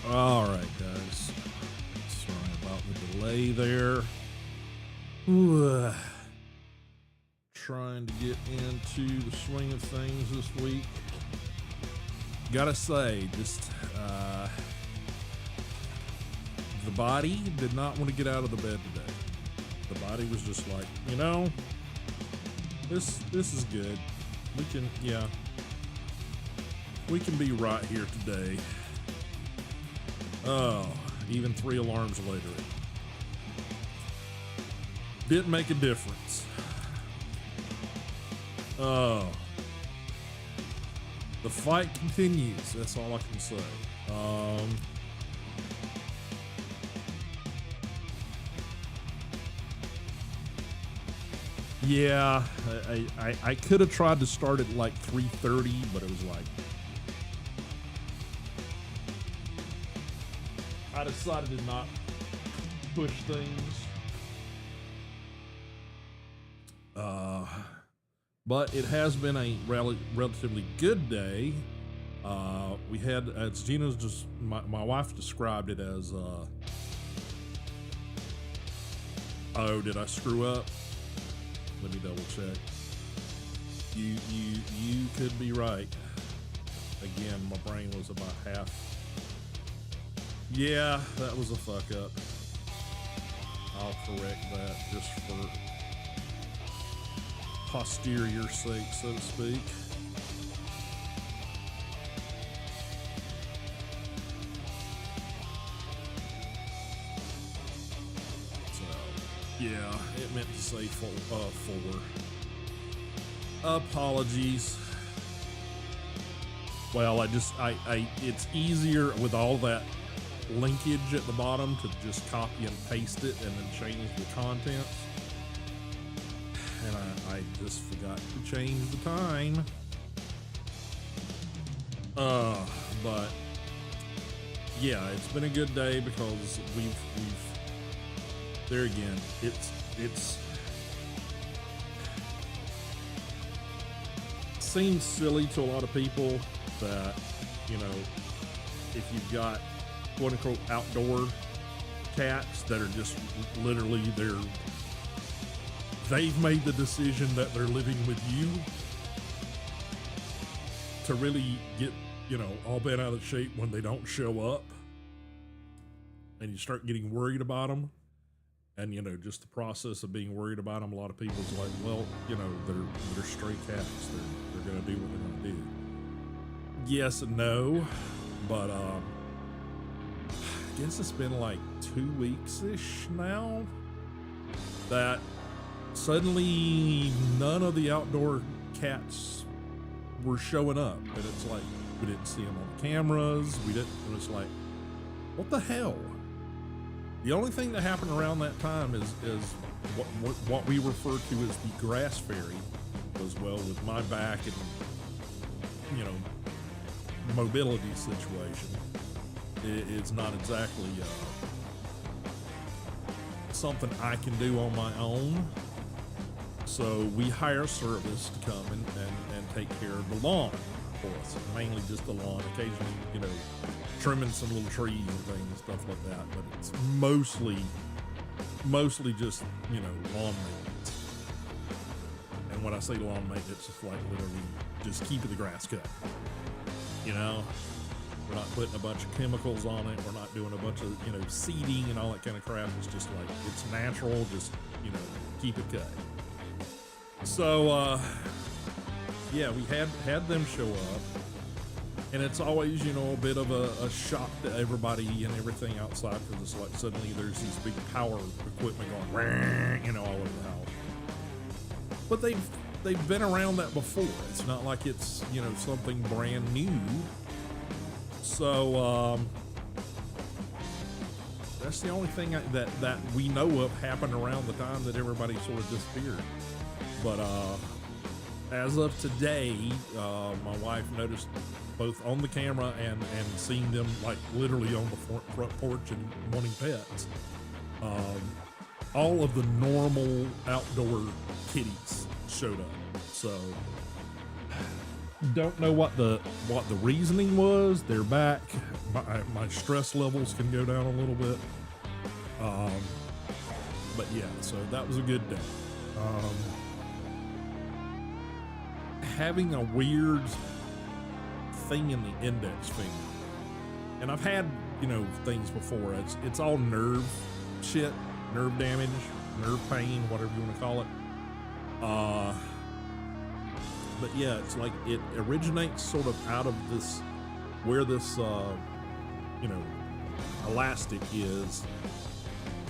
All right, guys. Sorry about the delay there. Ooh, trying to get into the swing of things this week. Gotta say, just the body did not want to get out of the bed today. The body was just like, you know, this is good. We can be right here today. Oh, even 3 alarms later, didn't make a difference. Oh, the fight continues. That's all I can say. Yeah, I could have tried to start at like 3:30, but it was like, I decided to not push things. But it has been a relatively good day. We had, as Gina's just, my wife described it as, oh, did I screw up? Let me double check. You could be right. Again, my brain was about half. Yeah, that was a fuck up. I'll correct that just for posterior sake, so to speak. So, yeah, it meant to say four. Apologies. Well, it's easier with all that linkage at the bottom to just copy and paste it and then change the contents. And I just forgot to change the time. But yeah, it's been a good day because we've there again, it's seems silly to a lot of people that, you know, if you've got quote unquote outdoor cats that are just literally they've made the decision that they're living with you, to really get, you know, all bent out of shape when they don't show up and you start getting worried about them. And, you know, just the process of being worried about them, a lot of people's like, well, you know, they're stray cats. They're going to do what they're going to do. Yes and no, but I guess it's been like 2 weeks-ish now that suddenly none of the outdoor cats were showing up. And it's like, we didn't see them on the cameras. It was like, what the hell? The only thing that happened around that time is what we refer to as the grass fairy, as well with my back and, you know, mobility situation. It's not exactly something I can do on my own. So we hire service to come and take care of the lawn for us, mainly just the lawn, occasionally, you know, trimming some little trees and things and stuff like that, but it's mostly just, you know, lawn maintenance. And when I say lawn maintenance, it's like literally just keeping the grass cut. You know, we're not putting a bunch of chemicals on it. We're not doing a bunch of, you know, seeding and all that kind of crap. It's just like, it's natural. Just, you know, keep it cut. So, yeah, we had them show up. And it's always, you know, a bit of a shock to everybody and everything outside, because it's like suddenly there's these big power equipment going, you know, all over the house. But they've been around that before. It's not like it's, you know, something brand new. So that's the only thing that we know of happened around the time that everybody sort of disappeared. But as of today, my wife noticed both on the camera and seeing them like literally on the front porch and wanting pets. All of the normal outdoor kitties showed up. So Don't know what the reasoning was. They're back. My stress levels can go down a little bit. But yeah, so that was a good day. Having a weird thing in the index finger, and I've had things before. It's all nerve shit, nerve damage, nerve pain, whatever you want to call it. But yeah, it's like it originates sort of out of this, where this elastic is,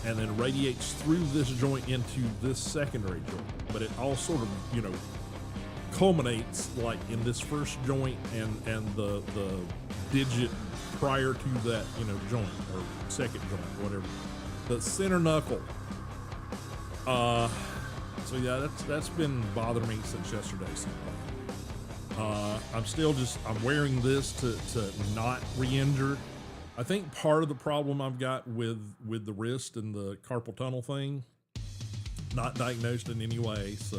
and then radiates through this joint into this secondary joint. But it all sort of culminates like in this first joint and the digit prior to that joint, or second joint, whatever, the center knuckle. So yeah, that's been bothering me since yesterday sometime. I'm wearing this to not re-injure. I think part of the problem I've got with the wrist and the carpal tunnel thing, not diagnosed in any way, so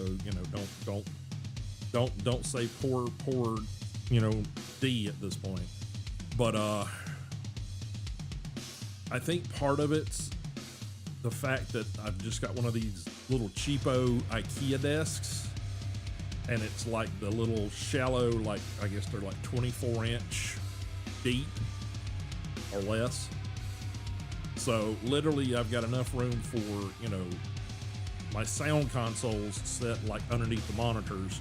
don't say poor D at this point. But I think part of it's the fact that I've just got one of these little cheapo IKEA desks, and it's like the little shallow, like I guess they're like 24-inch deep or less. So literally I've got enough room for my sound consoles set like underneath the monitors,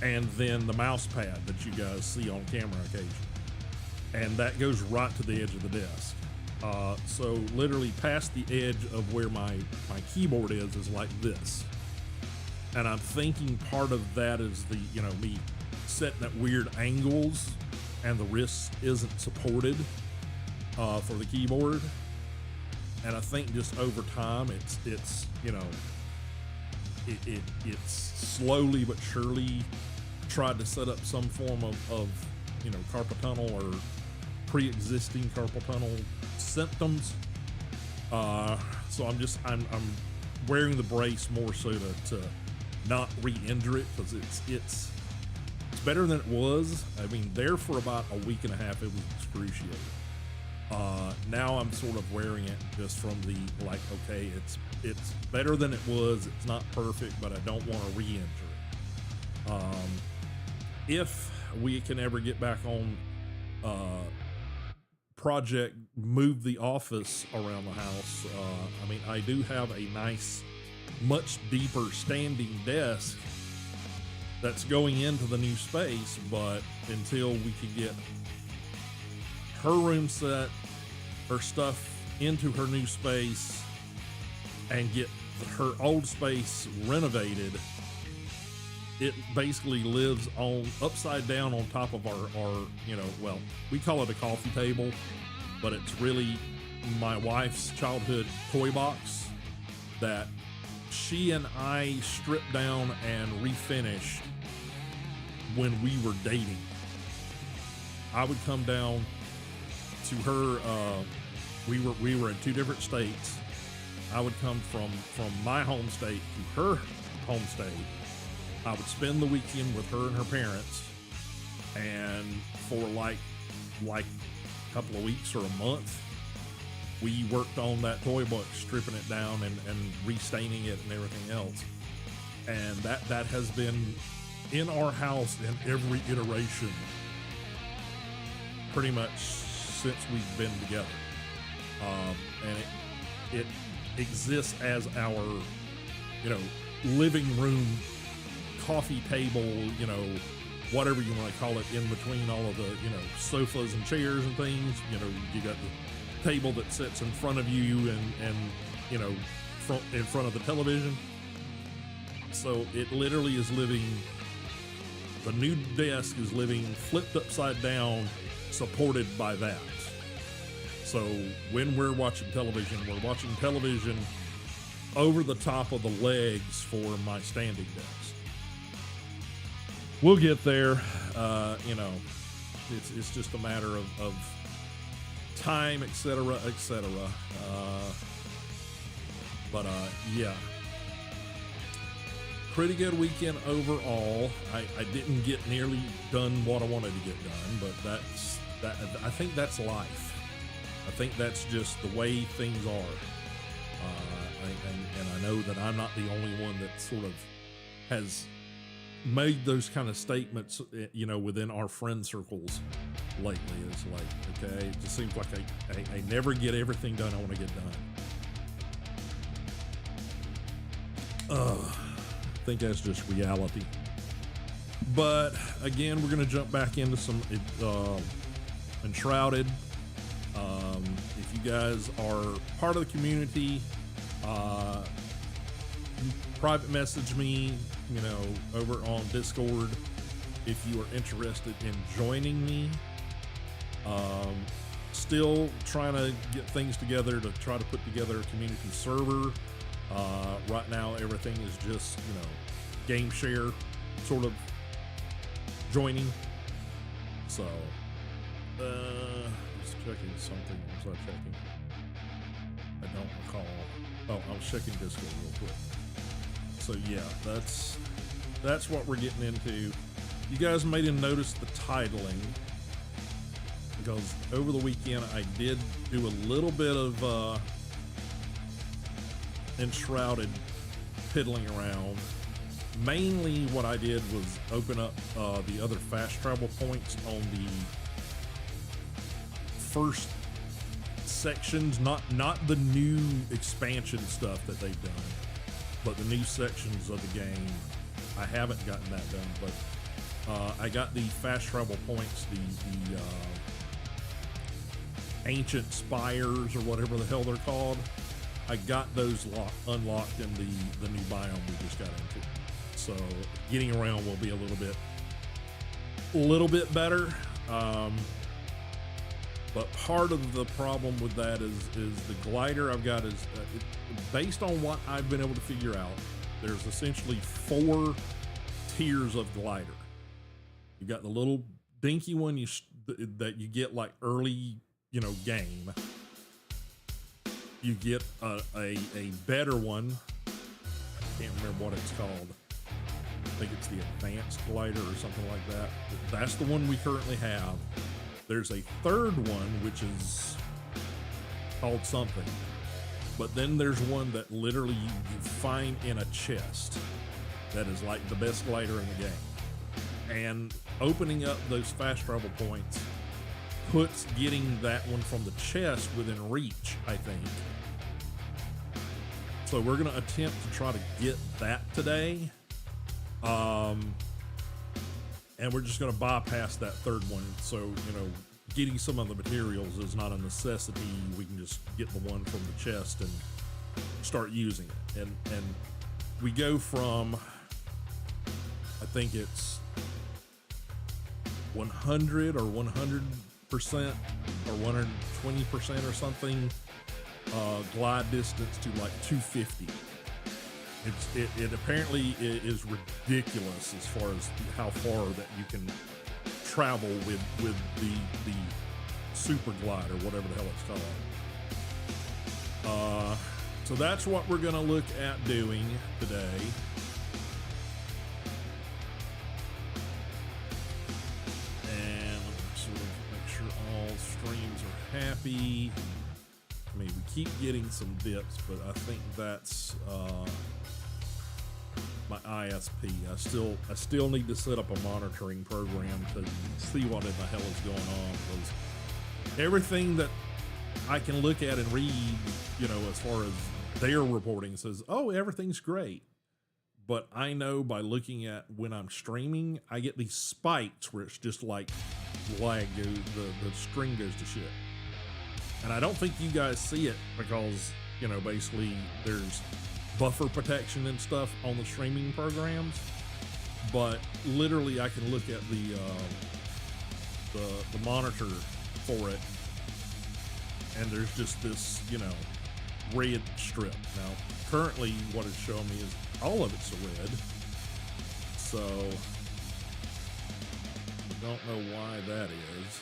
and then the mouse pad that you guys see on camera occasionally, and that goes right to the edge of the desk. So literally past the edge of where my keyboard is like this. And I'm thinking part of that is the, me setting at weird angles, and the wrist isn't supported for the keyboard. And I think just over time, it's slowly but surely tried to set up some form of carpal tunnel or pre-existing carpal tunnel symptoms. So I'm wearing the brace more so to not re-injure it, because it's better than it was. I mean, there for about a week and a half, it was excruciating. Now I'm sort of wearing it just from the like, okay, it's better than it was. It's not perfect, but I don't want to re-injure it. If we can ever get back on project, move the office around the house, I mean, I do have a nice, much deeper standing desk that's going into the new space, but until we can get her room set, her stuff into her new space, and get her old space renovated, it basically lives on upside down on top of our well, we call it a coffee table, but it's really my wife's childhood toy box that she and I stripped down and refinished when we were dating. I would come down to her, we were in two different states. I would come from my home state to her home state. I would spend the weekend with her and her parents, and for like a couple of weeks or a month, we worked on that toy box, stripping it down and restaining it and everything else. And that has been in our house in every iteration pretty much since we've been together. And it exists as our, living room, coffee table, whatever you want to call it, in between all of the, sofas and chairs and things. You got the table that sits in front of you and in front of the television. So it literally is living, the new desk is living flipped upside down, supported by that. So when we're watching television over the top of the legs for my standing desk. We'll get there. It's just a matter of time, etc., etc. Yeah. pretty good weekend overall. I didn't get nearly done what I wanted to get done, but I think that's life. I think that's just the way things are. And I know that I'm not the only one that sort of has made those kind of statements, you know, within our friend circles lately. It's like, okay, it just seems like I never get everything done I want to get done. I think that's just reality. But again, we're going to jump back into some Enshrouded. If you guys are part of the community, private message me, you know, over on Discord if you are interested in joining me. Still trying to get things together to try to put together a community server. Right now everything is just, you know, game share sort of joining. So just checking something. Was I checking? I don't recall. Oh, I was checking Discord real quick. So yeah, that's what we're getting into. You guys may have noticed the titling, because over the weekend I did do a little bit of Enshrouded piddling around. Mainly what I did was open up the other fast travel points on the first sections, not the new expansion stuff that they've done, but the new sections of the game. I haven't gotten that done, but I got the fast travel points, the ancient spires or whatever the hell they're called. I got those unlocked in the new biome we just got into. So getting around will be a little bit better. But part of the problem with that is the glider I've got is based on what I've been able to figure out. There's essentially 4 tiers of glider. You've got the little dinky one that you get like early, you know, game. You get a better one. I can't remember what it's called. I think it's the advanced glider or something like that. That's the one we currently have. There's a third one, which is called something. But then there's one that literally you find in a chest that is like the best glider in the game. And opening up those fast travel points puts getting that one from the chest within reach, I think. So we're going to attempt to try to get that today. And we're just going to bypass that third one. So, you know, getting some of the materials is not a necessity. We can just get the one from the chest and start using it. And we go from, I think it's 100 or 100% or 120% or something, glide distance to like 250. It apparently is ridiculous as far as how far that you can travel with the super glide or whatever the hell it's called. So that's what we're gonna look at doing today. And sort of make sure all streams are happy. I mean, we keep getting some dips, but I think that's my ISP. I still need to set up a monitoring program to see what in the hell is going on, because everything that I can look at and read, you know, as far as their reporting says, oh, everything's great. But I know by looking at when I'm streaming, I get these spikes where it's just like lag goes, the string goes to shit. And I don't think you guys see it because, you know, basically there's buffer protection and stuff on the streaming programs, but literally I can look at the monitor for it, and there's just this, you know, red strip. Now, currently what it's showing me is all of it's red, so I don't know why that is.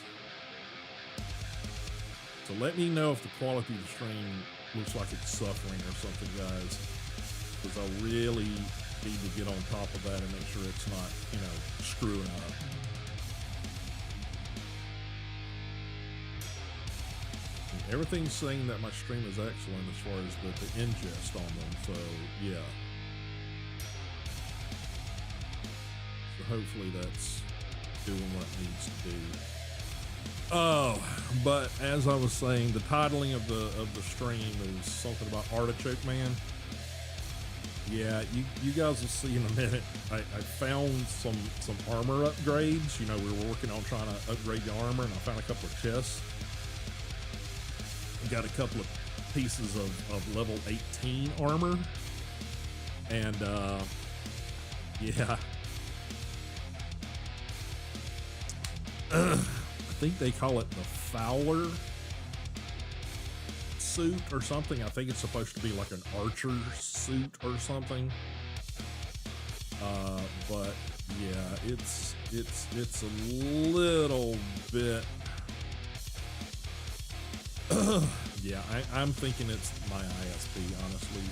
So let me know if the quality of the stream looks like it's suffering or something, guys, because I really need to get on top of that and make sure it's not, you know, screwing up. And everything's saying that my stream is excellent as far as the ingest on them, so yeah. So hopefully that's doing what it needs to do. Oh, but as I was saying, the titling of the stream is something about Artichoke Man. Yeah, you guys will see in a minute. I found some armor upgrades. You know, we were working on trying to upgrade the armor, and I found a couple of chests. Got a couple of pieces of level 18 armor, and yeah. I think they call it the Fowler suit or something. I think it's supposed to be like an archer suit or something. But yeah, it's a little bit. Yeah, I'm thinking it's my ISP, honestly,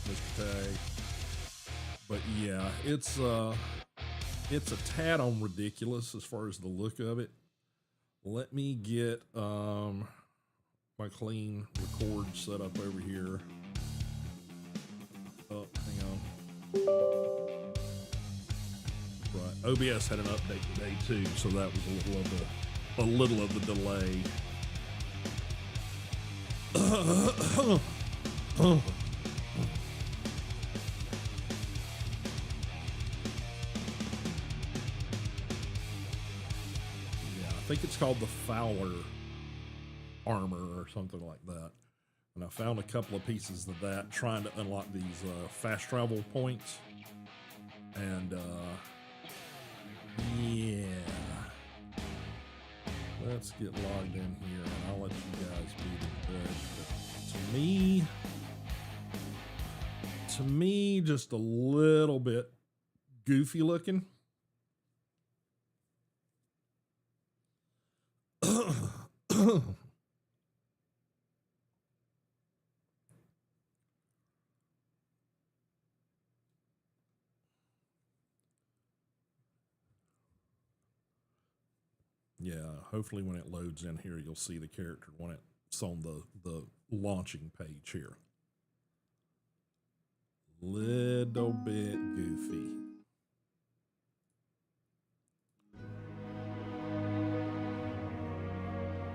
Mr. Tag. But yeah, it's a tad on ridiculous as far as the look of it. Let me get my clean record set up over here. Oh, hang on. Right, OBS had an update today too, so that was a little of the delay. I think it's called the Fowler armor or something like that. And I found a couple of pieces of that trying to unlock these fast travel points. And yeah, let's get logged in here and I'll let you guys be the judge. But to me, just a little bit goofy looking. Yeah, hopefully when it loads in here, you'll see the character when it's on the launching page here. Little bit goofy.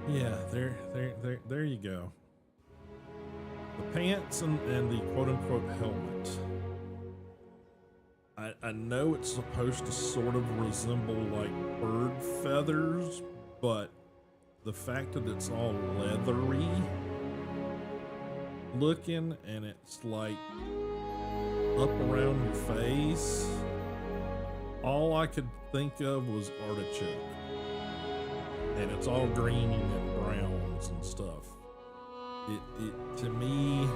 Yeah, there you go. The pants and the quote-unquote helmet. I know it's supposed to sort of resemble like bird feathers, but the fact that it's all leathery looking and it's like up around your face, all I could think of was artichoke. And it's all green and browns and stuff. It to me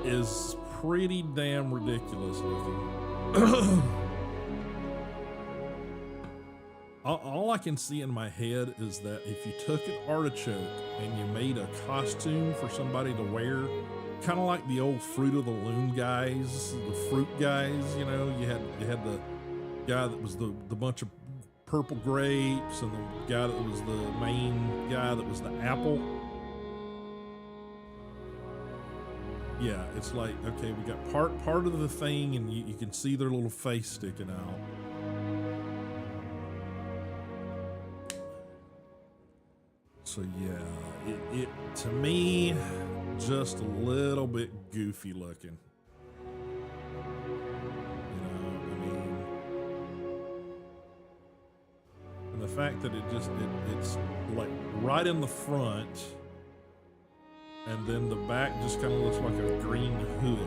is pretty damn ridiculous looking. All I can see in my head is that if you took an artichoke and you made a costume for somebody to wear, kind of like the old Fruit of the Loom guys, the fruit guys, you know, you had the guy that was the bunch of purple grapes and the guy that was the main guy that was the apple. Yeah, it's like, okay, we got part of the thing and you can see their little face sticking out. So yeah, it to me, just a little bit goofy looking. The fact that it's like right in the front and then the back just kind of looks like a green hood.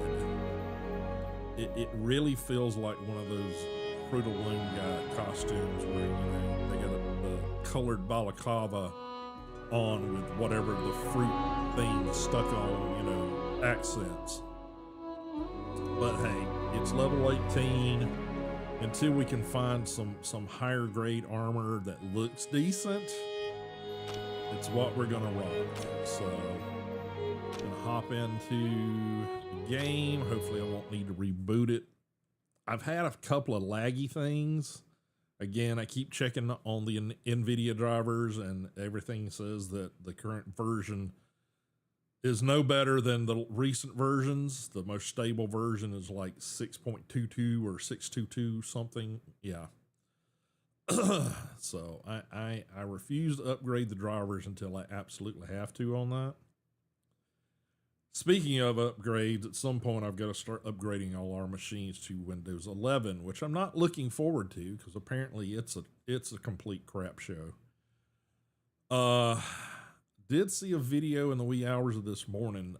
It really feels like one of those Fruit of the Loom guy costumes where, you know, they got the colored balaclava on with whatever the fruit thing stuck on, you know, accents. But hey, it's level 18. Until we can find some higher grade armor that looks decent, it's what we're gonna rock. So, and hop into the game. Hopefully I won't need to reboot it. I've had a couple of laggy things. Again, I keep checking on the NVIDIA drivers, and everything says that the current version is no better than the recent versions. The most stable version is like 6.22 or 622 something. Yeah. So I refuse to upgrade the drivers until I absolutely have to on that. Speaking of upgrades, at some point I've got to start upgrading all our machines to Windows 11, which I'm not looking forward to because apparently it's a complete crap show. Did see a video in the wee hours of this morning.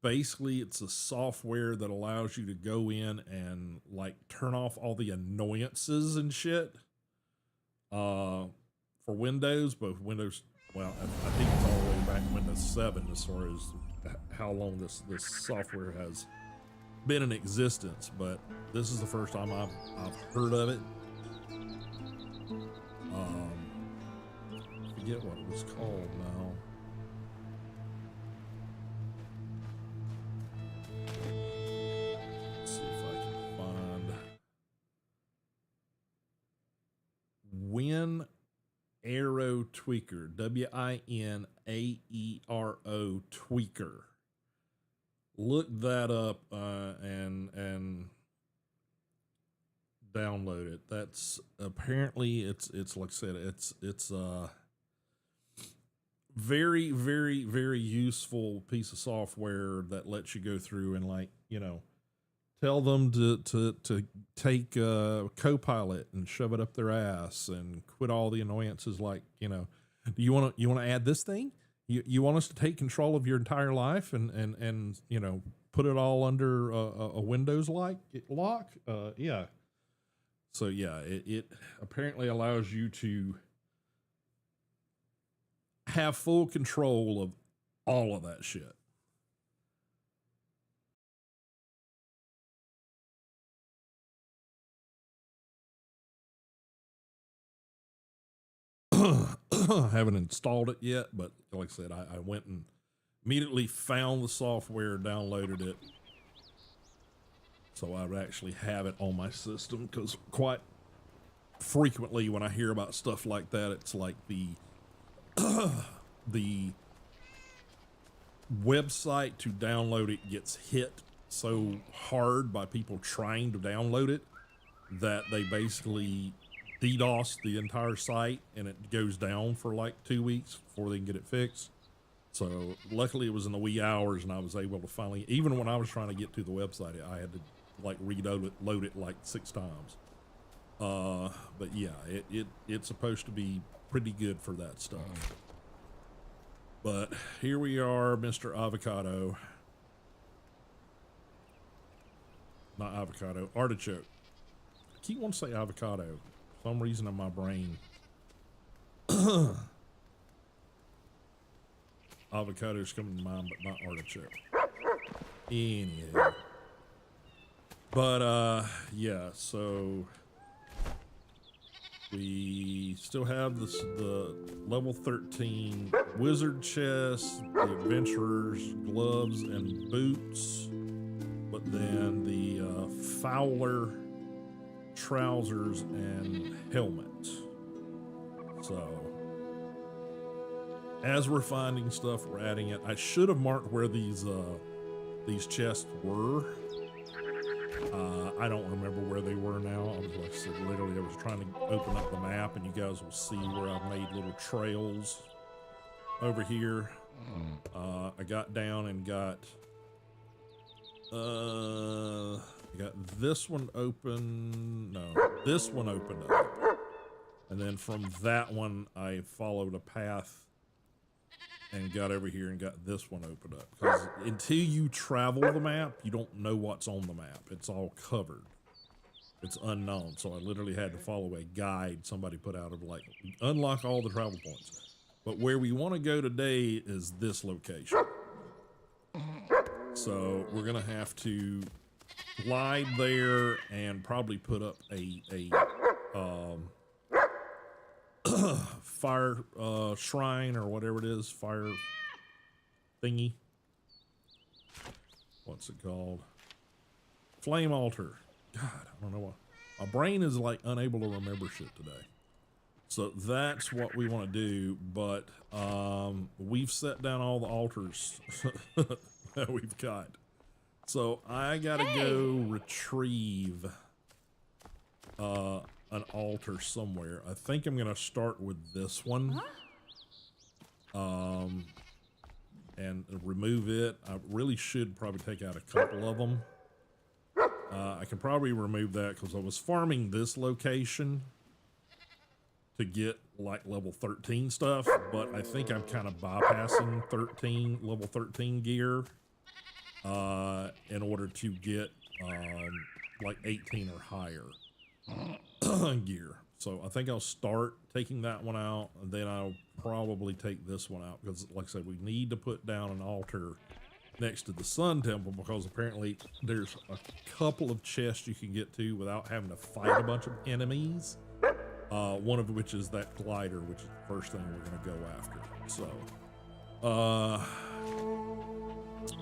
Basically, it's a software that allows you to go in and like turn off all the annoyances and shit for Windows, both Windows. Well, I think it's all the way back to Windows 7 as far as how long this software has been in existence. But this is the first time I've heard of it. I forget what it was called now. Let's see if I can find WinAero Tweaker, WINAERO Tweaker. Look that up and download it. That's apparently it's like I said, it's very, very, very useful piece of software that lets you go through and, like, you know, tell them to take Copilot and shove it up their ass and quit all the annoyances. Like, you know, do you want to add this thing? You want us to take control of your entire life and you know, put it all under a Windows lock? Yeah. So yeah, it apparently allows you to have full control of all of that shit. Haven't installed it yet, but like I said, I went and immediately found the software, downloaded it, so I would actually have it on my system, because quite frequently when I hear about stuff like that, it's like the website to download it gets hit so hard by people trying to download it that they basically DDoS the entire site, and it goes down for like 2 weeks before they can get it fixed. So luckily it was in the wee hours, and I was able to finally, even when I was trying to get to the website, I had to like load it like 6 times. But yeah, it's supposed to be pretty good for that stuff. But here we are, Mr. Avocado. Not avocado, artichoke. I keep wanting to say avocado. For some reason in my brain. Avocado's coming to mind, but not artichoke. Anyway. But, yeah, so we still have the level 13 wizard chest, the adventurer's gloves and boots, but then the Fowler trousers and helmet. So as we're finding stuff, we're adding it. I should have marked where these chests were. I don't remember where they were now. I was, like I said, literally I was trying to open up the map, and you guys will see where I've made little trails over here. I got down and got this one open. No, this one opened up. And then from that one, I followed a path and got over here and got this one opened up. Because until you travel the map, you don't know what's on the map. It's all covered. It's unknown. So I literally had to follow a guide somebody put out of like, unlock all the travel points. But where we want to go today is this location. So we're going to have to glide there and probably put up a fire shrine or whatever it is, fire thingy. What's it called? Flame altar. God, I don't know why. My brain is like unable to remember shit today. So that's what we want to do, but we've set down all the altars that we've got. So I gotta go retrieve an altar somewhere. I think I'm gonna start with this one. And remove it. I really should probably take out a couple of them. I can probably remove that because I was farming this location to get like level 13 stuff, but I think I'm kind of bypassing level 13 gear in order to get like 18 or higher gear. So I think I'll start taking that one out, and then I'll probably take this one out because, like I said, we need to put down an altar next to the Sun Temple because apparently there's a couple of chests you can get to without having to fight a bunch of enemies. One of which is that glider, which is the first thing we're going to go after. So,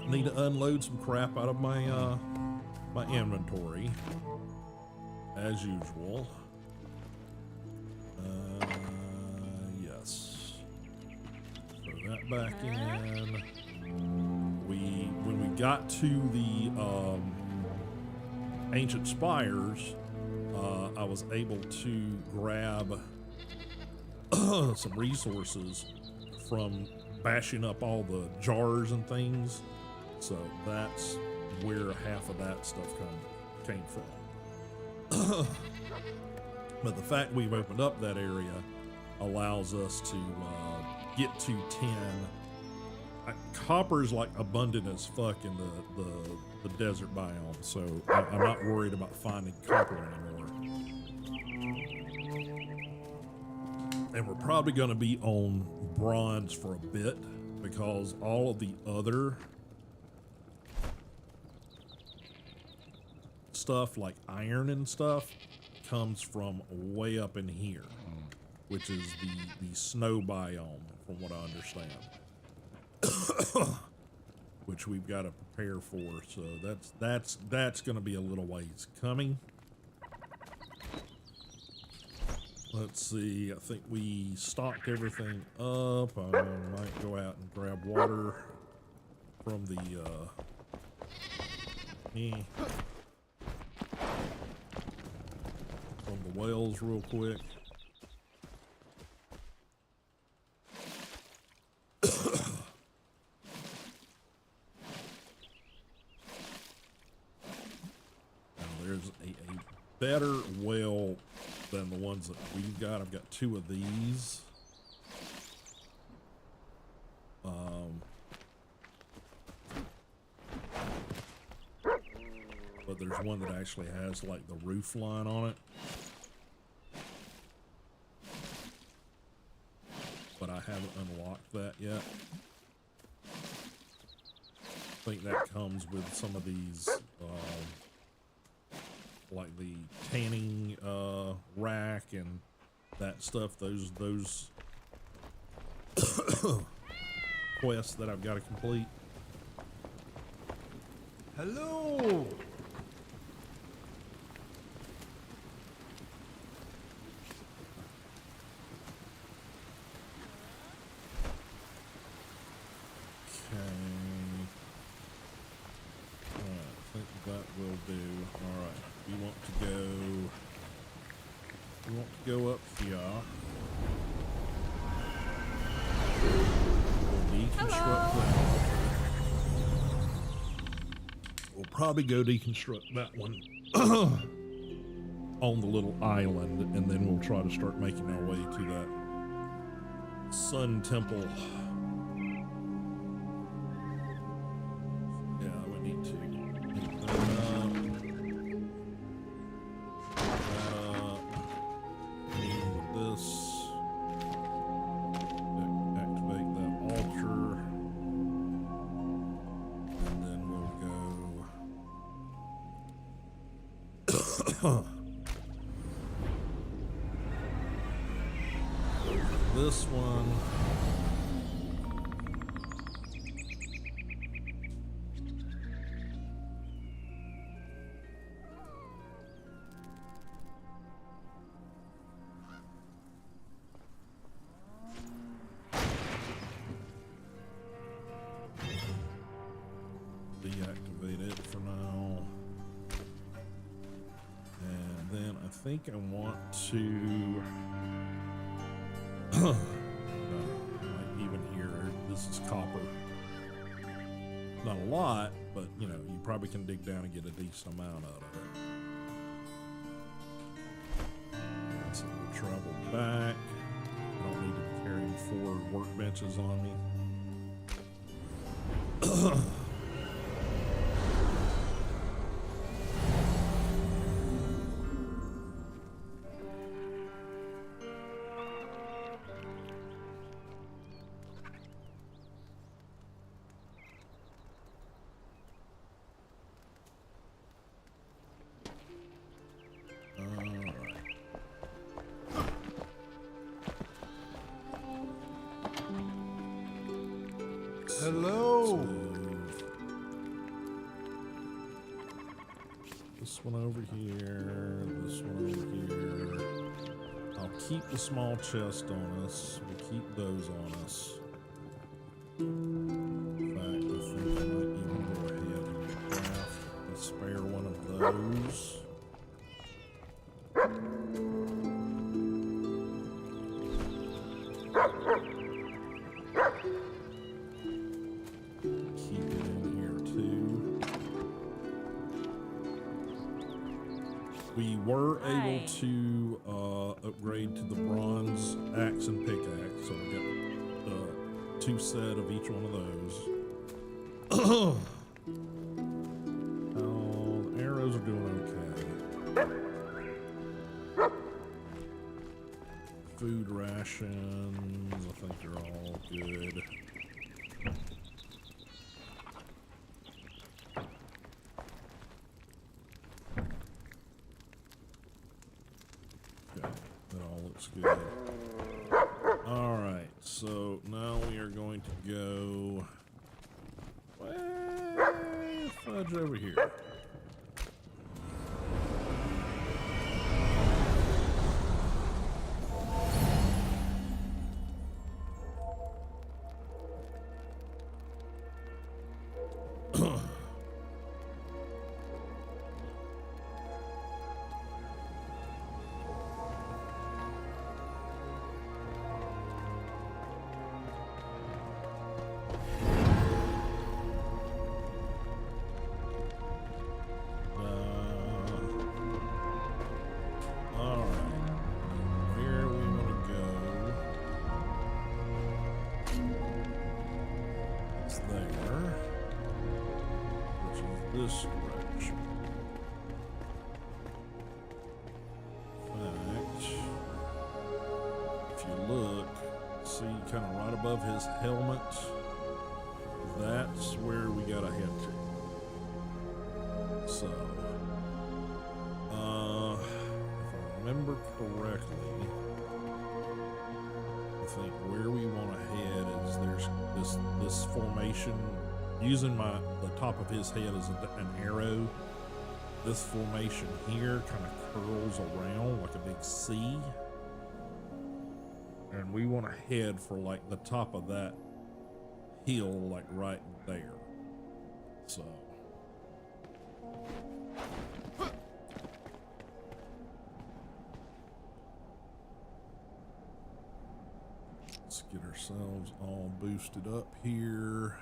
need to unload some crap out of my my inventory as usual. Yes. Throw that back in. When we got to the ancient spires, I was able to grab some resources from bashing up all the jars and things. So that's where half of that stuff came from. But the fact we've opened up that area allows us to get to 10. Copper's like abundant as fuck in the desert biome, so I'm not worried about finding copper anymore. And we're probably going to be on bronze for a bit because all of the other stuff like iron and stuff comes from way up in here, which is the snow biome from what I understand. Which we've got to prepare for, so that's going to be a little ways coming. Let's see, I think we stocked everything up. I might go out and grab water from the from the wells real quick. Better well than the ones that we've got. I've got two of these. But there's one that actually has like the roof line on it. But I haven't unlocked that yet. I think that comes with some of these like the tanning rack and that stuff, those quests that I've got to complete. Hello. Go up here. We'll deconstruct that. We'll probably go deconstruct that one on the little island, and then we'll try to start making our way to that Sun Temple. Yeah, we need to pick that up. Activate that altar, and then we'll go this one. deactivate it for now. And then I think I want to like even here, this is copper. Not a lot, but you know, you probably can dig down and get a decent amount out of it. So we'll travel back. I don't need to be carrying 4 workbenches on me. Hello. This one over here, this one over here. I'll keep the small chest on us. We'll keep those on us. In fact, I think I might even go ahead and craft a spare one of those. We were able to upgrade to the bronze axe and pickaxe, so we got 2 set of each one of those. Oh, the arrows are doing okay. Food rations, I think they're all good. Good. All right, so now we are going to go fudge over here. This direction. In fact, if you look, see kind of right above his helmet, that's where we gotta head to. So, if I remember correctly, I think where we want to head is there's this formation. Using the top of his head as an arrow, this formation here kind of curls around like a big C. And we want to head for like the top of that hill, like right there. So. Let's get ourselves all boosted up here.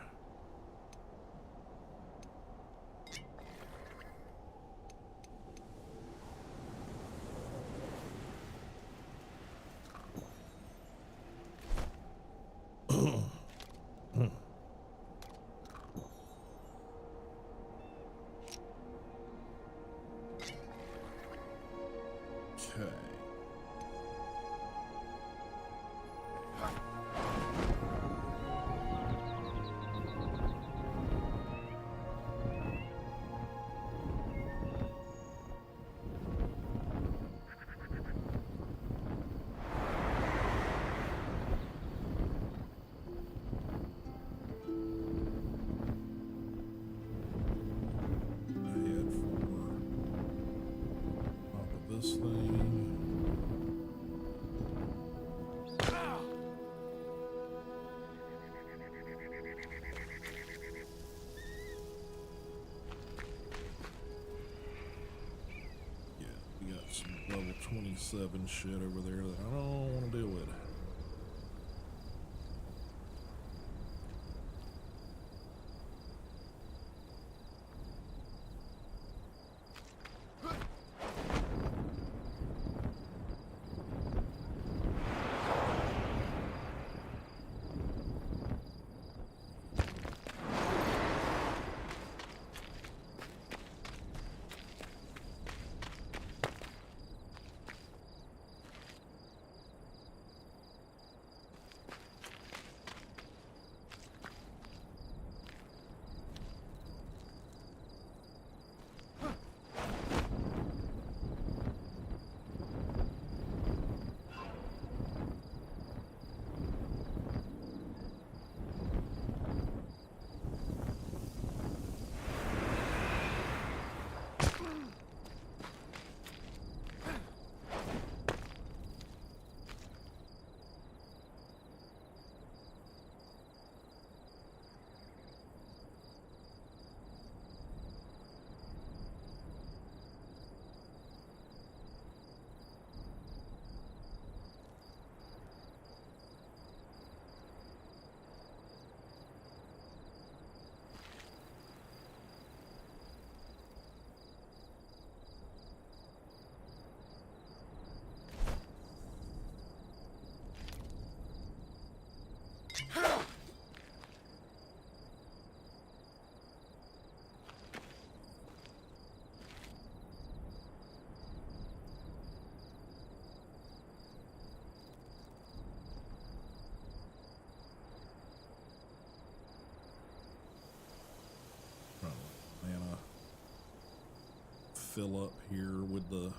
This thing. 27 shit over there that I don't want to deal with. Mana fill up here with the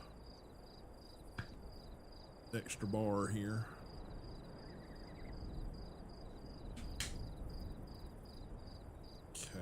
extra bar here. Okay.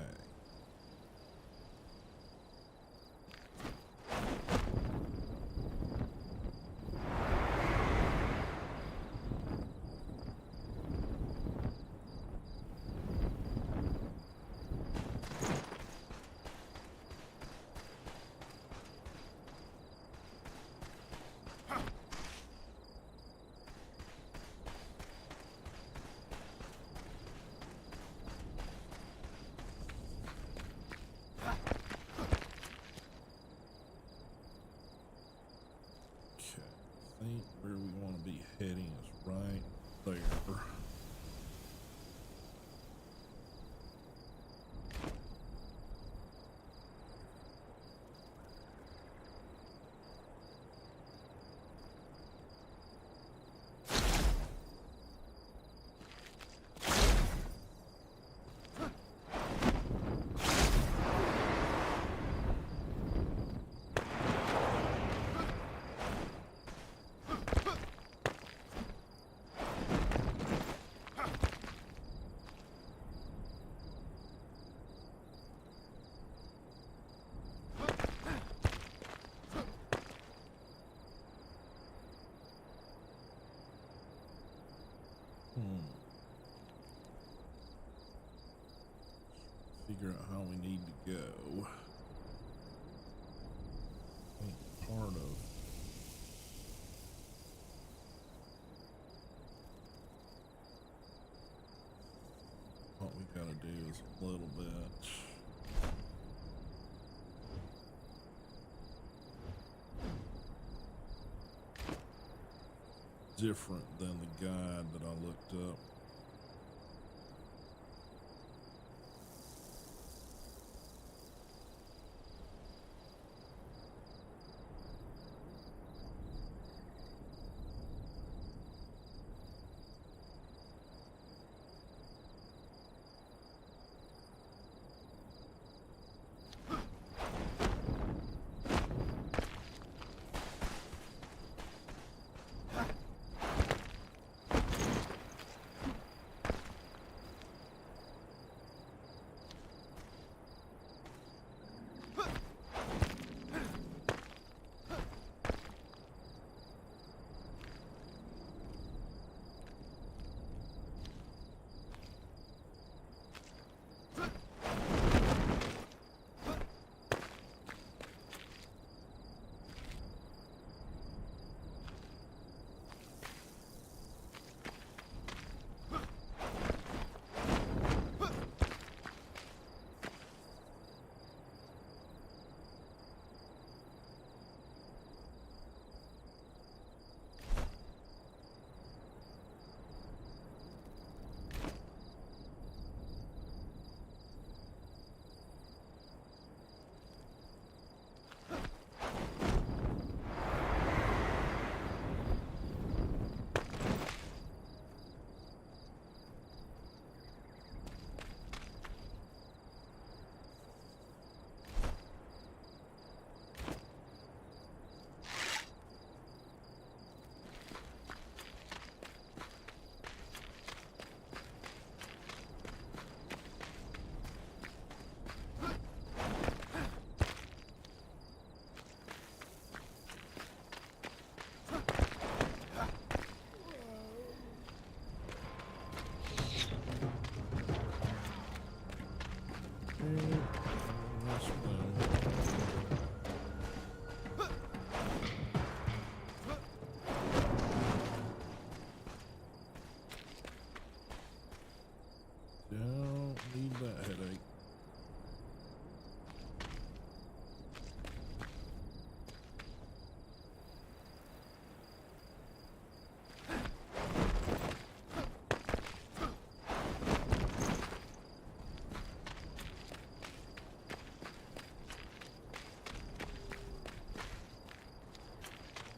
I think where we want to be heading is right there. Figure out how we need to go. I think part of what we gotta do is a little bit different than the guide that I looked up.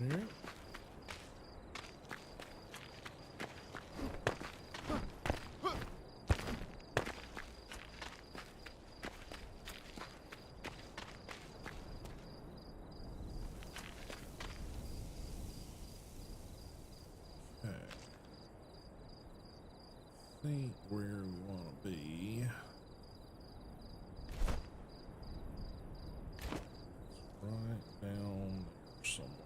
Here. Think where we want to be. Right down there somewhere.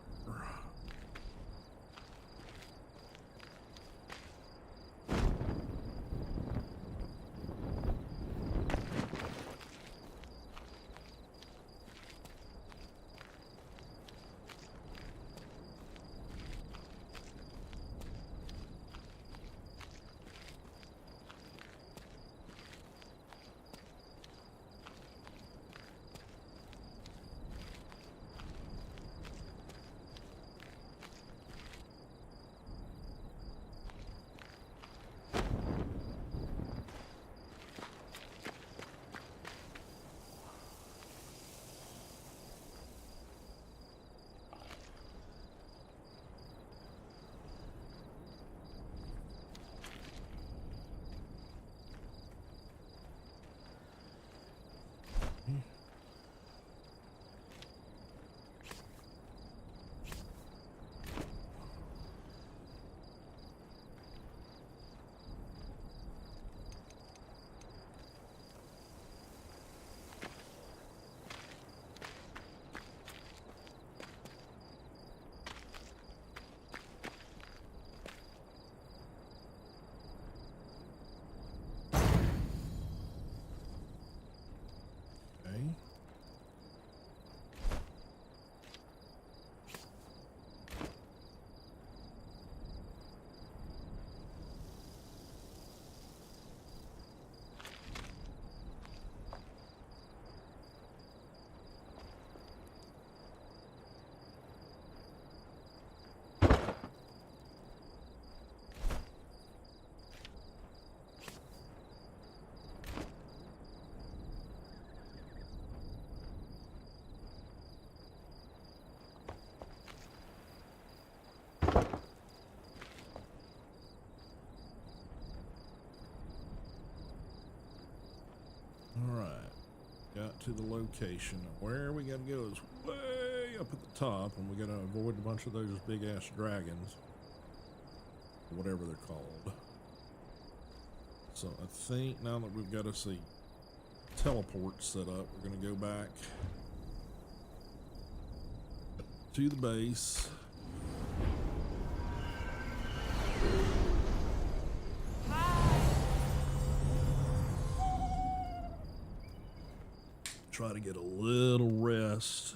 Alright, got to the location. Where we gotta go is way up at the top, and we gotta avoid a bunch of those big ass dragons. Whatever they're called. So I think now that we've got us a teleport set up, we're gonna go back to the base. Try to get a little rest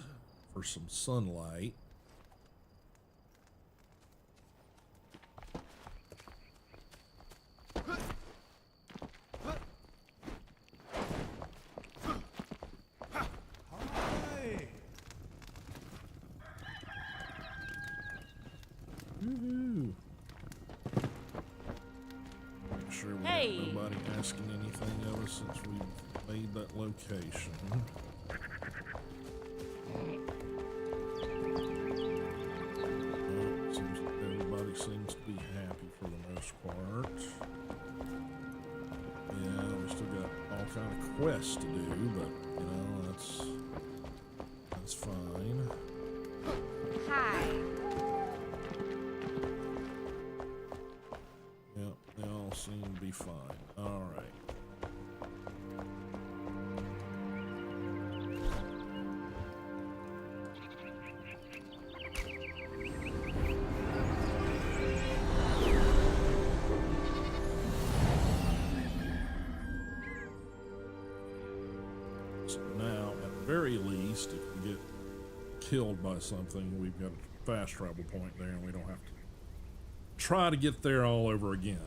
for some sunlight. Woohoo! Make sure we have nobody asking anything of us since we've made that location. Everybody seems to be happy for the most part. Yeah, we still got all kind of quests to do, but you know, that's fine. Hi. Yep, they all seem to be fine. All right. Very least, if we get killed by something, we've got a fast travel point there and we don't have to try to get there all over again.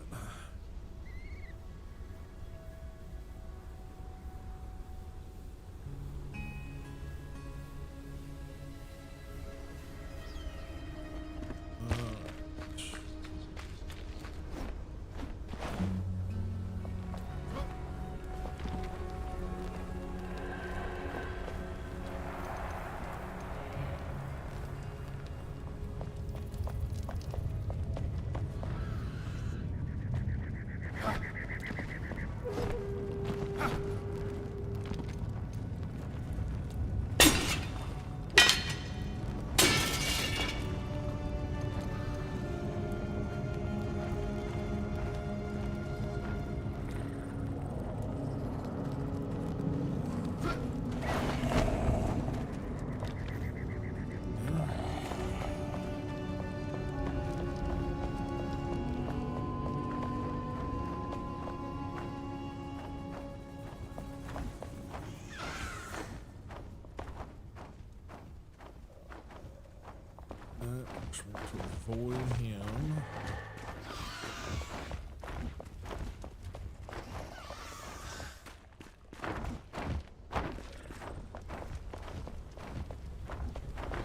Just want to avoid him.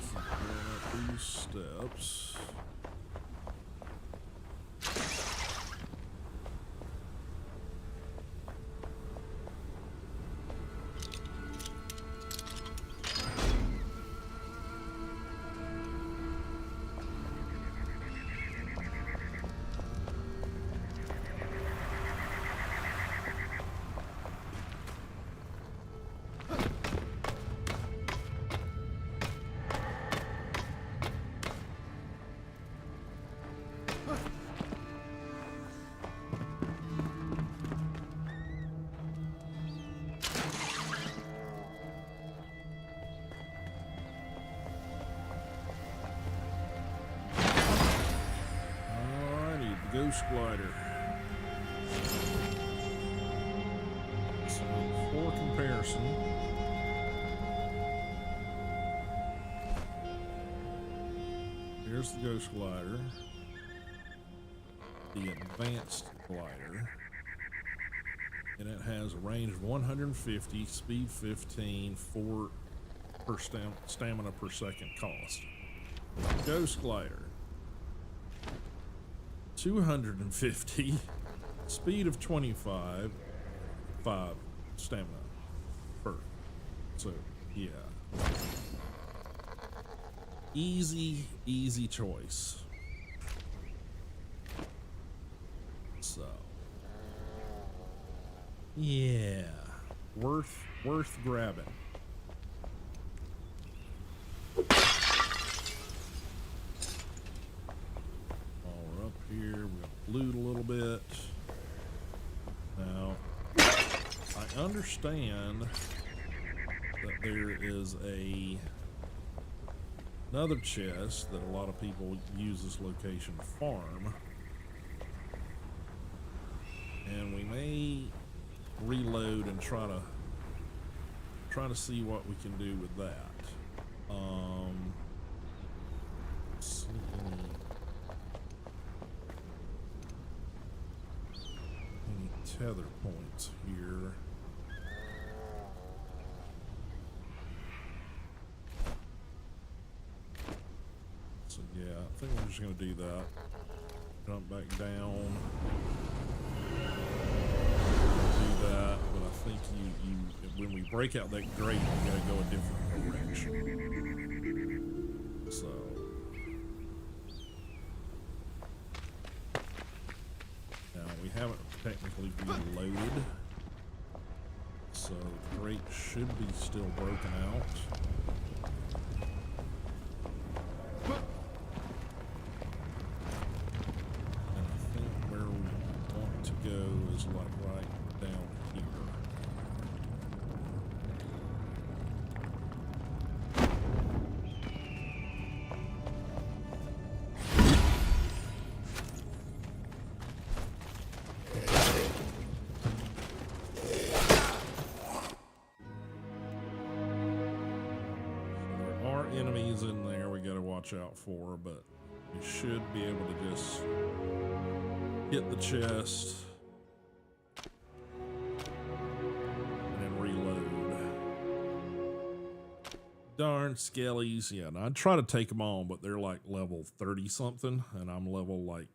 Keep going up these steps. Ghost glider. So for comparison, here's the ghost glider, the advanced glider, and it has a range of 150, speed 15, 4 per stamina per second cost. Ghost glider, 250, speed of 25, 5 stamina per. So, yeah. Easy choice. So, yeah, worth grabbing. Here we'll loot a little bit. Now I understand that there is another chest that a lot of people use this location to farm, and we may reload and try to see what we can do with that. See any tether points here. So yeah, I think we're just gonna do that. Jump back down. Do that, but I think you when we break out that grate, we gotta go a different direction. So now we haven't technically reloaded, so the grate should be still broken out. And I think where we want to go is like right down here. Enemies in there we gotta watch out for, but we should be able to just hit the chest and then reload. Darn skellies. Yeah, and I'd try to take them on, but they're like level 30 something and I'm level like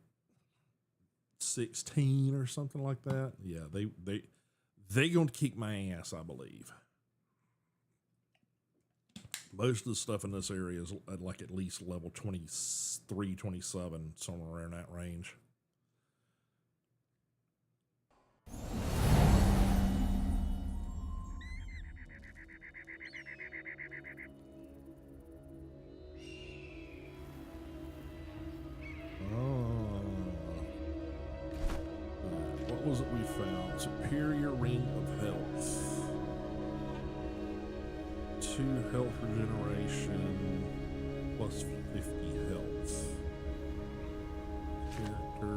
16 or something like that. Yeah, they gonna kick my ass, I believe. Most of the stuff in this area is at least level 23, 27, somewhere around that range. What was it we found? Superior Ring of Health. 2 health regeneration plus 50 health. Character.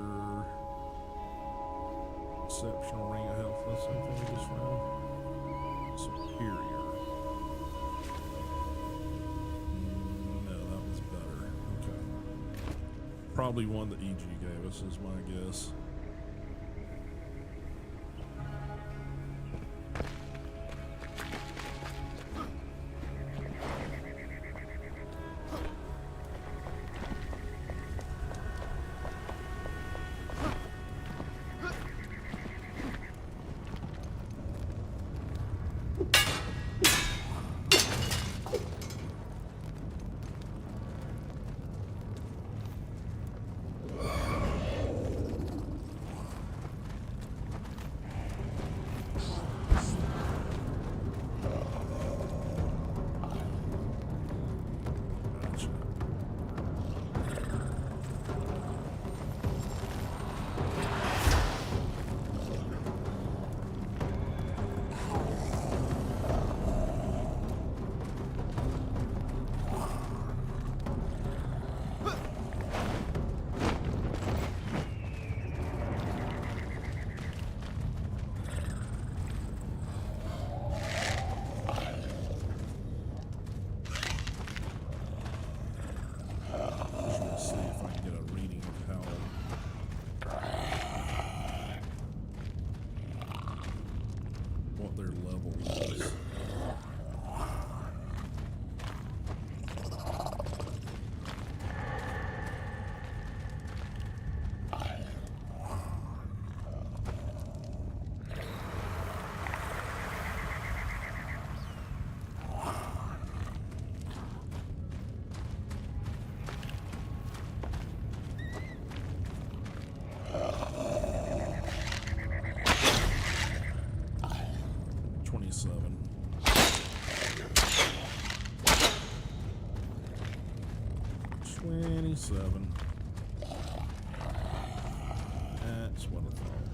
Exceptional ring of health. That's something we just found. Superior. No, that was better. Okay. probably one that EG gave us, is my guess. Their level is. Seven. That's what I thought.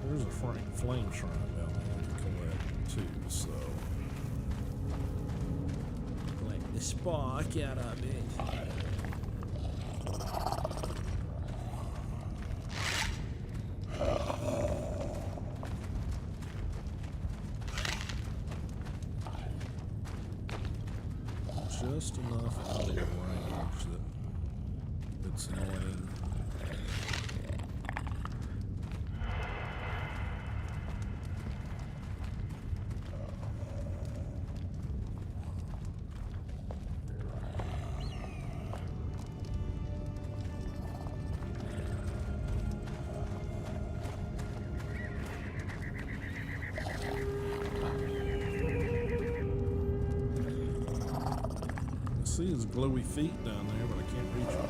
There's a flame shrine down there to collect too, so collect the spark out of it. Just enough out of range that it's annoying. See his glowy feet down there, but I can't reach them.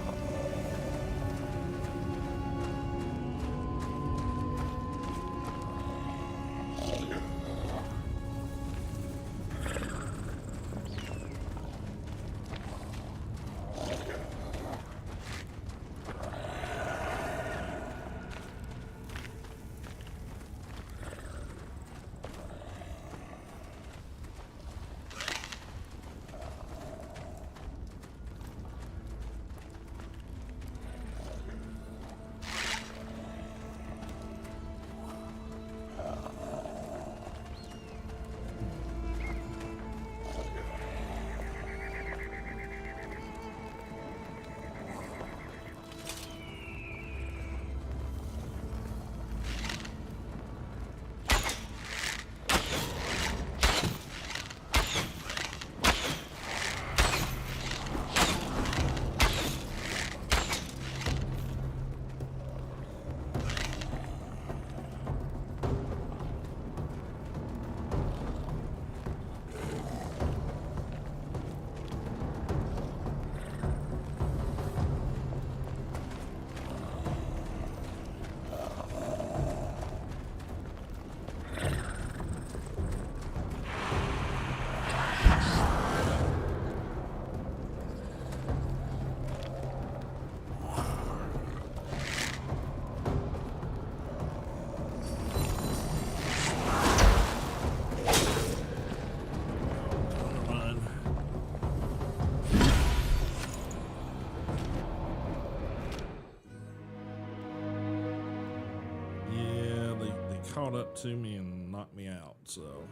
caught up to me and knocked me out, so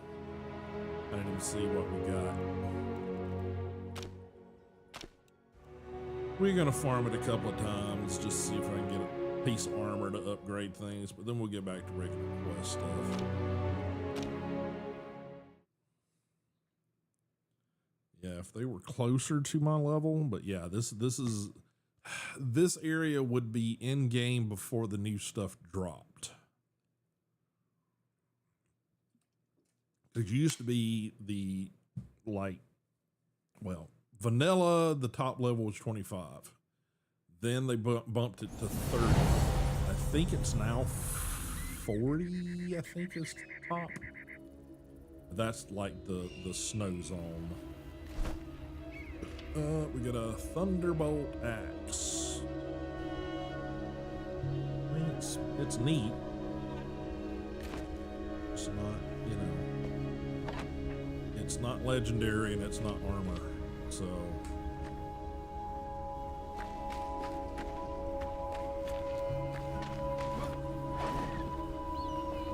I didn't even see what we got. We're gonna farm it a couple of times just to see if I can get a piece of armor to upgrade things, but then we'll get back to regular quest stuff. Yeah, if they were closer to my level, but yeah, this area would be in game before the new stuff dropped. It used to be the vanilla, the top level was 25. Then they bumped it to 30. I think it's now 40, I think is top. That's like the snow zone. We got a Thunderbolt axe. I mean, it's neat. It's not, it's not legendary and it's not armor, so.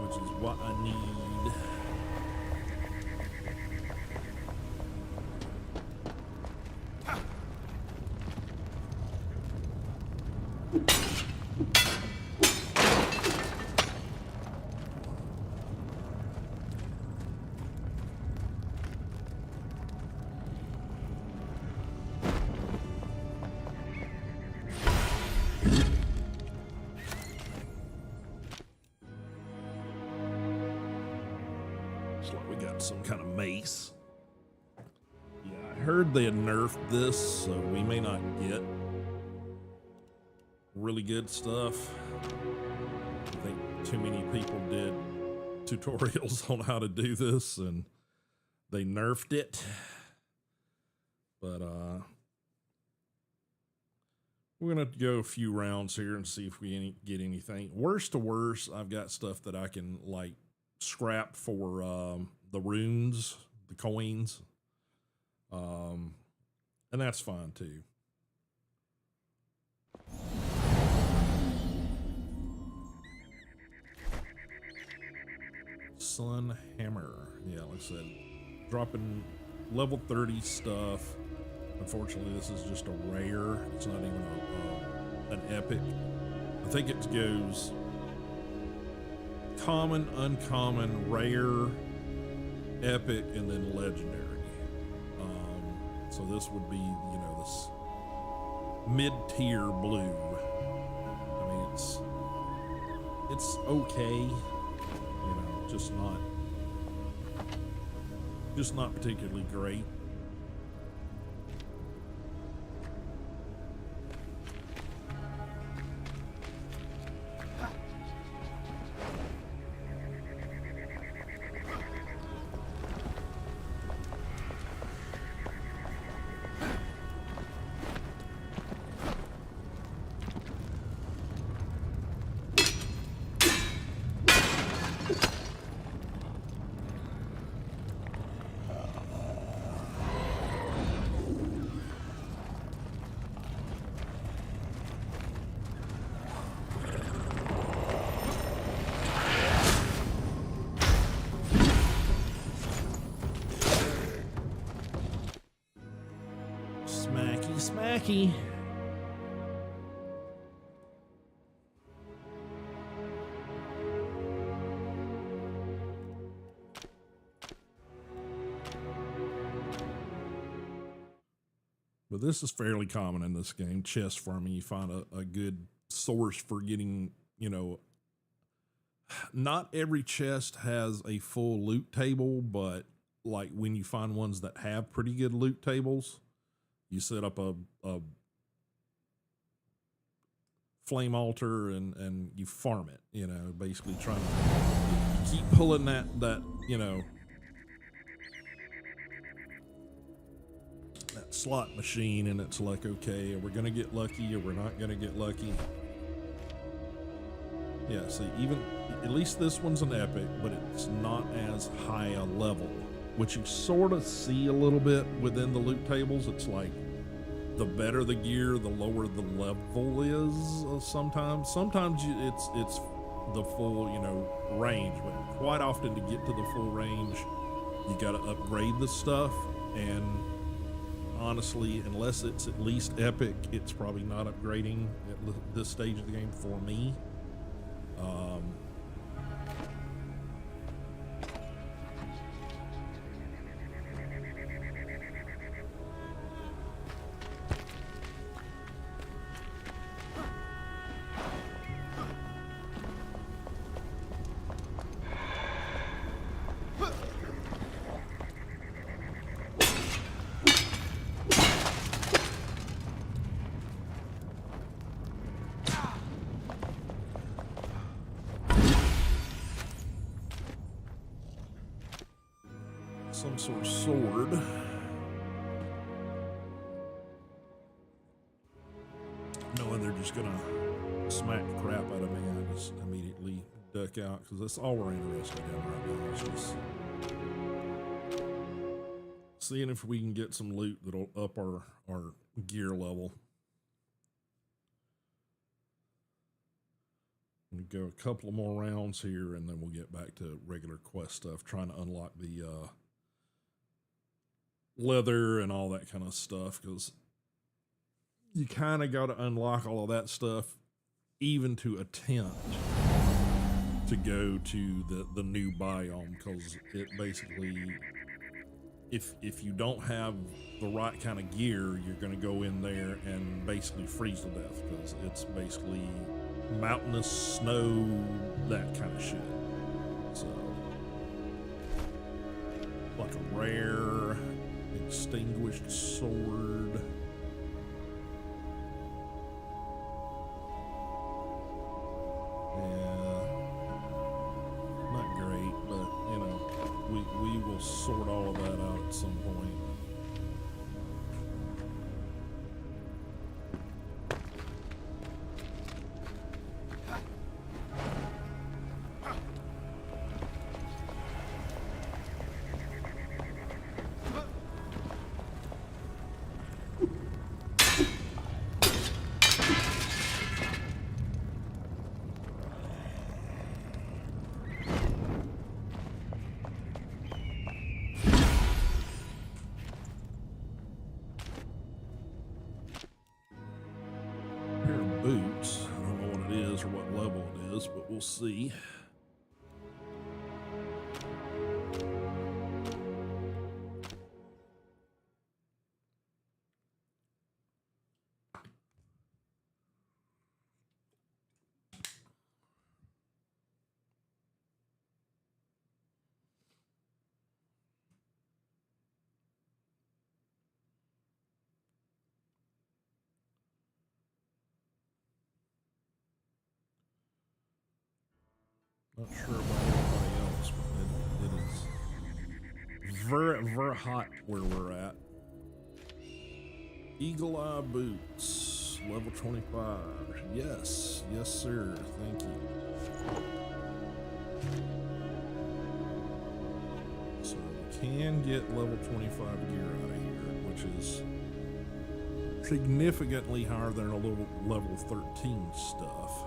Which is what I need. We got some kind of mace. Yeah, I heard they had nerfed this, so we may not get really good stuff. I think too many people did tutorials on how to do this and they nerfed it. But we're gonna go a few rounds here and see if we get anything. Worst to worst, I've got stuff that I can like scrap for the runes, the coins, and that's fine too. Sun Hammer, yeah, like I said, dropping level 30 stuff. Unfortunately, this is just a rare. It's not even an epic. I think it goes common, uncommon, rare, epic, and then legendary. So this would be, this mid-tier blue. I mean, it's okay, just not particularly great. Smacky. But this is fairly common in this game. Chest farming, you find a good source for getting, not every chest has a full loot table, but like when you find ones that have pretty good loot tables, you set up a flame altar and you farm it, basically trying to keep pulling that that slot machine, and it's like, okay, we're gonna get lucky or we're not gonna get lucky. Yeah, see, even at least this one's an epic, but it's not as high a level, which you sort of see a little bit within the loot tables. It's like the better the gear, the lower the level is. Sometimes it's the full, you know, range. But quite often to get to the full range, you got to upgrade the stuff. And honestly, unless it's at least epic, it's probably not upgrading at this stage of the game for me. Some sort of sword. Knowing they're just gonna smack the crap out of me, I just immediately duck out because that's all we're interested in right now. It's just seeing if we can get some loot that'll up our gear level. I'm gonna go a couple of more rounds here and then we'll get back to regular quest stuff, trying to unlock the leather and all that kind of stuff, because you kind of got to unlock all of that stuff even to attempt to go to the new biome, because it basically, if you don't have the right kind of gear, you're going to go in there and basically freeze to death, because it's basically mountainous snow, that kind of shit. So like a rare extinguished sword. Yeah, not great, but you know, we will sort all of that out at some point. Boots. I don't know what it is or what level it is, but we'll see. Not sure about anybody else, but it is very, very hot where we're at. Eagle Eye Boots, level 25. Yes, yes, sir. Thank you. So we can get level 25 gear out of here, which is significantly higher than our level 13 stuff.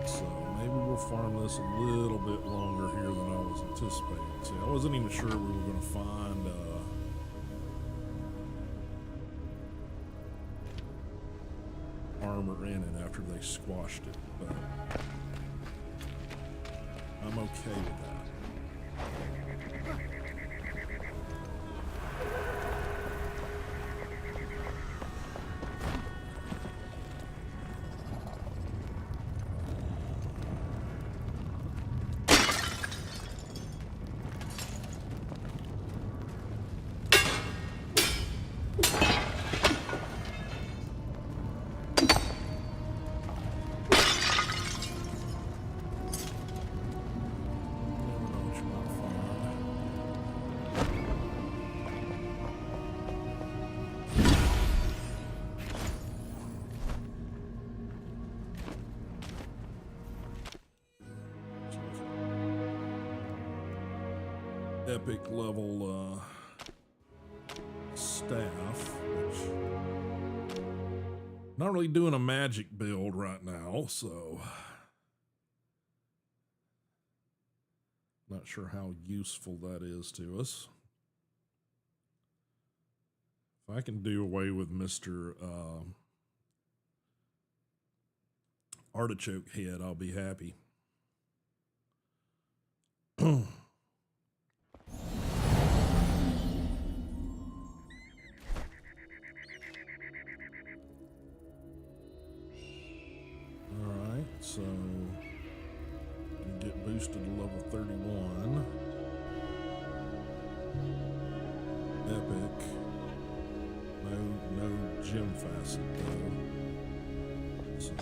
So maybe we'll farm this a little bit longer here than I was anticipating. See, I wasn't even sure we were going to find armor in it after they squashed it, but I'm okay with that. Epic level staff, which Not really doing a magic build right now, so not sure how useful that is to us. If I can do away with Mr. Artichoke head, I'll be happy. Alright, so can get boosted to level 31. Epic. No gem facet though. So.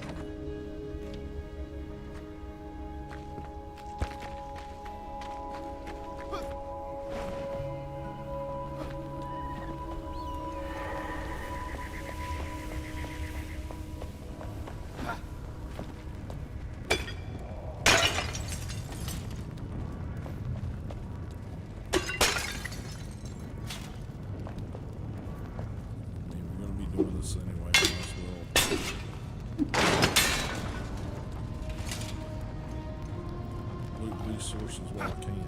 This anyway, might as well loot resources while I can.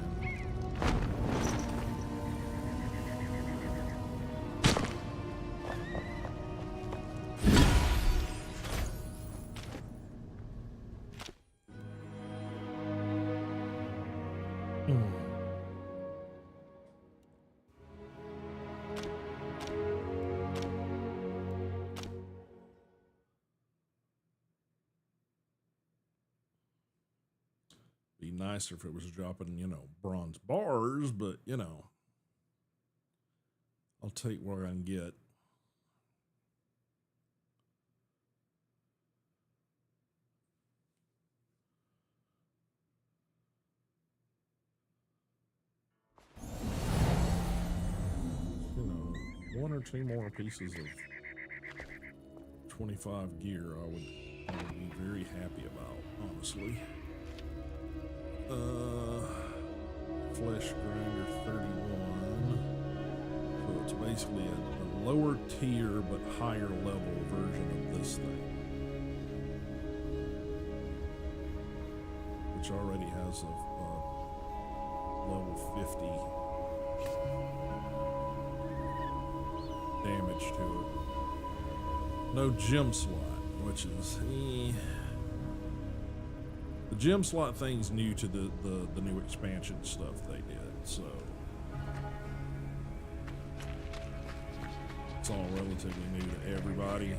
Be nicer if it was dropping, you know, bronze bars, but, you know, I'll take what I can get. You know, 1 or 2 more pieces of 25 gear I would be very happy about, honestly. Flesh grinder 31. So it's basically a lower tier but higher level version of this thing, which already has a level 50 damage to it. No gem slot, which is the gem slot thing's new to the new expansion stuff they did, so it's all relatively new to everybody.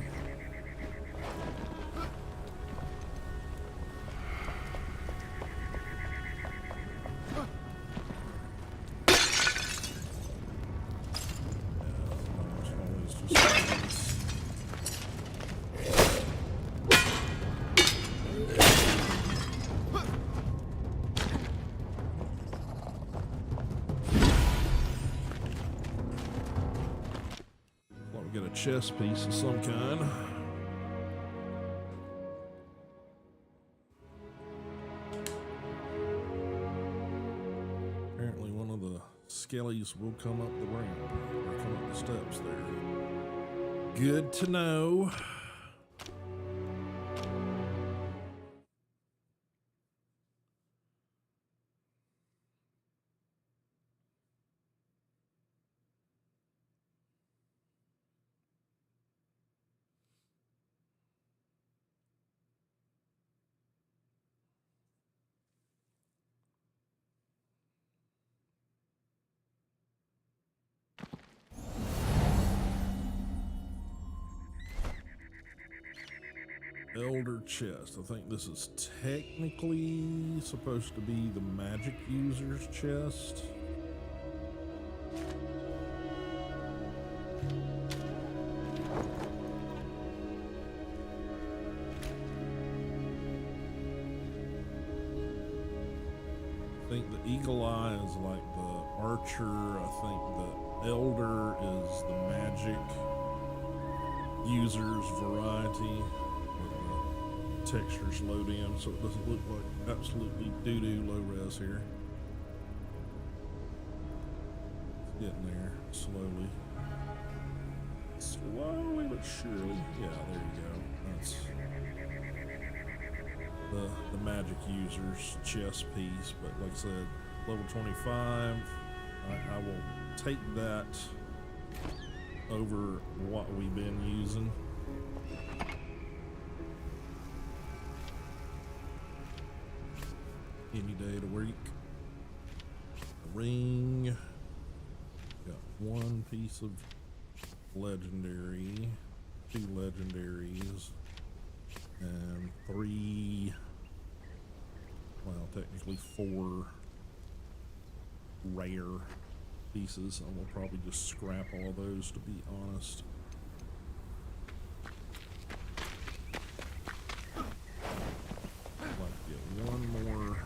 Get a chest piece of some kind. Apparently one of the skellies will come up the ramp, or come up the steps there. Good to know. Elder chest. I think this is technically supposed to be the magic user's chest. I think the eagle eye is like the archer. I think the elder is the magic user's variety. Textures load in, so it doesn't look like absolutely doo-doo low res here. It's getting there slowly but surely. Yeah, there you go. That's the magic user's chess piece. But like I said, level 25, I will take that over what we've been using. Any day of the week. A ring. Got one piece of legendary, 2 legendaries, and 3, well, technically 4 rare pieces. I will probably just scrap all those, to be honest. I'd like to get one more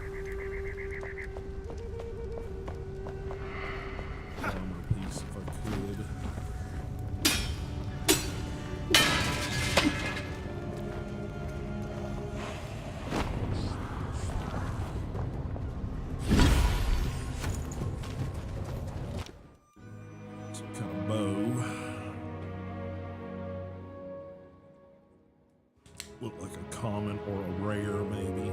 armor piece if I could. Some kind of bow. Look like a common or a rare, maybe.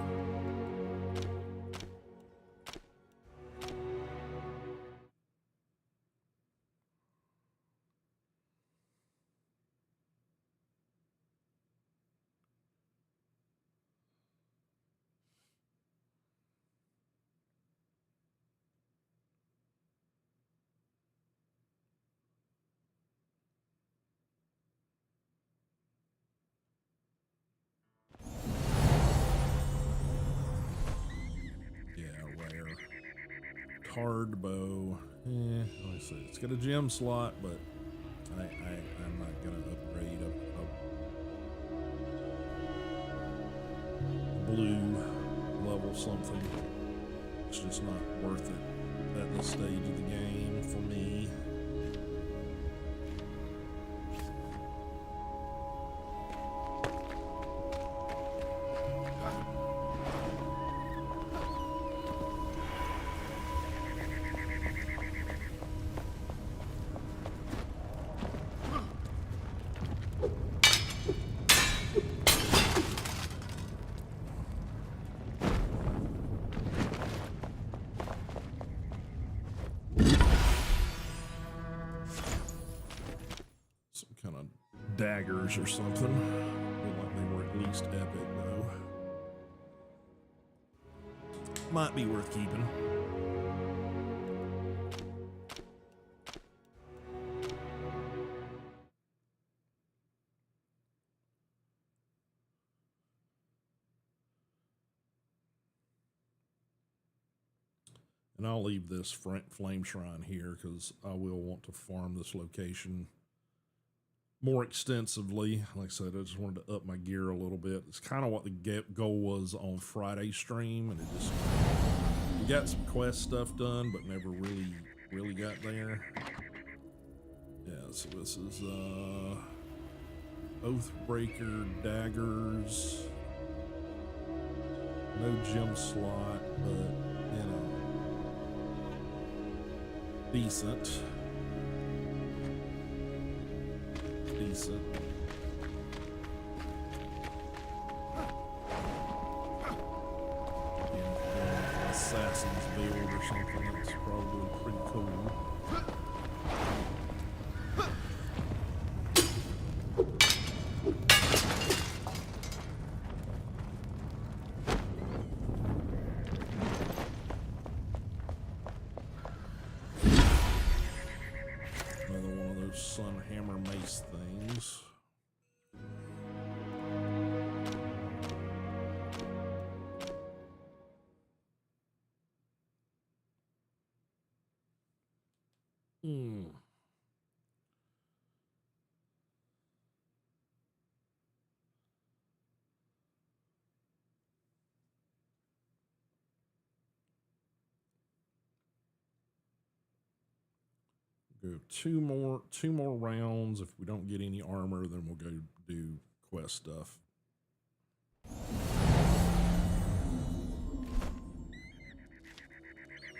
Hard bow. Let me see. It's got a gem slot, but I'm not gonna upgrade a blue level something. It's just not worth it at this stage of the game for me. Daggers or something. Looked like they were at least epic though. Might be worth keeping. And I'll leave this flame shrine here because I will want to farm this location more extensively. Like I said, I just wanted to up my gear a little bit. It's kind of what the goal was on Friday's stream, and it just, we got some quest stuff done, but never really got there. Yeah, so this is Oathbreaker daggers. No gem slot, but you know, decent. Assassin's build or something, that's probably pretty cool. Another one of those sun hammer mace things. Go two more rounds. If we don't get any armor, then we'll go do quest stuff.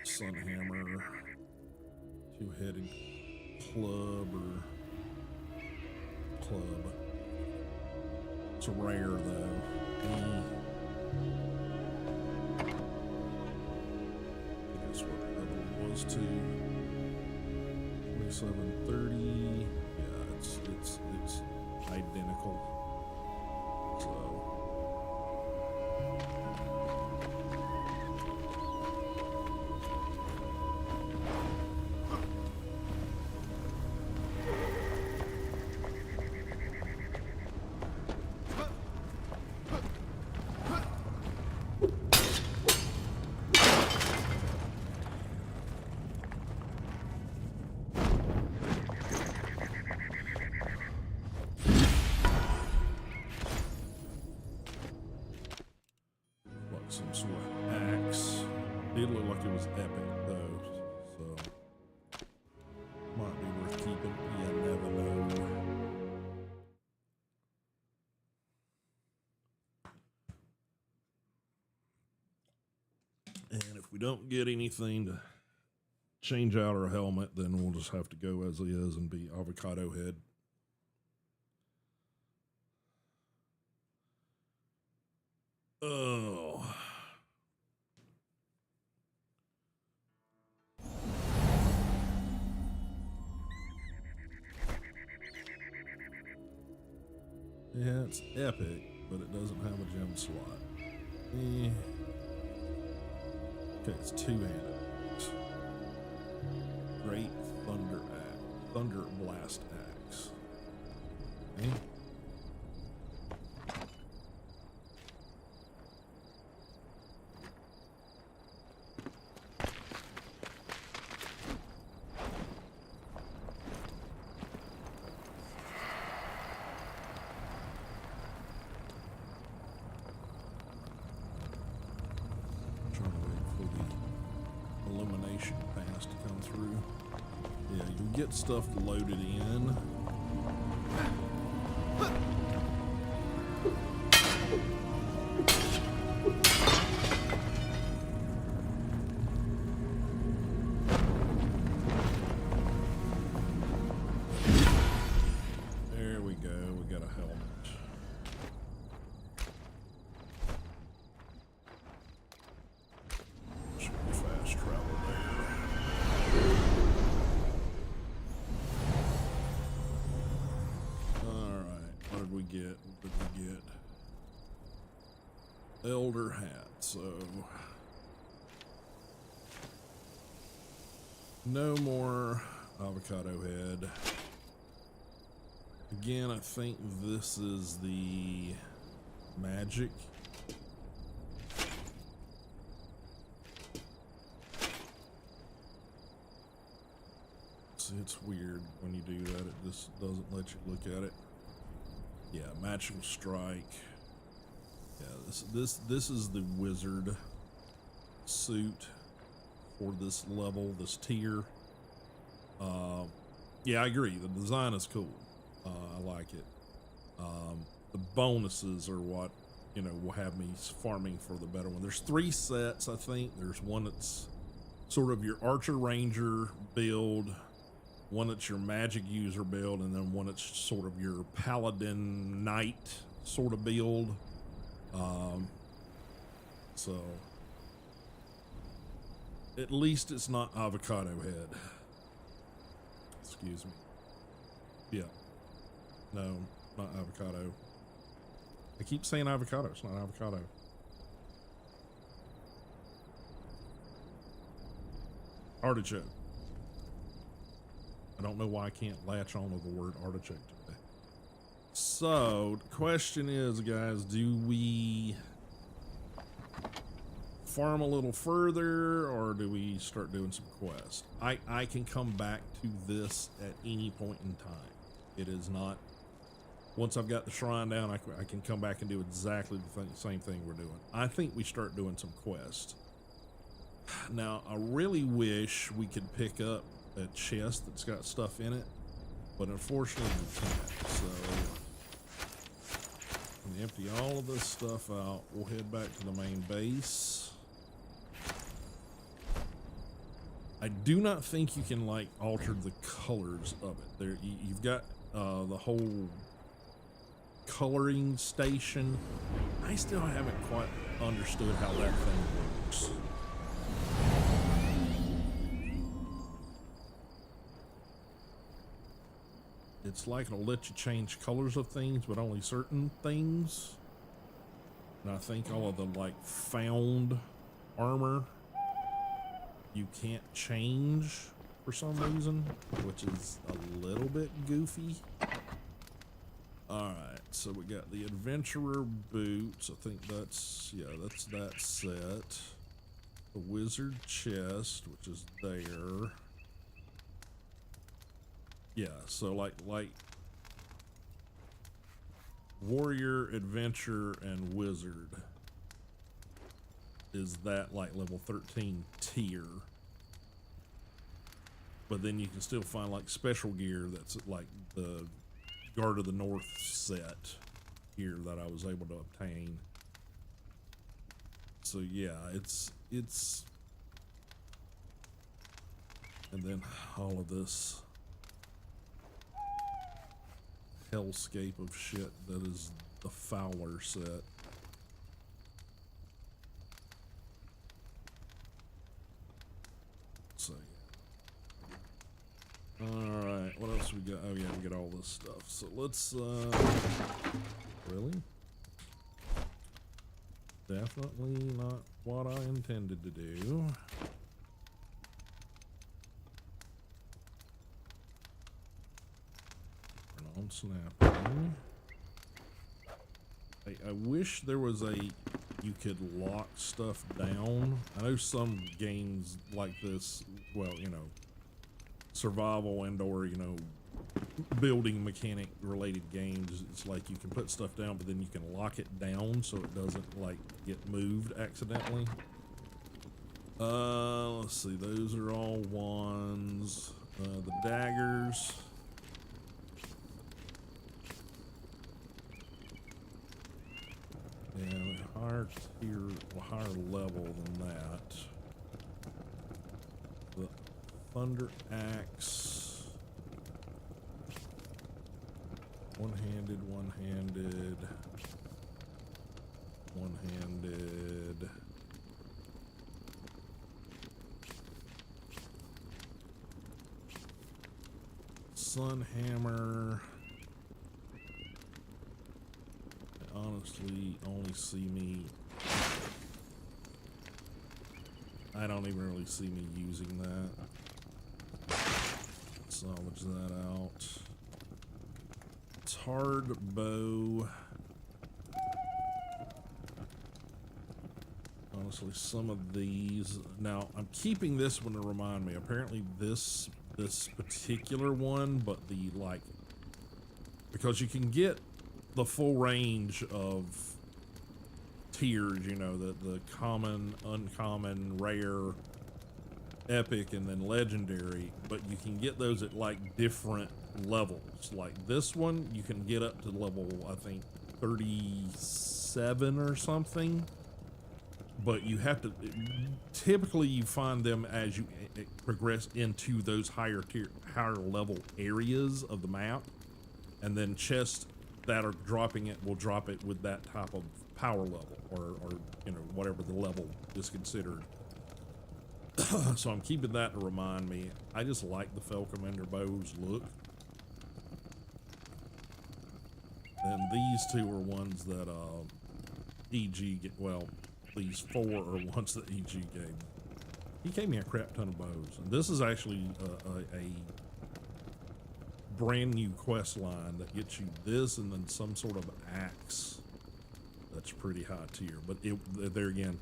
Sunhammer, 2-headed club. It's rare though. That's what the other one was too. 2730. Yeah, it's identical. So. Some sort of axe. Did look like it was epic though, so might be worth keeping. You never know. And if we don't get anything to change out our helmet, then we'll just have to go as is and be avocado head. Oh. Yeah, it's epic, but it doesn't have a gem slot. Okay, it's two-handed. Great Thunder Blast Axe. Okay. Pass to come through. Yeah, you'll get stuff loaded in. There we go. We got a helmet. Should be fast travel there. What did we get? Elder hat, so no more avocado head. Again, I think this is the magic. See, it's weird when you do that. It just doesn't let you look at it. Yeah, magical strike. Yeah, this is the wizard suit for this level, this tier. Yeah, I agree. The design is cool. I like it. The bonuses are what, will have me farming for the better one. There's 3 sets, I think. There's one that's sort of your archer ranger build, one that's your magic user build, and then one that's sort of your paladin knight sort of build. So at least it's not avocado head. Excuse me. Yeah. No, not avocado. I keep saying avocado. It's not avocado. Artichoke. I don't know why I can't latch on to the word artichoke today. So the question is, guys, do we farm a little further or do we start doing some quests? I can come back to this at any point in time. It is not, once I've got the shrine down, I can come back and do exactly the same thing we're doing. I think we start doing some quests. Now, I really wish we could pick up a chest that's got stuff in it, but unfortunately we can't. So I'm gonna empty all of this stuff out. We'll head back to the main base. I do not think you can like alter the colors of it. There, you've got the whole coloring station. I still haven't quite understood how that thing works. It's like it'll let you change colors of things, but only certain things. And I think all of the like found armor you can't change for some reason, which is a little bit goofy. Alright, so we got the adventurer boots. I think that's, yeah, that's that set. The wizard chest, which is there. Yeah, so like warrior, adventure, and wizard is that like level 13 tier. But then you can still find like special gear that's like the Guard of the North set here that I was able to obtain. So yeah, it's and then all of this hellscape of shit that is the Fowler set. So alright, what else we got? Oh yeah, we got all this stuff. So let's really? Definitely not what I intended to do. On snapping. I wish there was you could lock stuff down. I know some games like this, well, you know, survival and or, you know, building mechanic related games, it's like you can put stuff down, but then you can lock it down so it doesn't like get moved accidentally. Let's see, those are all ones. The daggers. Yeah, higher tier, higher level than that. The thunder axe. One-handed, one-handed. One-handed. Sun hammer. Honestly, only see me. I don't even really see me using that. Salvage that out. Hard bow. Honestly, some of these. Now, I'm keeping this one to remind me. Apparently, this particular one, but the like, because you can get the full range of tiers, you know, the common, uncommon, rare, epic, and then legendary, but you can get those at like different levels. Like this one, you can get up to level, I think, 37 or something, but you have to, typically you find them as you progress into those higher level areas of the map, and then chests that are dropping it will drop it with that type of power level, or you know, whatever the level is considered. So I'm keeping that to remind me. I just like the Fell Commander bow's look. And these two are ones that EG get, well, these four are ones that EG gave me. He gave me a crap ton of bows. And this is actually a brand new quest line that gets you this and then some sort of axe that's pretty high tier. But there again,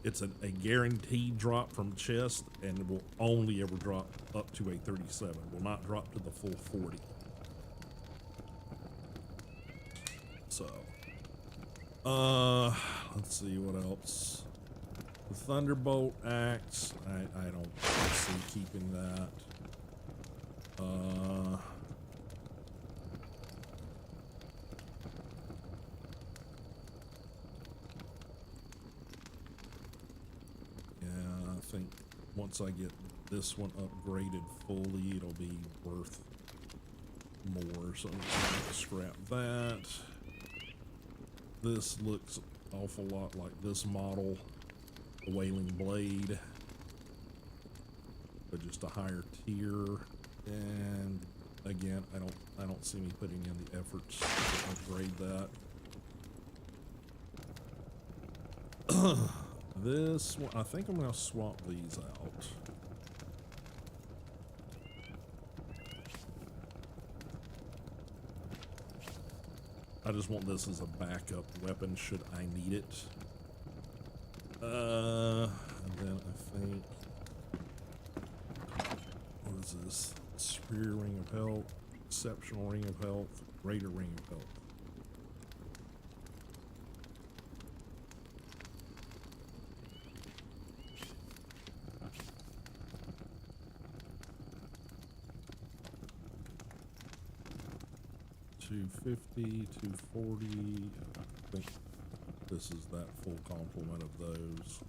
it's a guaranteed drop from chest, and it will only ever drop up to a 37. Will not drop to the full 40. So, let's see what else. The Thunderbolt axe, I don't see keeping that. I think once I get this one upgraded fully, it'll be worth more, so I'm just gonna scrap that. This looks an awful lot like this model, the Wailing Blade, but just a higher tier. And again, I don't see me putting in the efforts to upgrade that. This one, I think I'm gonna swap these out. I just want this as a backup weapon should I need it. And then I think, what is this? Superior Ring of Health, Exceptional Ring of Health, Greater Ring of Health. $250, $240. I think this is that full complement of those.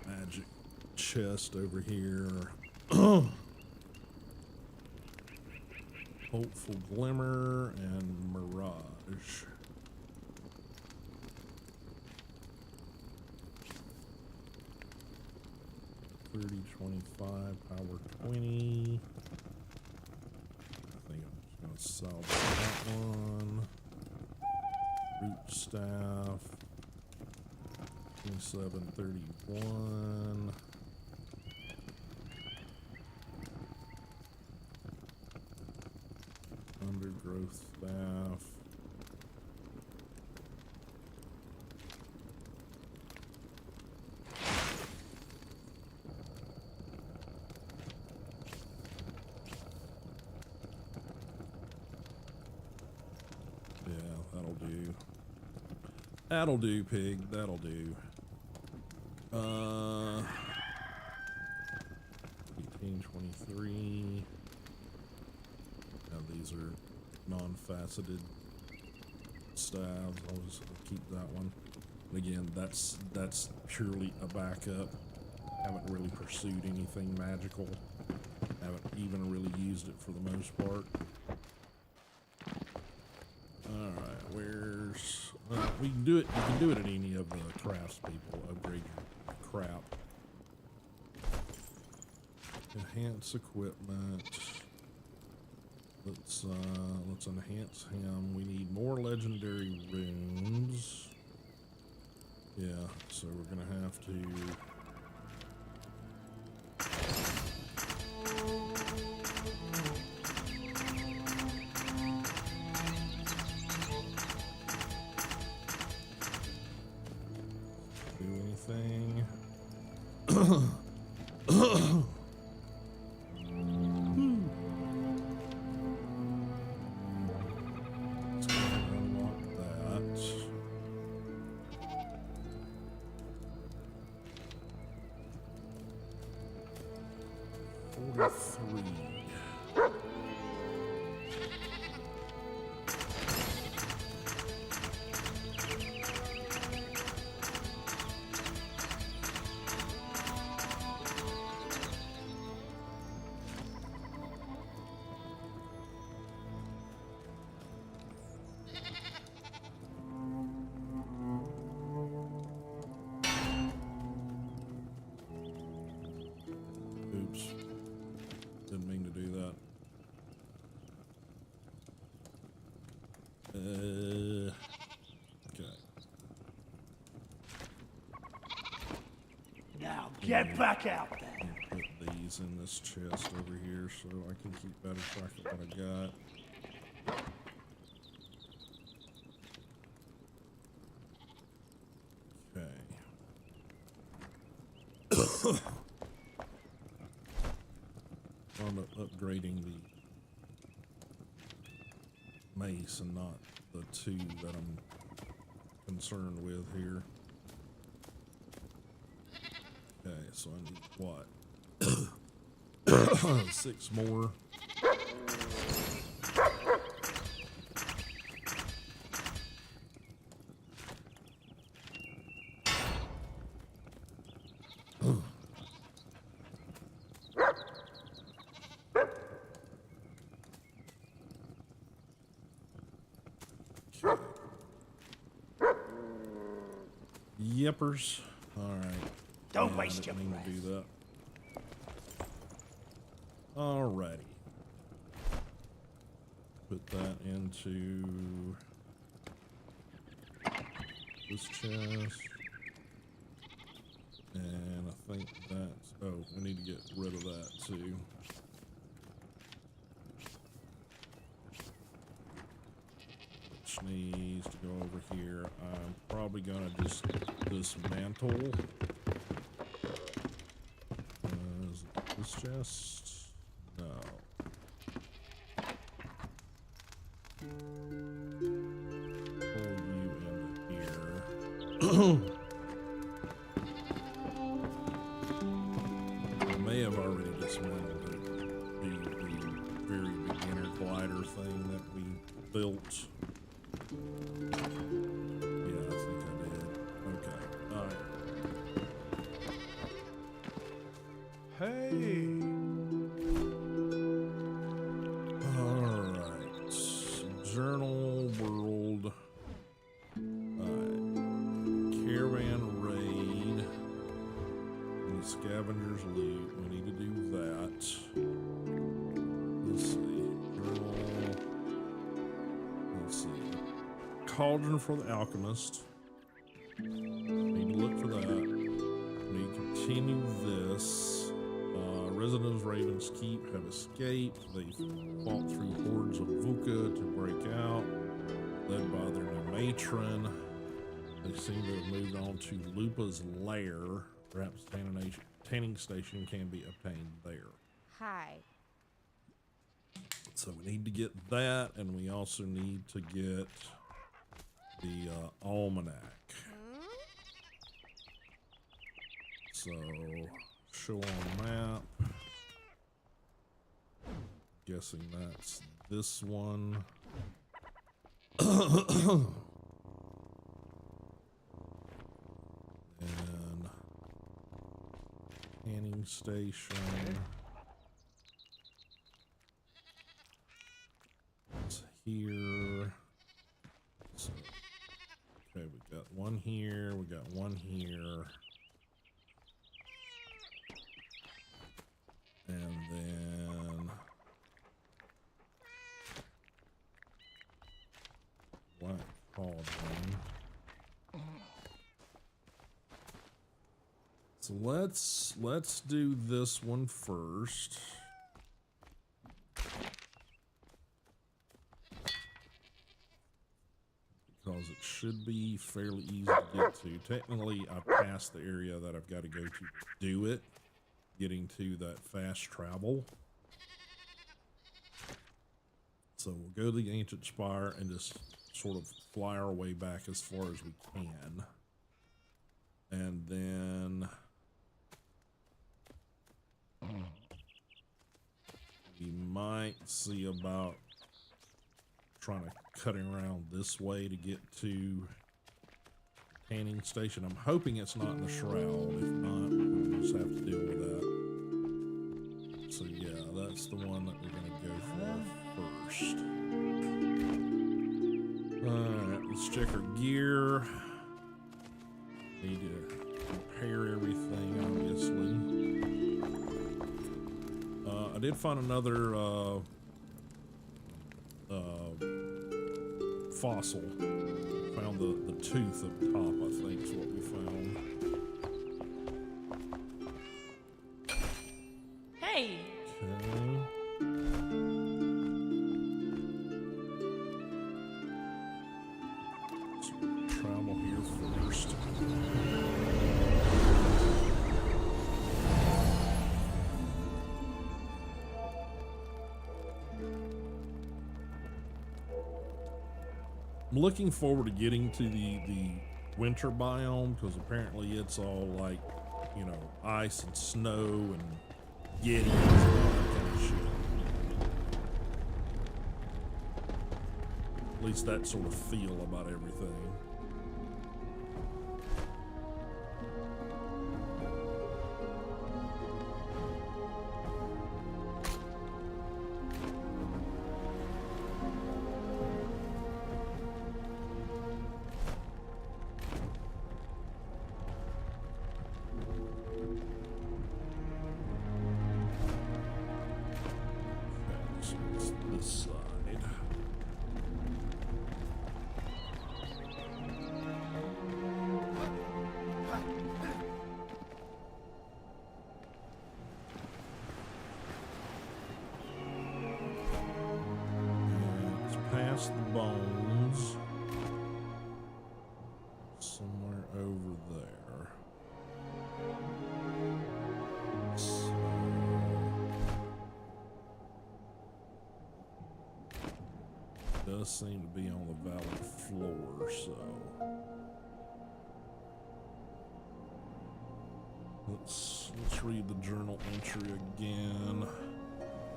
Magic chest over here. Hopeful Glimmer and Mirage. $30, $25, power 20. I think I'm just gonna salvage that one. Root staff. 2731. Undergrowth staff. Yeah, that'll do. That'll do, pig. That'll do. 1823. Now these are non-faceted staves. I'll just keep that one. And again, that's purely a backup. Haven't really pursued anything magical. Haven't even really used it for the most part. Alright, where's... we can do it. You can do it at any of the crafts people. Upgrade your crap. Enhance equipment. Let's enhance him. We need more legendary runes. Yeah, so we're gonna have to... do anything. Let's go ahead and unlock that. 43. Oops. Didn't mean to do that. Okay. Now get back out there. Put these in this chest over here so I can keep better track of what I got. Okay. I'm upgrading the mace and not the two that I'm concerned with here. Okay, so I need what? 6 more. Yippers. Alright. Don't Yeah, waste I didn't your mean to do breath. that. Alrighty. Put that into this chest. And I think that's, oh, we need to get rid of that too. Which needs to go over here. I'm probably gonna just dismantle. Is this chest? No. Pull you into here. I may have already dismantled it. The very beginner glider thing that we built. Yeah, I think I did. Okay. Alright. Hey. Alright. Journal world. Alright. Caravan raid. And the scavengers loot. We need to do that. Let's see. Journal. Let's see. Cauldron for the alchemist. Need to look for that. Need to continue this. Residents of Raven's Keep have escaped. They fought through hordes of Vuka to break out, led by their new matron. They seem to have moved on to Lupa's lair. Perhaps tanning station can be obtained there. Hi. So we need to get that, and we also need to get the almanac. So show on map. Guessing that's this one. And canning station. It's here. So, okay, we got one here. We got one here. And then black cauldron. So let's do this one first. Because it should be fairly easy to get to. Technically, I passed the area that I've got to go to do it. Getting to that fast travel. So we'll go to the ancient spire and just sort of fly our way back as far as we can. And then we might see about trying to cutting around this way to get to tanning station. I'm hoping it's not in the shroud. If not, we'll just have to deal with that. So yeah, that's the one that we're gonna go for first. Alright, let's check our gear. Need to repair everything, obviously. I did find another fossil. Found the tooth up top, I think is what we found. Hey! Okay. Let's travel here first. I'm looking forward to getting to the winter biome, because apparently it's all like, you know, ice and snow and yetis and all that kind of shit. At least that sort of feel about everything. past the bones. Somewhere over there. So, does seem to be on the valley floor, so let's read the journal entry again.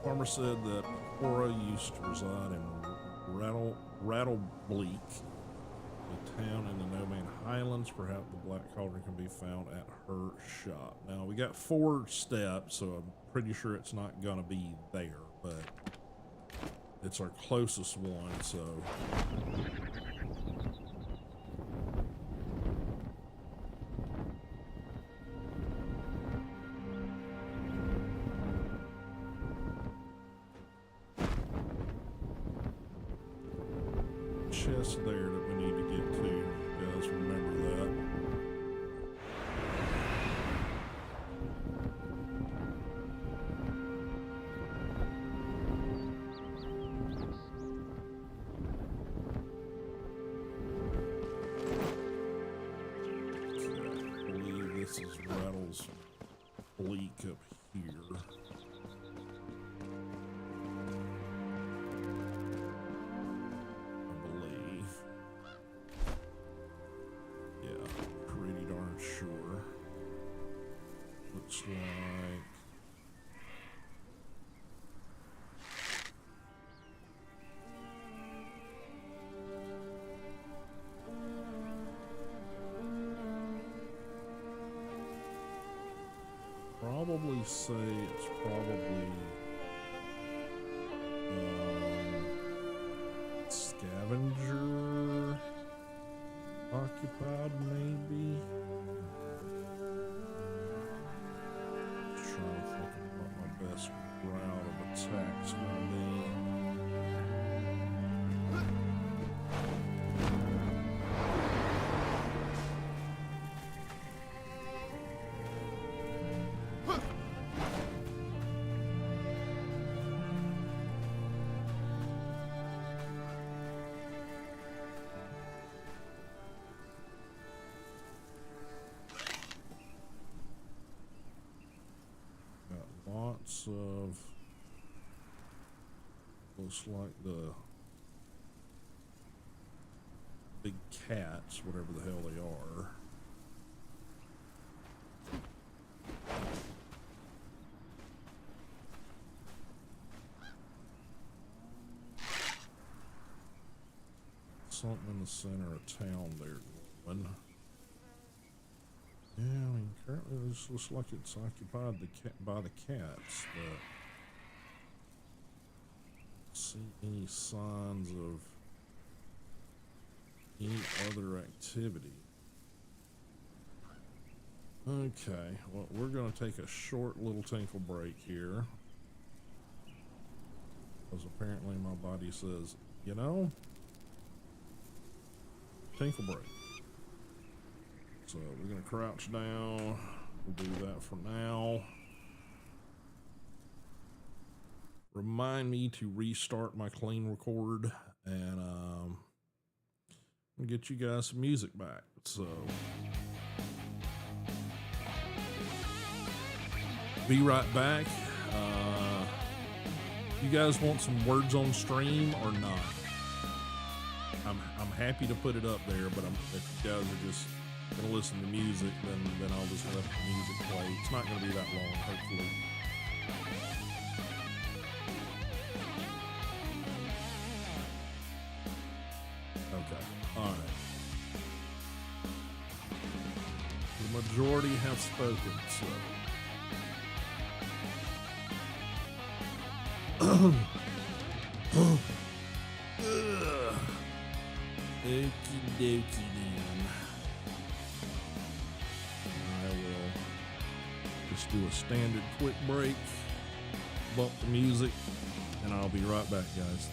Farmer said that Cora used to reside in Rattlebleak, a town in the No Man Highlands. Perhaps the Black Cauldron can be found at her shop. Now we got 4 steps, so I'm pretty sure it's not gonna be there, but it's our closest one, so chest there that we need to get to. You guys remember that. Okay, I believe this is Rattles Bleak up here. Sure. Looks like probably say it's probably scavenger occupied, maybe. Trying to think of what my best route of attack's gonna be. Lots of, looks like the big cats, whatever the hell they are. Something in the center of town there, Norman. Yeah, I mean, currently this looks like it's occupied by the cats, but I don't see any signs of any other activity. Okay, well, we're going to take a short little tinkle break here, because apparently my body says, you know, tinkle break. So we're going to crouch down. We'll do that for now. Remind me to restart my clean record and get you guys some music back. So be right back. You guys want some words on stream or not? I'm happy to put it up there, but if you guys are just gonna listen to music, then I'll just let the music play. It's not gonna be that long, hopefully. Okay, alright. The majority have spoken, so. Okie dokie then. I will just do a standard quick break, bump the music, and I'll be right back, guys.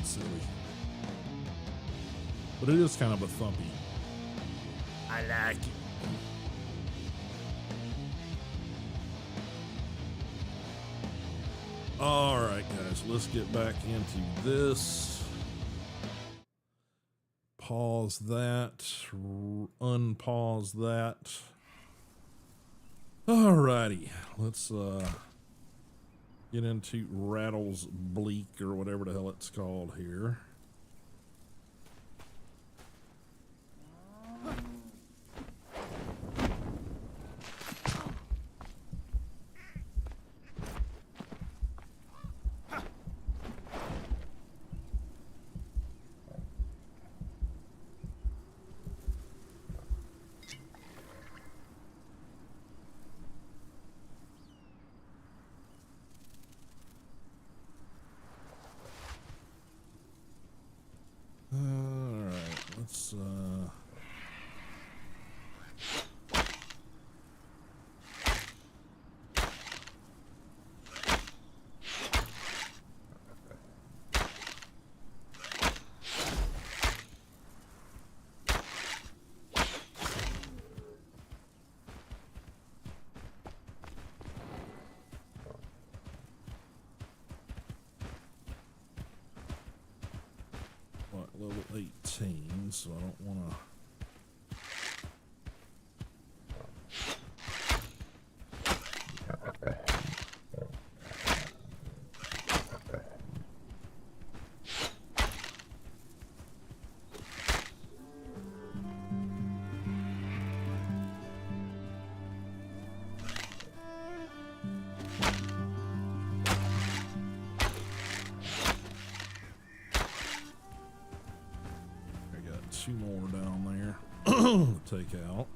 being silly. But it is kind of a thumpy. I like it. All right, guys, let's get back into this. Pause that, unpause that. All righty, let's get into Rattle's Bleak or whatever the hell it's called here. Let's level 18, so I don't want to. Two more down there to take out.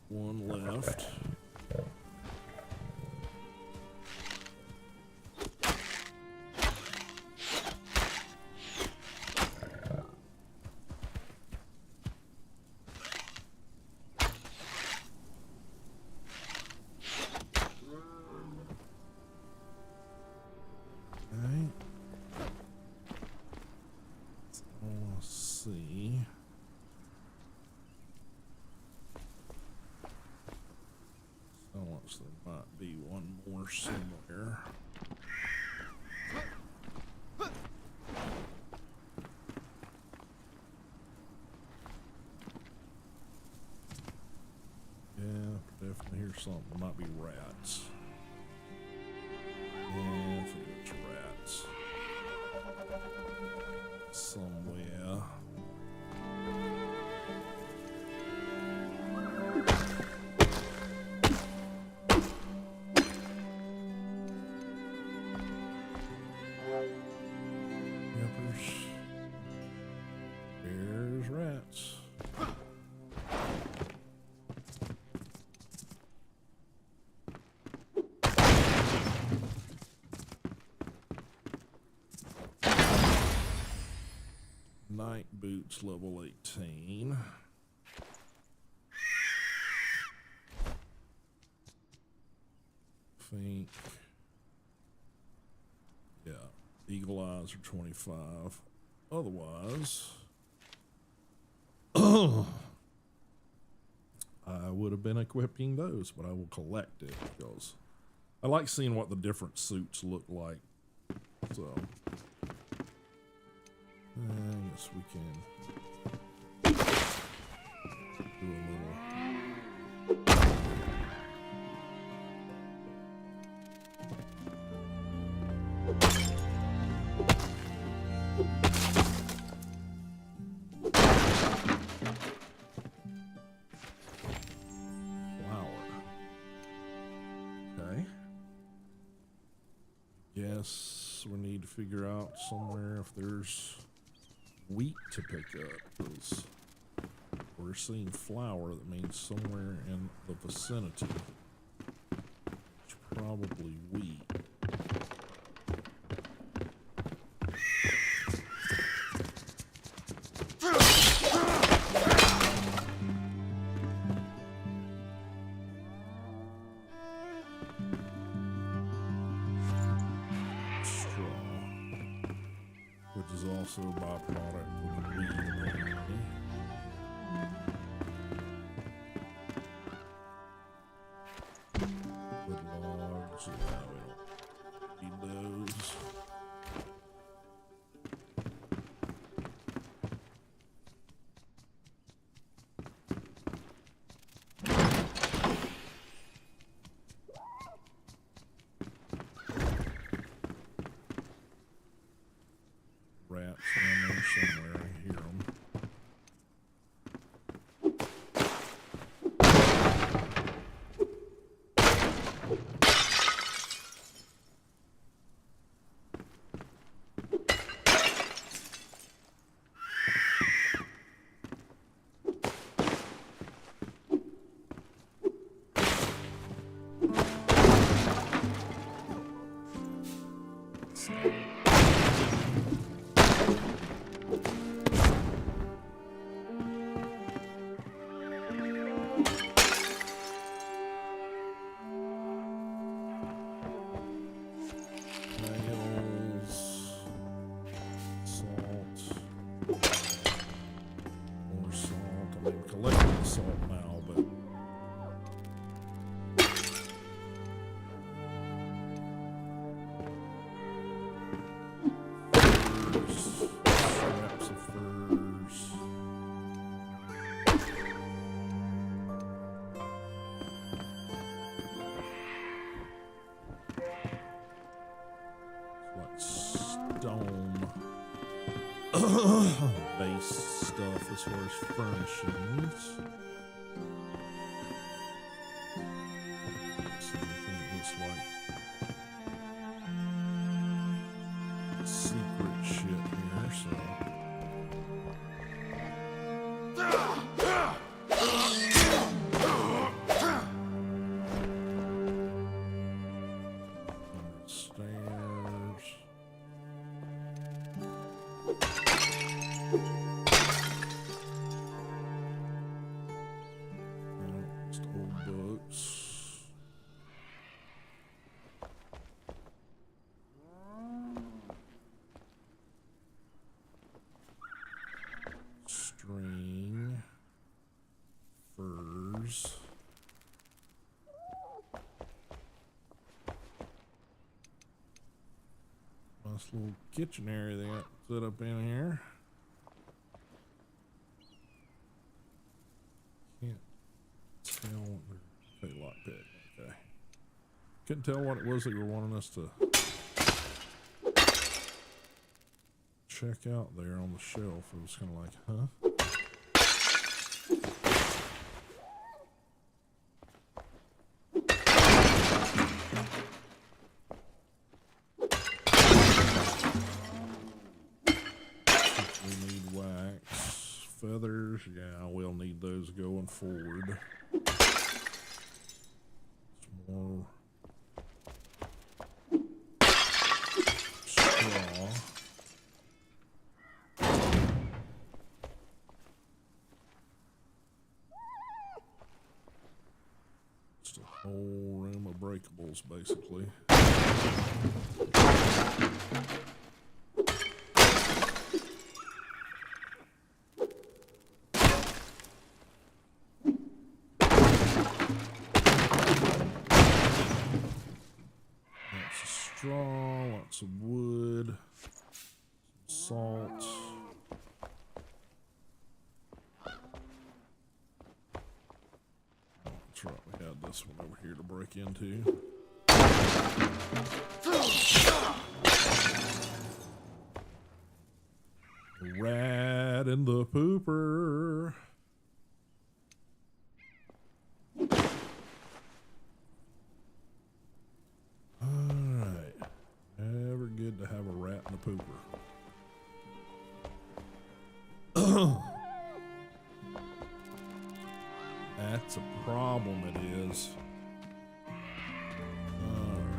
One left. There might be one more somewhere. Yeah, definitely hear something. Might be rats. Yeah, I think it's rats. Somewhere. There's rats. Night boots level 18. Think. Yeah. Eagle eyes are 25. Otherwise, I would have been equipping those, but I will collect it because I like seeing what the different suits look like. So, I guess we can do a little. Yes, we need to figure out somewhere if there's wheat to pick up, because we're seeing flour. That means somewhere in the vicinity. probably wheat. Which is also a byproduct of the weed, apparently. Wood logs, yeah, we don't need those. Rats in there somewhere. I hear them. Collecting the salt now, but furs, scraps of furs. It's like stone base stuff as far as furnishings. So anything that looks like secret shit here, so. Stairs. Just old books. String. Furs. Nice little kitchen area they got set up in here. Can't tell. Okay, lockpick. Okay. Couldn't tell what it was that you were wanting us to check out there on the shelf. It was kind of like, huh? We need wax. Feathers. Yeah, we'll need those going forward. Some more straw. Just a whole room of breakables, basically. Lots of straw, lots of wood, some salt. That's right, we had this one over here to break into. Rat in the pooper. Alright. Never good to have a rat in the pooper. That's a problem, it is. Alright.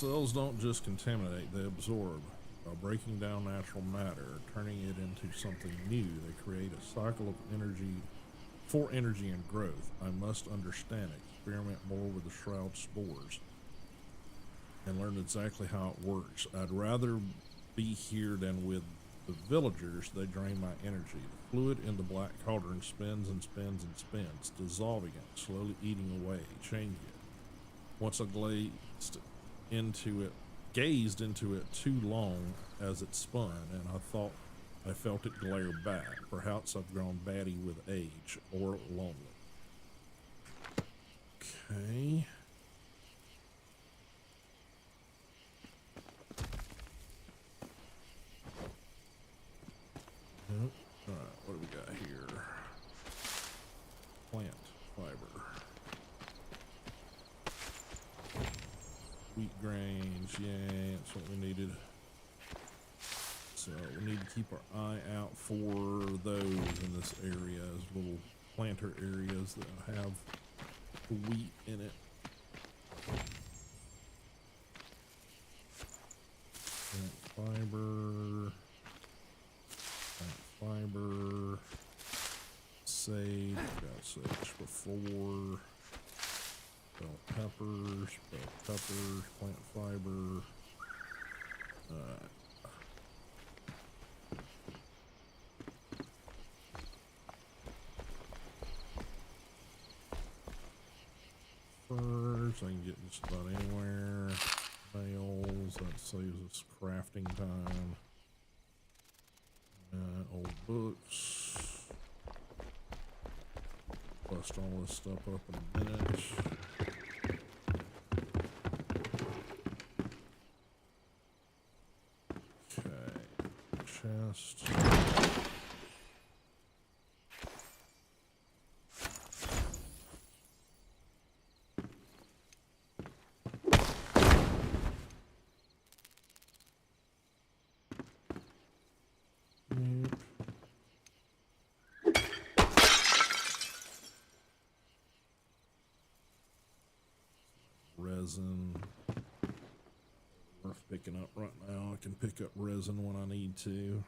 Cells don't just contaminate, they absorb. By breaking down natural matter, turning it into something new, they create a cycle of energy for energy and growth. I must understand, experiment more with the shroud spores, and learn exactly how it works. I'd rather be here than with the villagers. They drain my energy. The fluid in the black cauldron spins and spins and spins, dissolving it, slowly eating away, changing it. Once I gazed into it too long as it spun, and I felt it glare back. Perhaps I've grown batty with age, or lonely. Okay. Nope. Alright, what do we got here? Plant fiber. Wheat grains, yeah, that's what we needed. So we need to keep our eye out for those in this area, as little planter areas that have wheat in it. Plant fiber, sage, got sage before, bell peppers, plant fiber, furs, I can get just about anywhere. Nails, that saves us crafting time. Old books. Bust all this stuff up in a minute. Okay, chest. Resin. Worth picking up right now. I can pick up resin when I need to.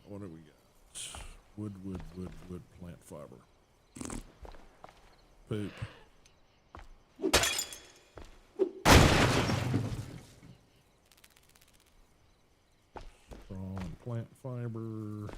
What do we got? Wood, plant fiber. Poop. Straw and plant fiber.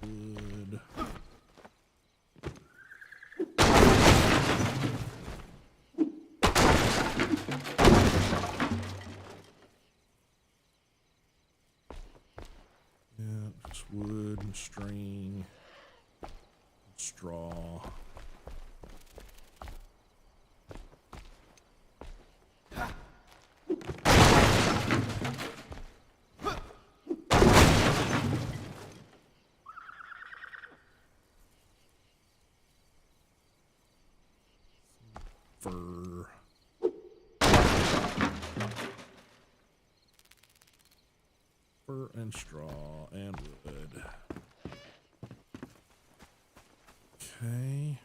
Good. Yeah, just wood and string, and straw. Fur. Fur and straw and wood. Okay.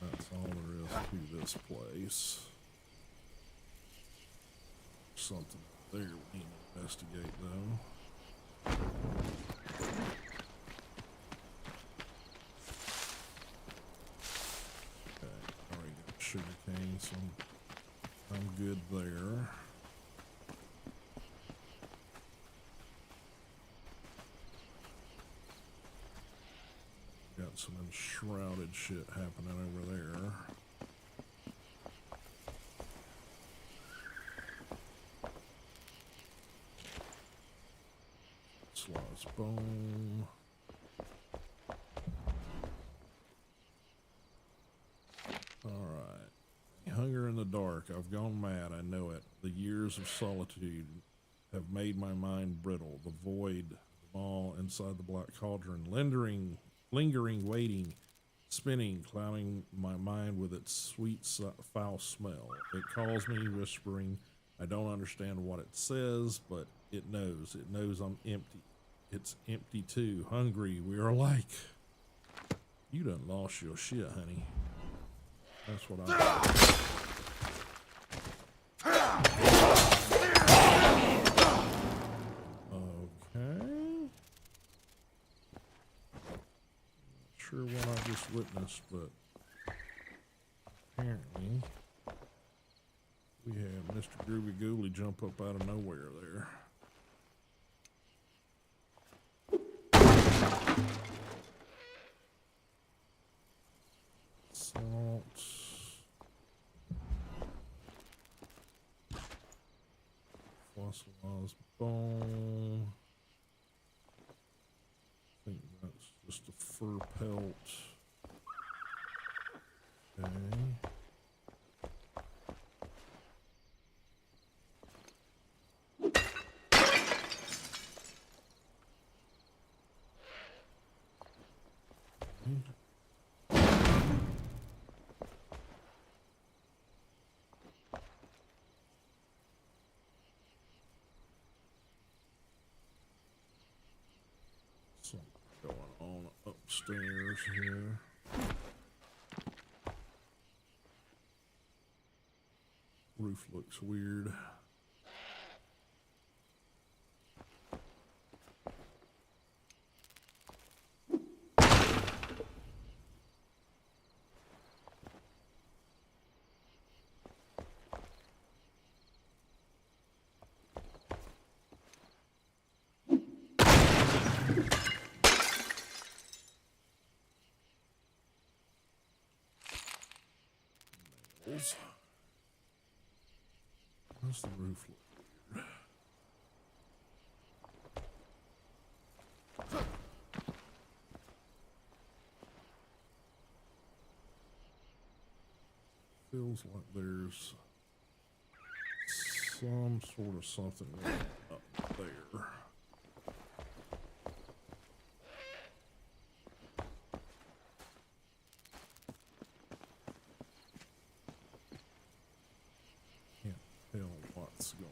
That's all there is to this place. Something there we need to investigate though. cane, so I'm good there. Got some enshrouded shit happening over there. Slot's bone. Alright. Hunger in the dark. I've gone mad, I know it. The years of solitude have made my mind brittle. The void, the maw inside the black cauldron, lingering, waiting, spinning, clouding my mind with its sweet, foul smell. It calls me, whispering. I don't understand what it says, but it knows. It knows I'm empty. It's empty too. Hungry. We are alike. You done lost your shit, honey. That's what I. Okay. Not sure what I just witnessed, but apparently we had Mr. Groovy Googly jump up out of nowhere there. Salt. Fossilized bone. I think that's just a fur pelt. Okay. Something going on upstairs here. Roof looks weird. How's the roof look? Feels like there's some sort of something up there. Can't tell what's going on.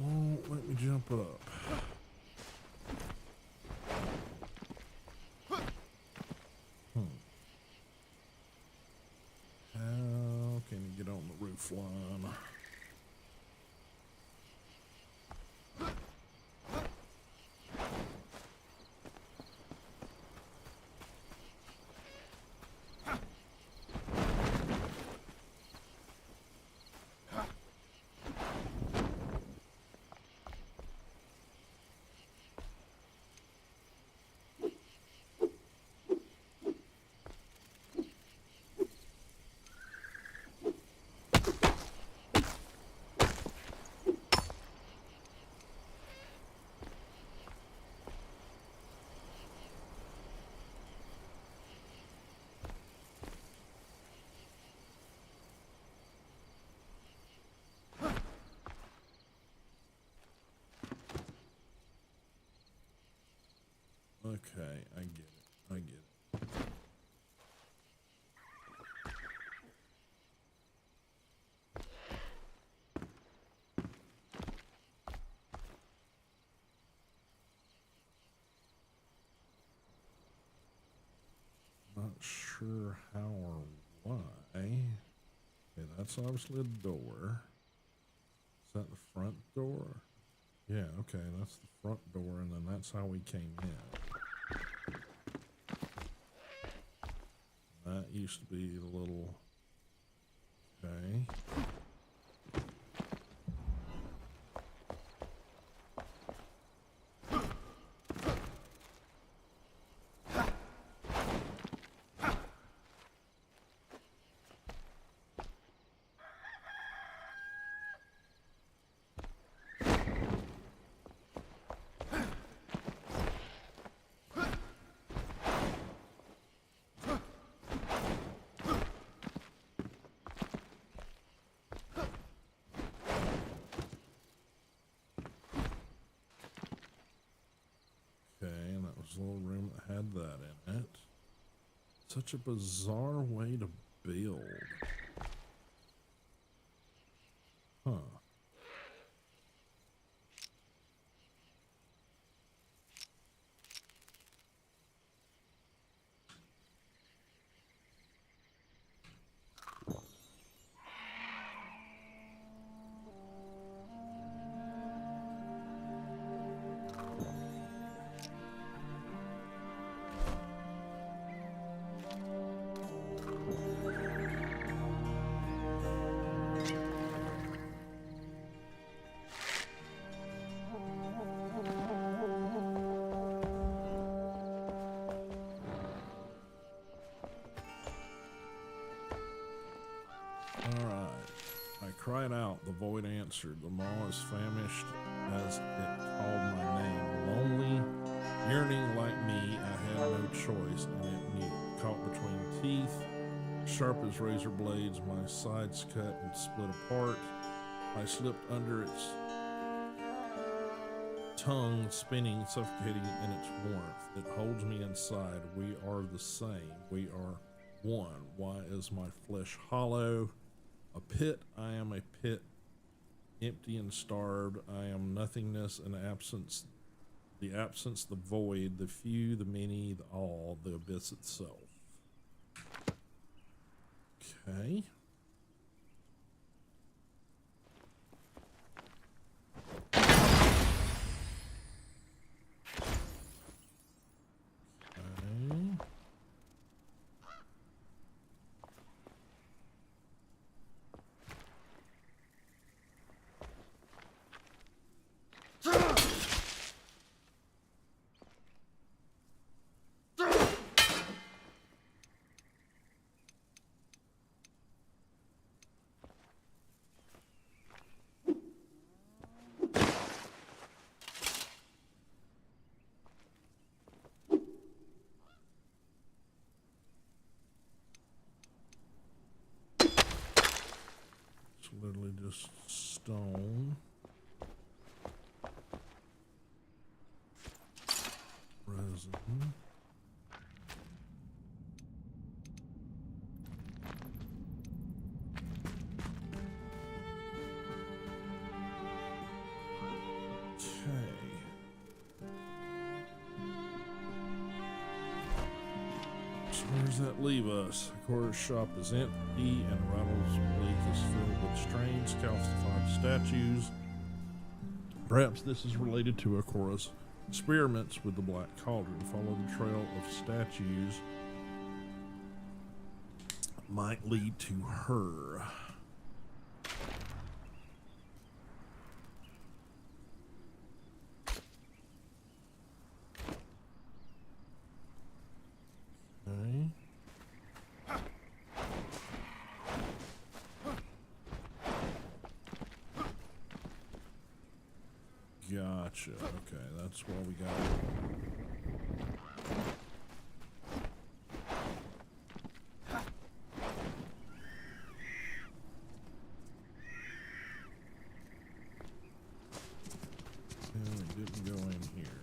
Won't let me jump up. How can you get on the roof line? Okay, I get it. I get it. Not sure how or why. Okay, that's obviously a door. Is that the front door? Yeah, okay, that's the front door, and then that's how we came in. That used to be the little... Okay. Okay, and that was a little room that had that in it. Such a bizarre way to build. Huh. Alright. I cried out, the void answered. The maw is famished as it called my name. Lonely, yearning like me, I had no choice, and it knew. Caught between teeth, sharp as razor blades, my sides cut and split apart. I slipped under its tongue, spinning, suffocating in its warmth. It holds me inside. We are the same. We are one. Why is my flesh hollow? A pit, I am a pit, empty and starved. I am nothingness and absence, the void, the few, the many, the all, the abyss itself. Okay. Literally just stone. Resin. Okay. So where does that leave us? The quarter shop is empty and Rattle's Lake is filled with strange calcified statues. Perhaps this is related to Akora's experiments with the Black Cauldron. Follow the trail of statues. Might lead to her. Okay. Gotcha. Okay, that's what we got. And we didn't go in here.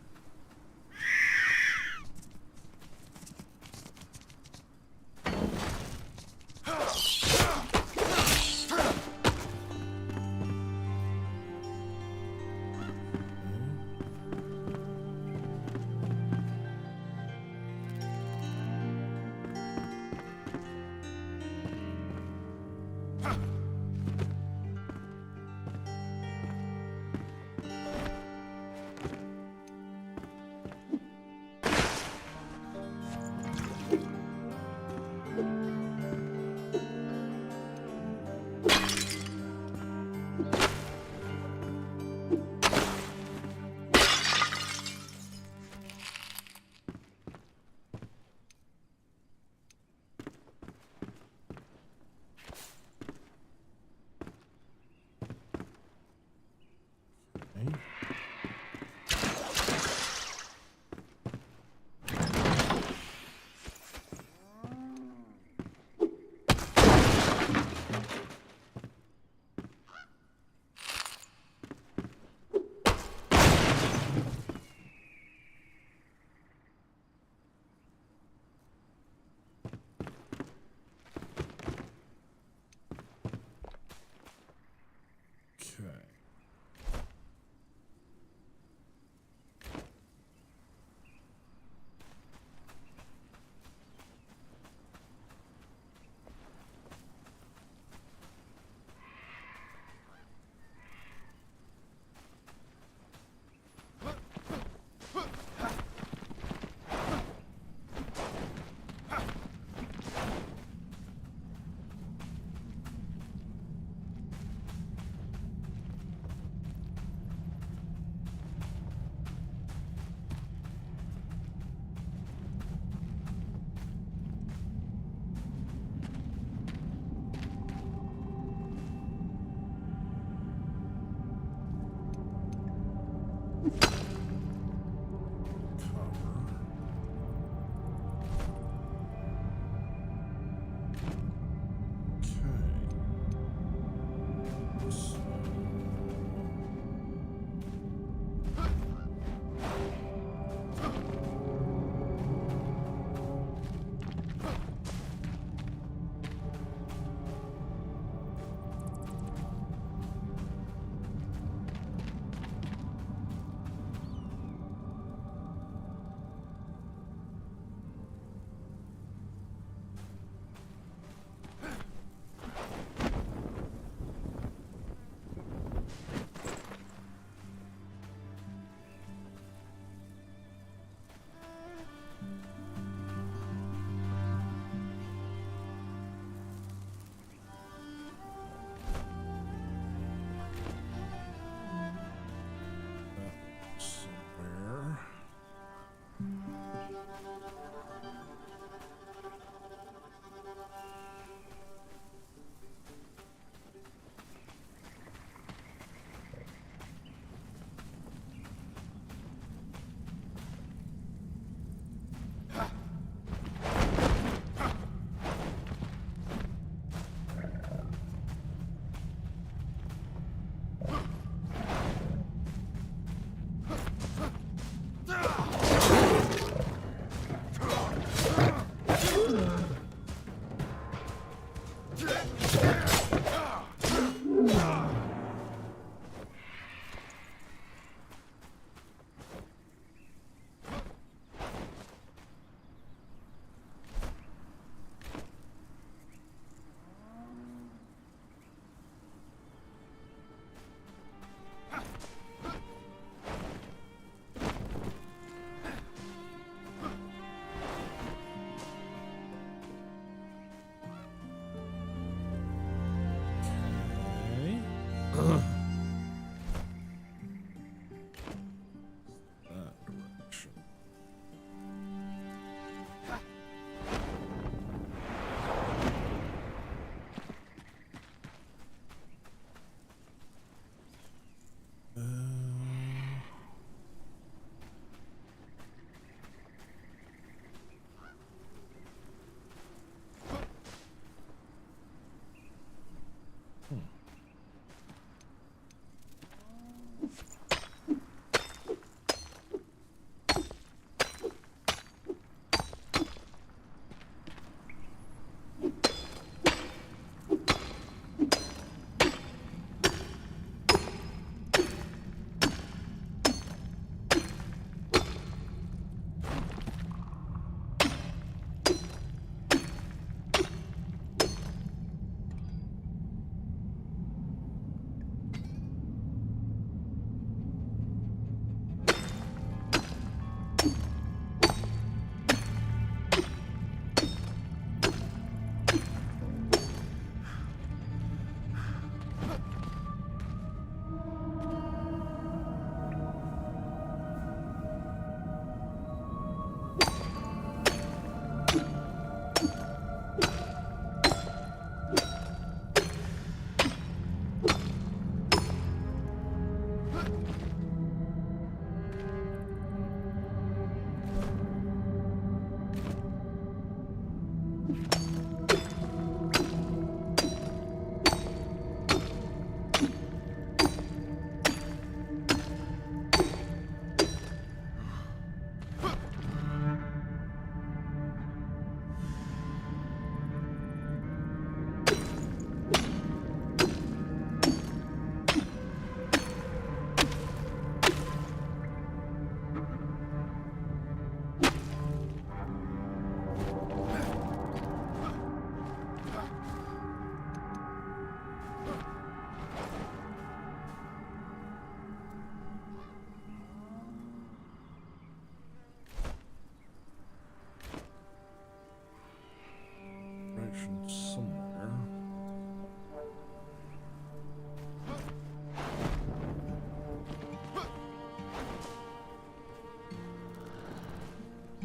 potion somewhere.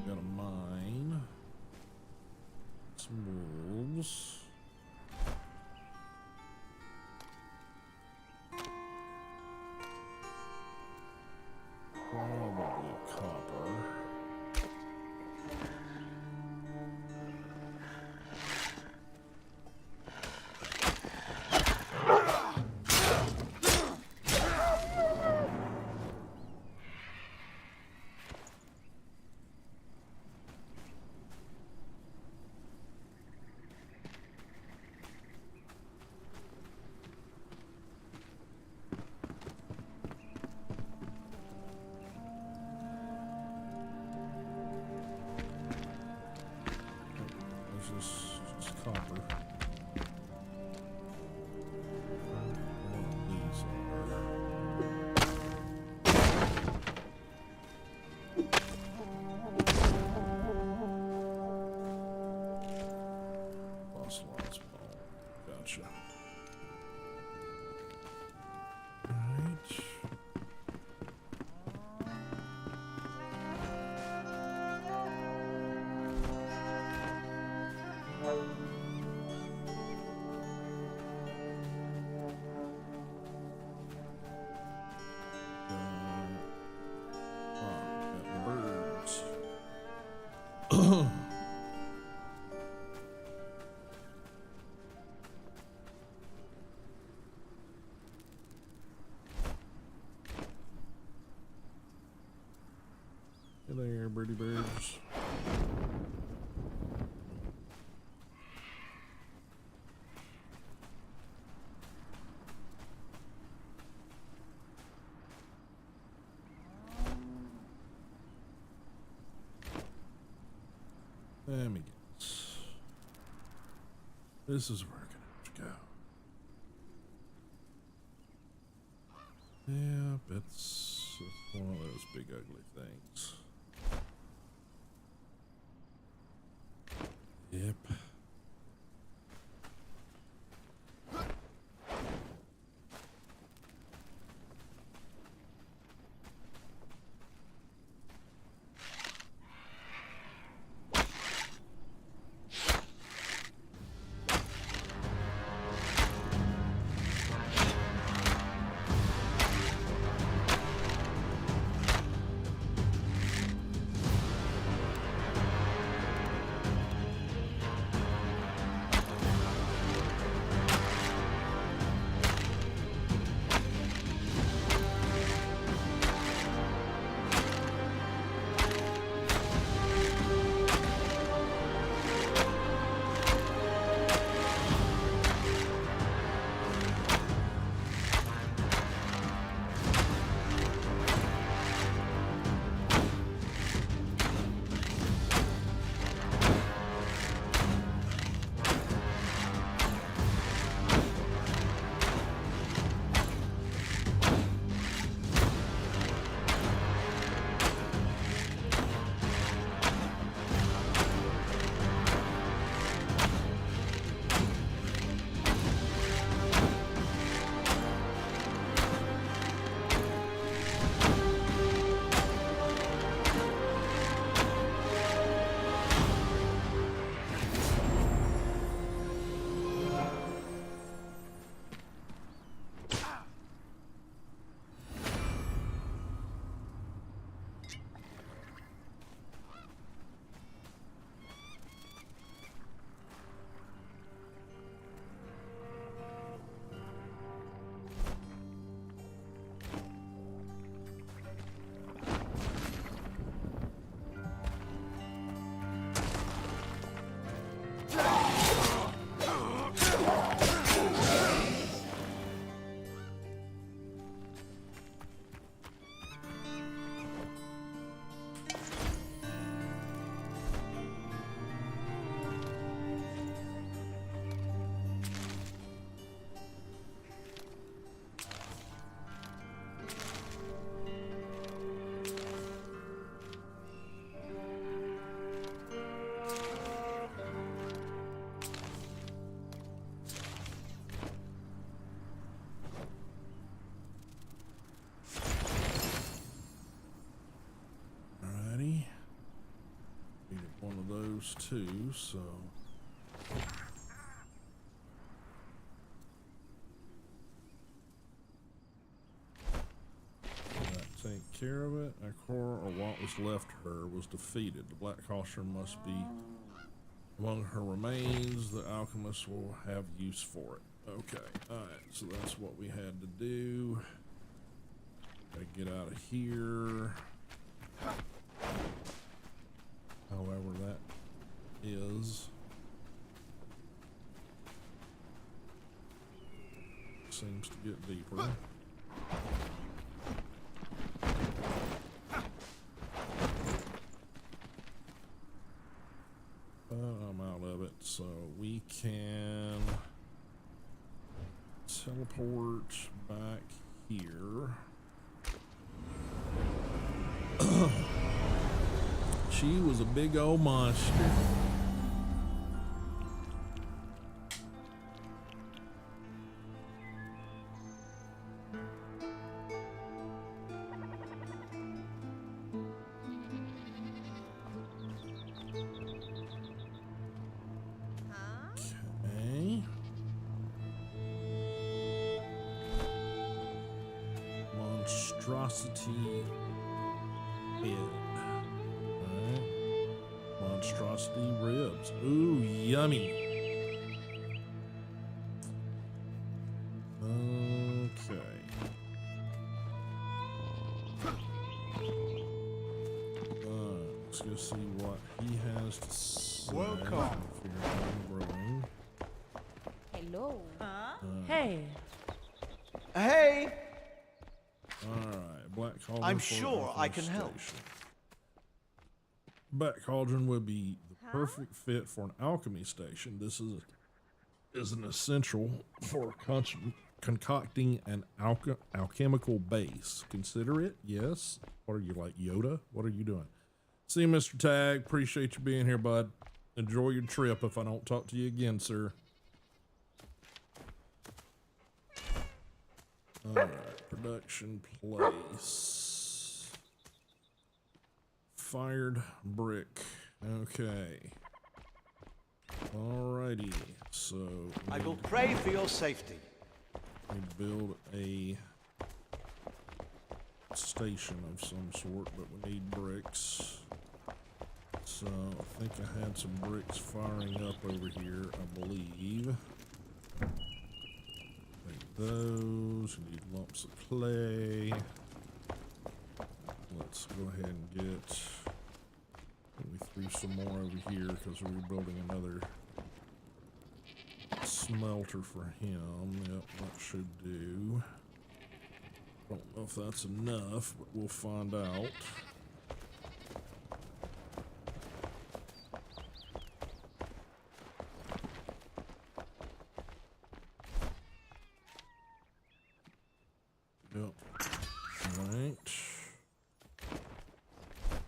Got a mine. Some wolves. Probably copper. Just copper. These are Ocelot's ball. Gotcha. Alright. Got birds. Hey there, birdie birds. Let me guess. This is where I'm gonna have to go. Yep, it's one of those big ugly things. Yep. those too, so. That take care of it. Akor, or what was left her, was defeated. The Black Cauldron must be among her remains. The alchemist will have use for it. Okay, alright, so that's what we had to do. Gotta get out of here. However that is. Seems to get deeper. But I'm out of it, so we can teleport back here. She was a big old monster. Okay. Monstrosity head. Alright. Monstrosity ribs. Ooh, yummy. Okay. Let's go see what he has to say. Welcome. Brewing. Hello. Hey. Hey, Alright, Black Cauldron. I'm for sure I can help. station. Black Cauldron would be the perfect fit for an alchemy station. This is an essential for concocting an alchemical base. Consider it, yes. What are you, like Yoda? What are you doing? See you, Mr. Tag. Appreciate you being here, bud. Enjoy your trip if I don't talk to you again, sir. Alright, production place. Fired brick. Okay. Alrighty, so I will pray for your safety. we build a station of some sort, but we need bricks. So I think I had some bricks firing up over here, I believe. Take those. We need lumps of clay. Let's go ahead and get. We threw some more over here because we were building another smelter for him. Yep, that should do. Don't know if that's enough, but we'll find out. Yep. Right.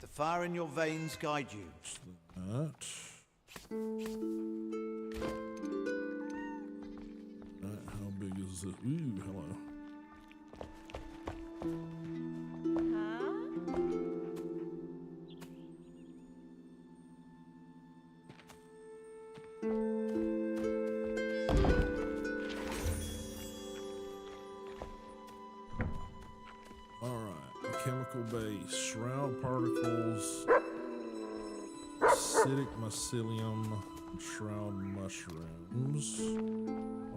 The fire in your veins guide you. That. Right, how big is this? Ooh, hello. Chemical base, shroud particles, acidic mycelium, shroud mushrooms,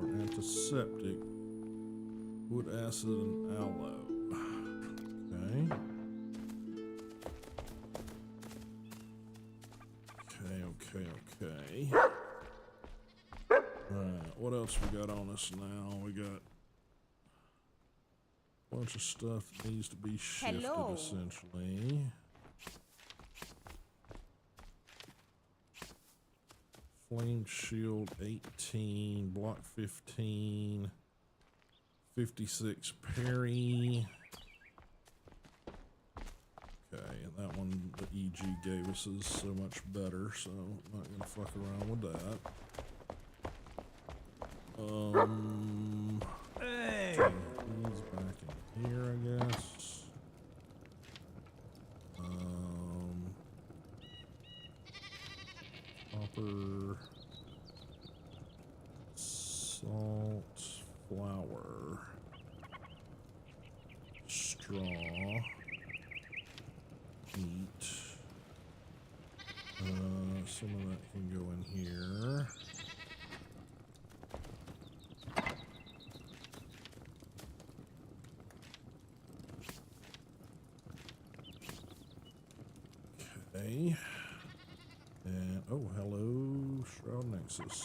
or antiseptic, wood acid and aloe. Okay. Okay. Alright, what else we got on us now? We got bunch of stuff that needs to be shifted. Hello. Essentially. Flame shield 18, block 15, 56 parry. Okay, and that one the EG gave us is so much better, so I'm not gonna fuck around with that. Hey. He's back in here, I guess. flour, straw, meat. Some of that can go in here. Okay. And, oh, hello, Shroud Nexus.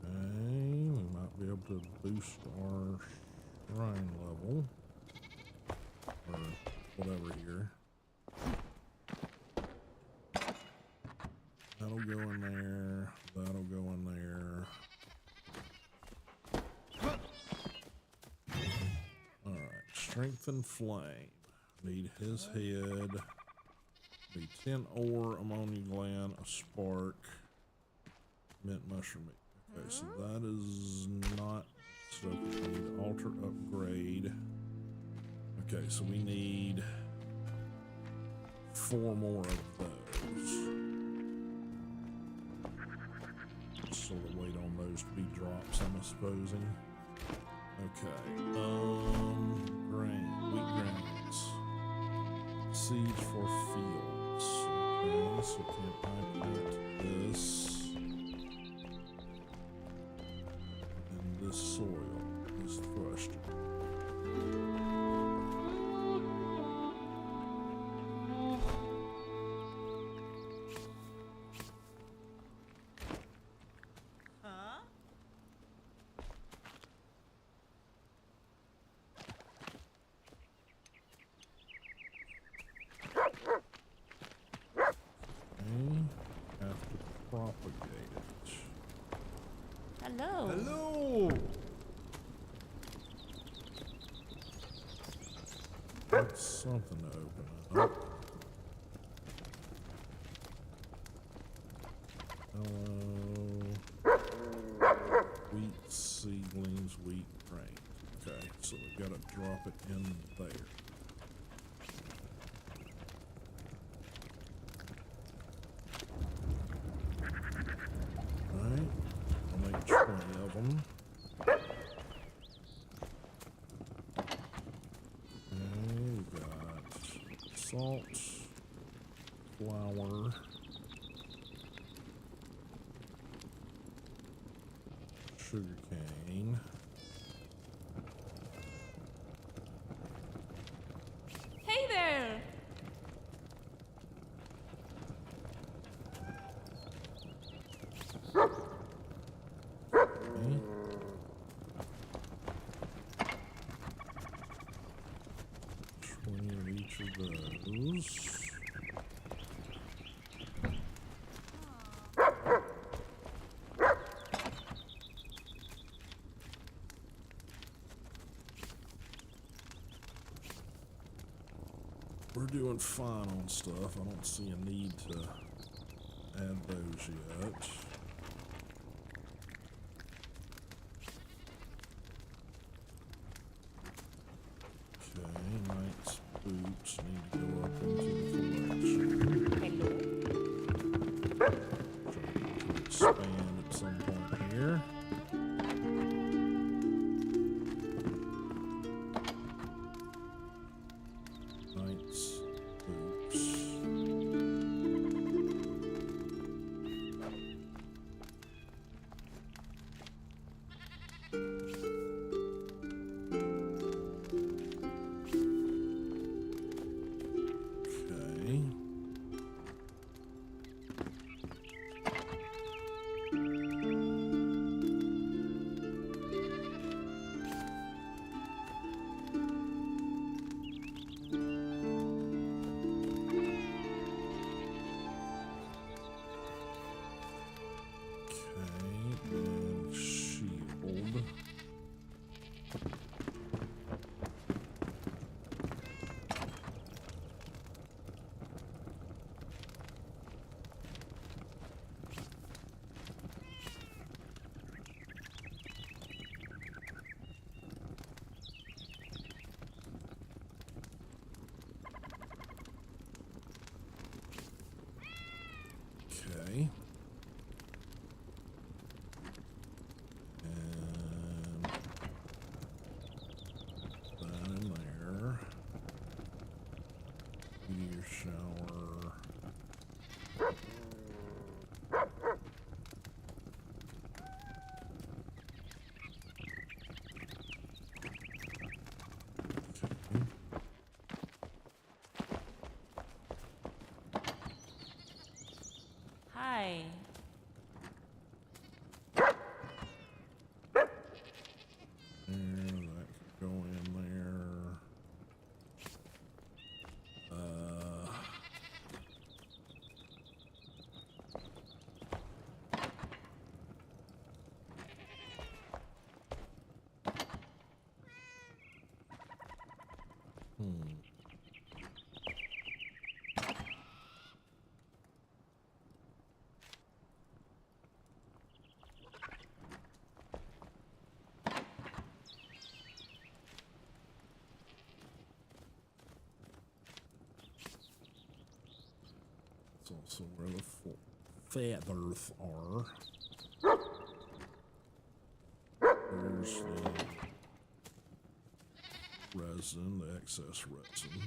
Okay, we might be able to boost our shrine level. Or whatever here. That'll go in there. That'll go in there. Alright, strength and flame. Need his head. Need 10 ore, ammonia gland, a spark, mint mushroom meat. Okay, so that is not stuff we need. Altar upgrade. Okay, so we need 4 more of those. Sort of wait on those to be drops, I'm supposing. Okay, grain, wheat grains. Seeds for fields. Okay, so can I plant this in this soil, this thrush? Hello. Hello! That's something to open up. Hello. Wheat seedlings, wheat grain. Okay, so we gotta drop it in there. Alright. I'll make 20 of them. Okay, we got salt, flour, sugar cane. Hey there. Okay. 20 of each of those. We're doing fine on stuff. I don't see a need to add those yet. Okay, knight's boots need to go up into the collection. Hello. Trying to expand at some point here. Knight's boots. Okay. That's also where the feathers are. There's the resin, the excess resin.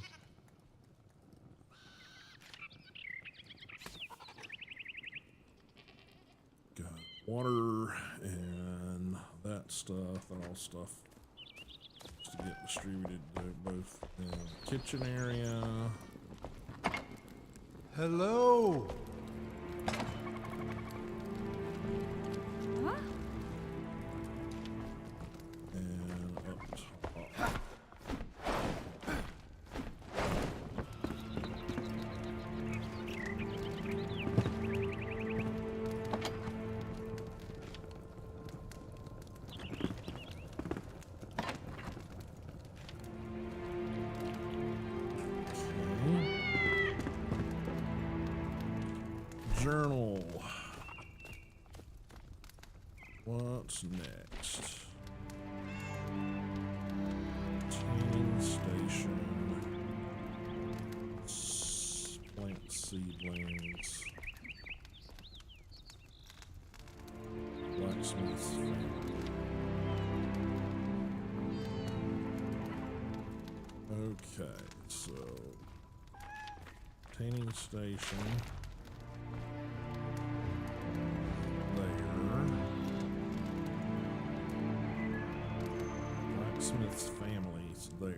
Got water and that stuff, that all stuff to get distributed to both in the kitchen area. Hello. Huh? And up top. Journal. What's next? Tanning station. Plant seedlings. Blacksmith's family. Okay, so tanning station. Blacksmith's family's there.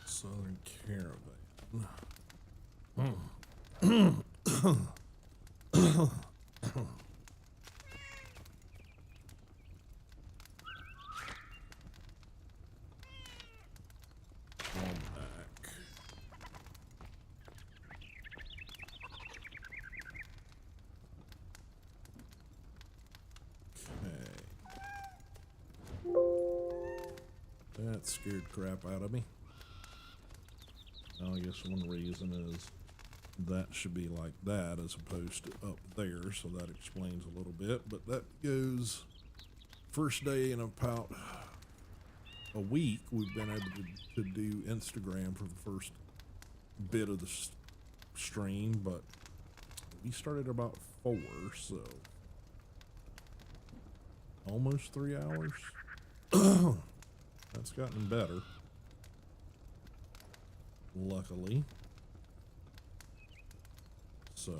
Southern Caravan. That scared crap out of me. I guess one reason is that should be like that as opposed to up there, so that explains a little bit. But that goes first day in about a week. We've been able to do Instagram for the first bit of the stream, but we started about 4, so almost 3 hours. That's gotten better, luckily. So,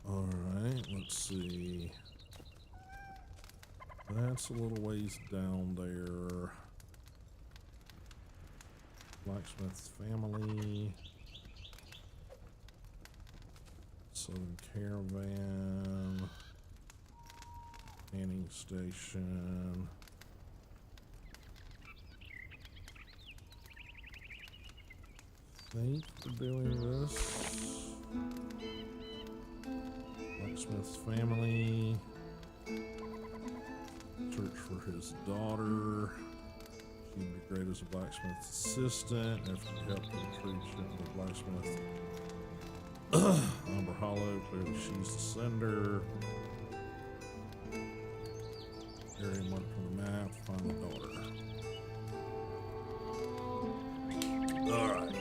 alright, let's see. That's a little ways down there. Blacksmith's family. Southern Caravan. Canning station. I think we're doing this. Blacksmith's family. Search for his daughter. She'd be great as a blacksmith's assistant. After we help her retrieve ship to the blacksmith. Umber Hollow, clearly she's the sender. Area marked on the map, find the daughter. Alright.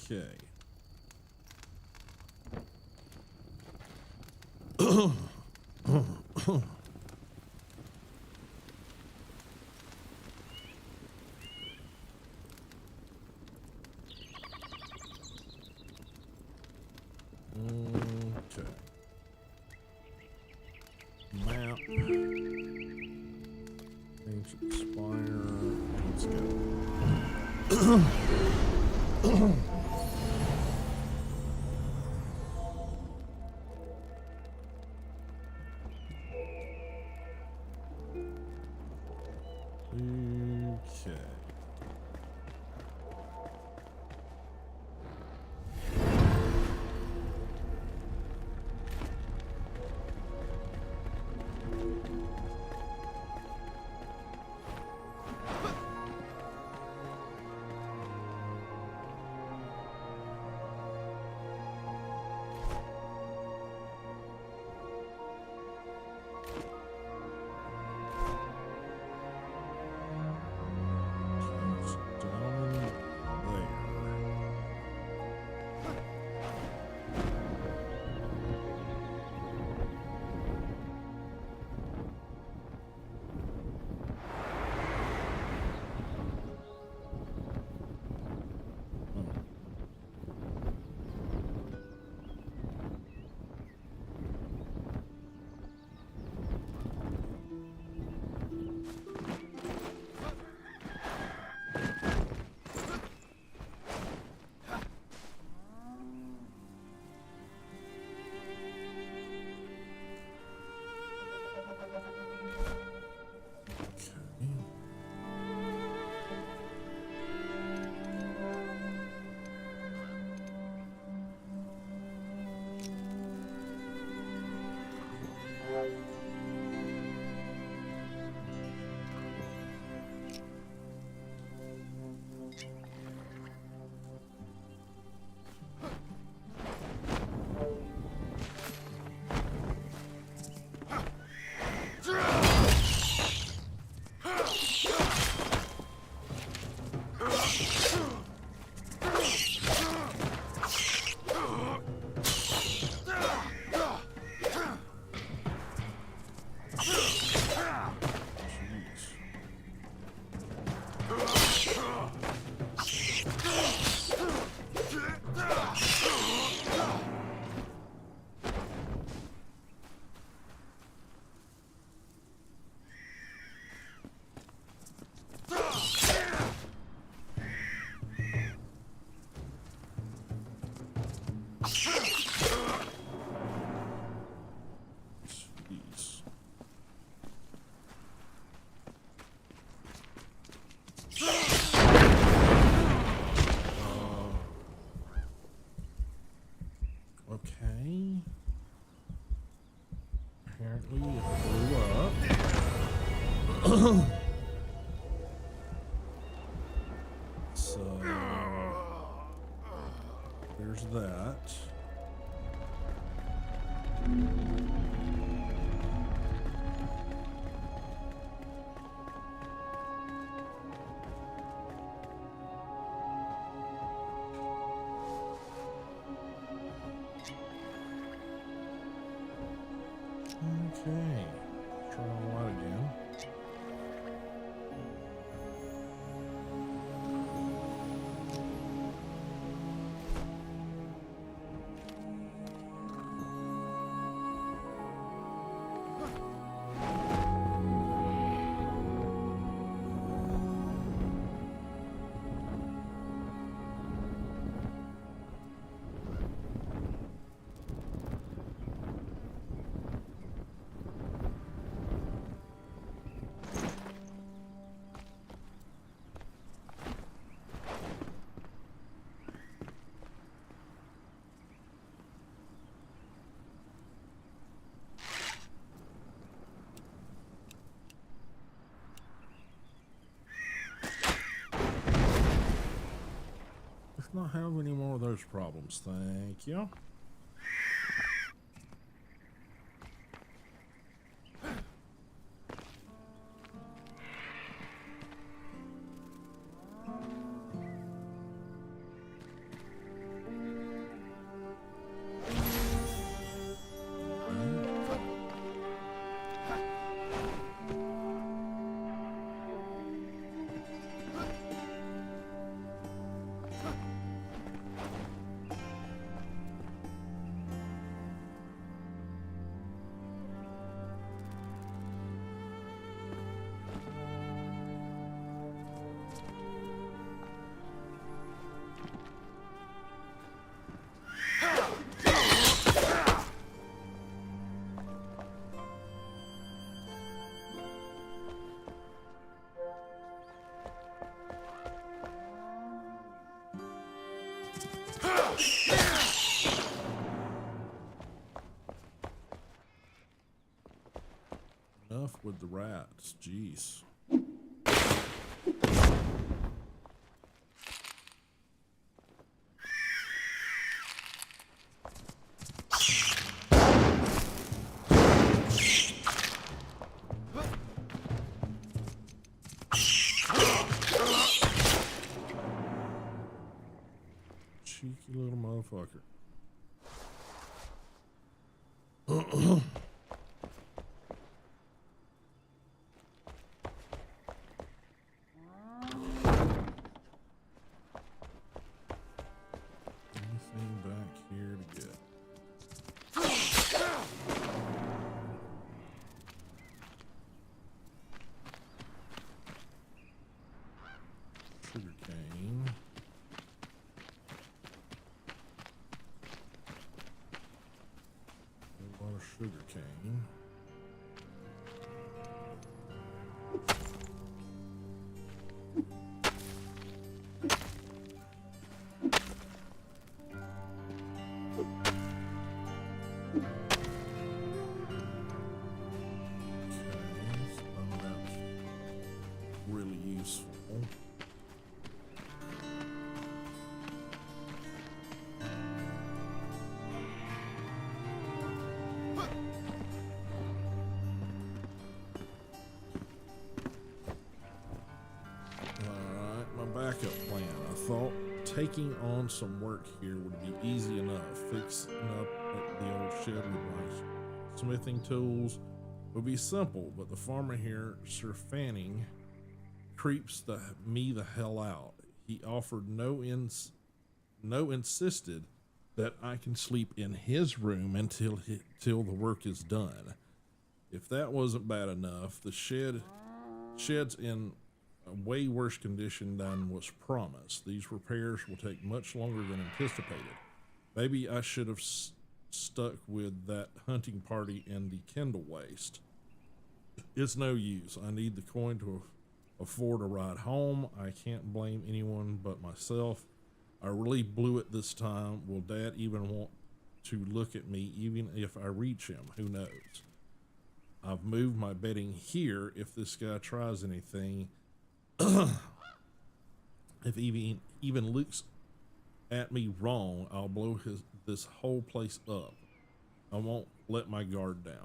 Okay. Okay. Map. Ancient Spire. Let's go. Okay. Jeez. Okay. Apparently it blew up. So there's that. Okay, try all that again. Let's not have any more of those problems, thank you. Enough with the rats, jeez. Cheeky little motherfucker. Anything back here to get? Sugar cane. A lot of sugar cane. Really useful. Alright, my backup plan. I thought taking on some work here would be easy enough. Fixing up the old shed with my smithing tools would be simple, but the farmer here, Sir Fanning, creeps me the hell out. He offered no insisted that I can sleep in his room until the work is done. If that wasn't bad enough, the shed's in a way worse condition than was promised. These repairs will take much longer than anticipated. Maybe I should have stuck with that hunting party and the Kindle waste. It's no use. I need the coin to afford a ride home. I can't blame anyone but myself. I really blew it this time. Will Dad even want to look at me even if I reach him? Who knows? I've moved my bedding here. If this guy tries anything, if even looks at me wrong, I'll blow this whole place up. I won't let my guard down.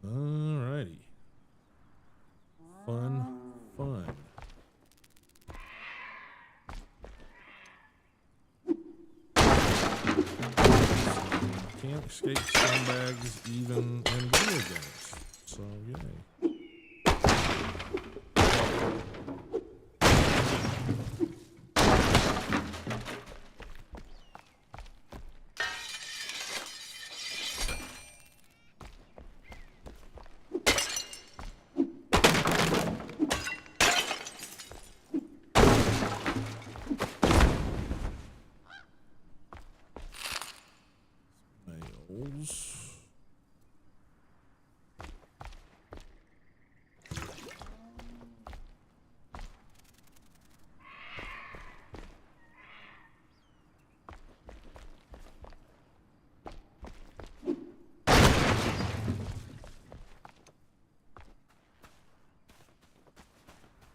Alrighty. Fun. Can't escape scumbags even in video games. So yay. Nails.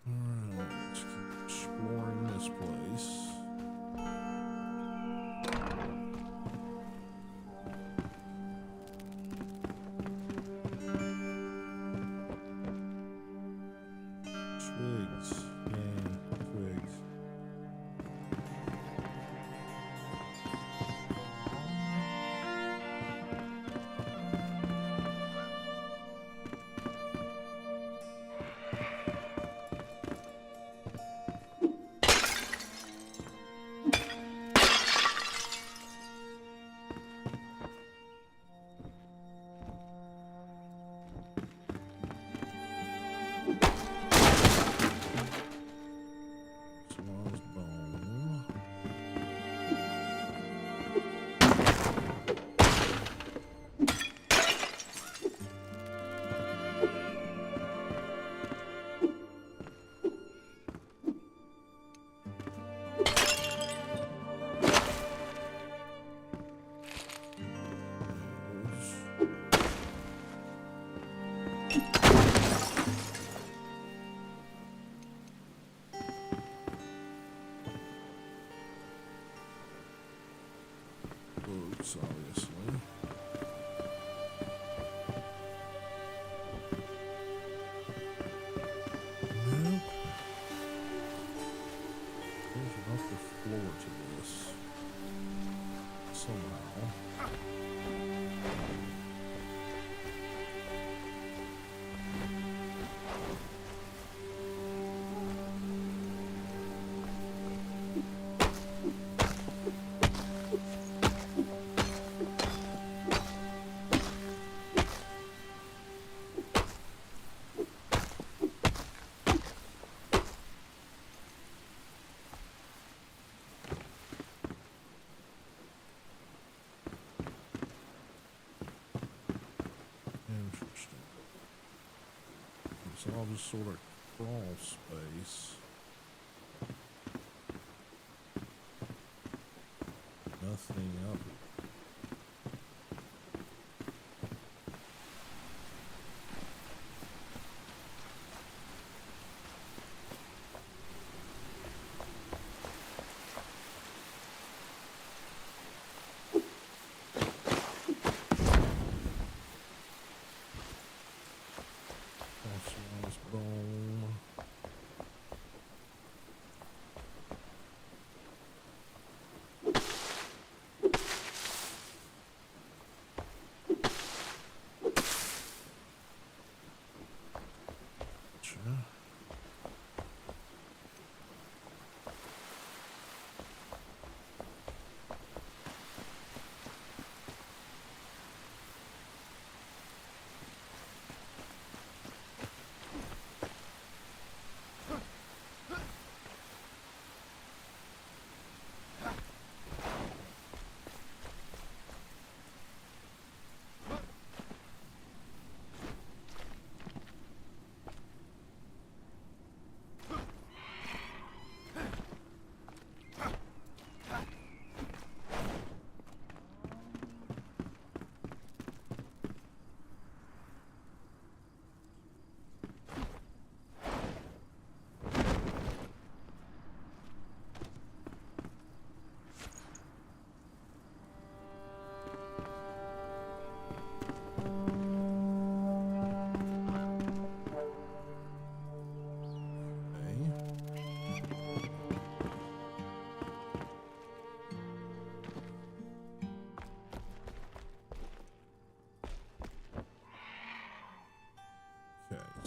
Alright, let's keep exploring this place. Twigs. Yay, twigs. Swan's bone. Boots, obviously. Nope. There's an upper floor to this. Somehow. Interesting. It's all just sort of crawl space. Nothing up here. Swan's bone.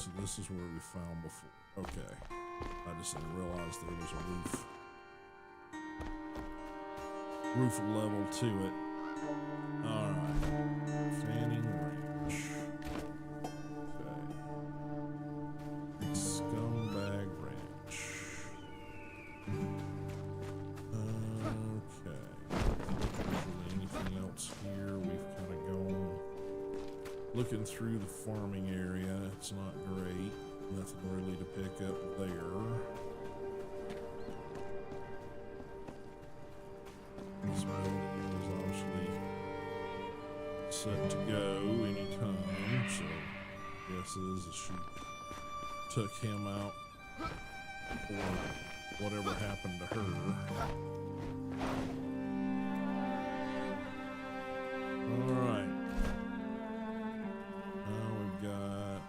So this is where we found before. Okay. I just didn't realize there was a roof level to it. Alright. Fanning Ranch. Okay. Scumbag Ranch. Okay. Anything else here? We've kind of gone looking through the farming area. It's not great. Nothing really to pick up there. This building is obviously set to go anytime, so guesses she took him out or whatever happened to her. Alright. Now we've got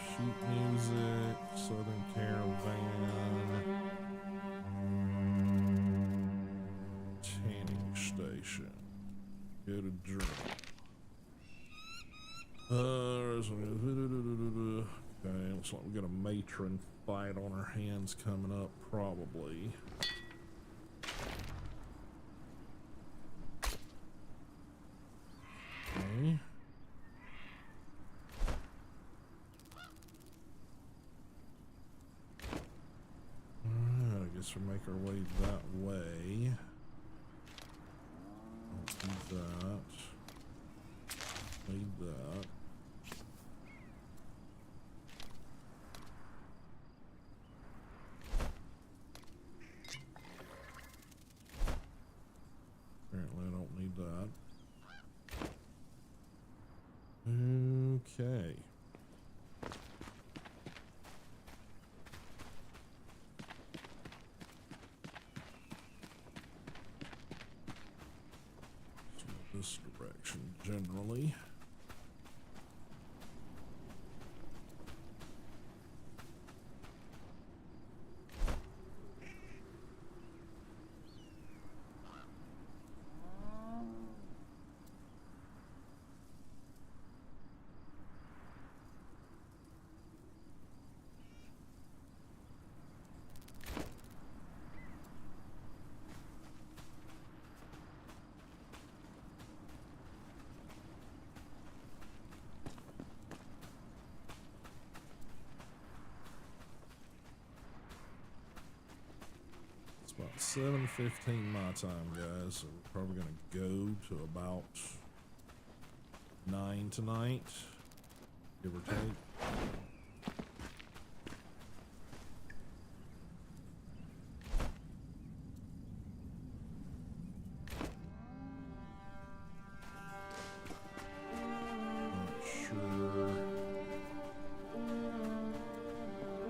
sheet music, Southern Caravan, tanning station. Go to journal. Okay, looks like we got a matron fight on our hands coming up, probably. Okay. Alright, I guess we'll make our way that way. Don't need that. Need that. Apparently I don't need that. Okay. So this direction generally. It's about 7:15 my time, guys, so we're probably gonna go to about 9 tonight, give or take. Not sure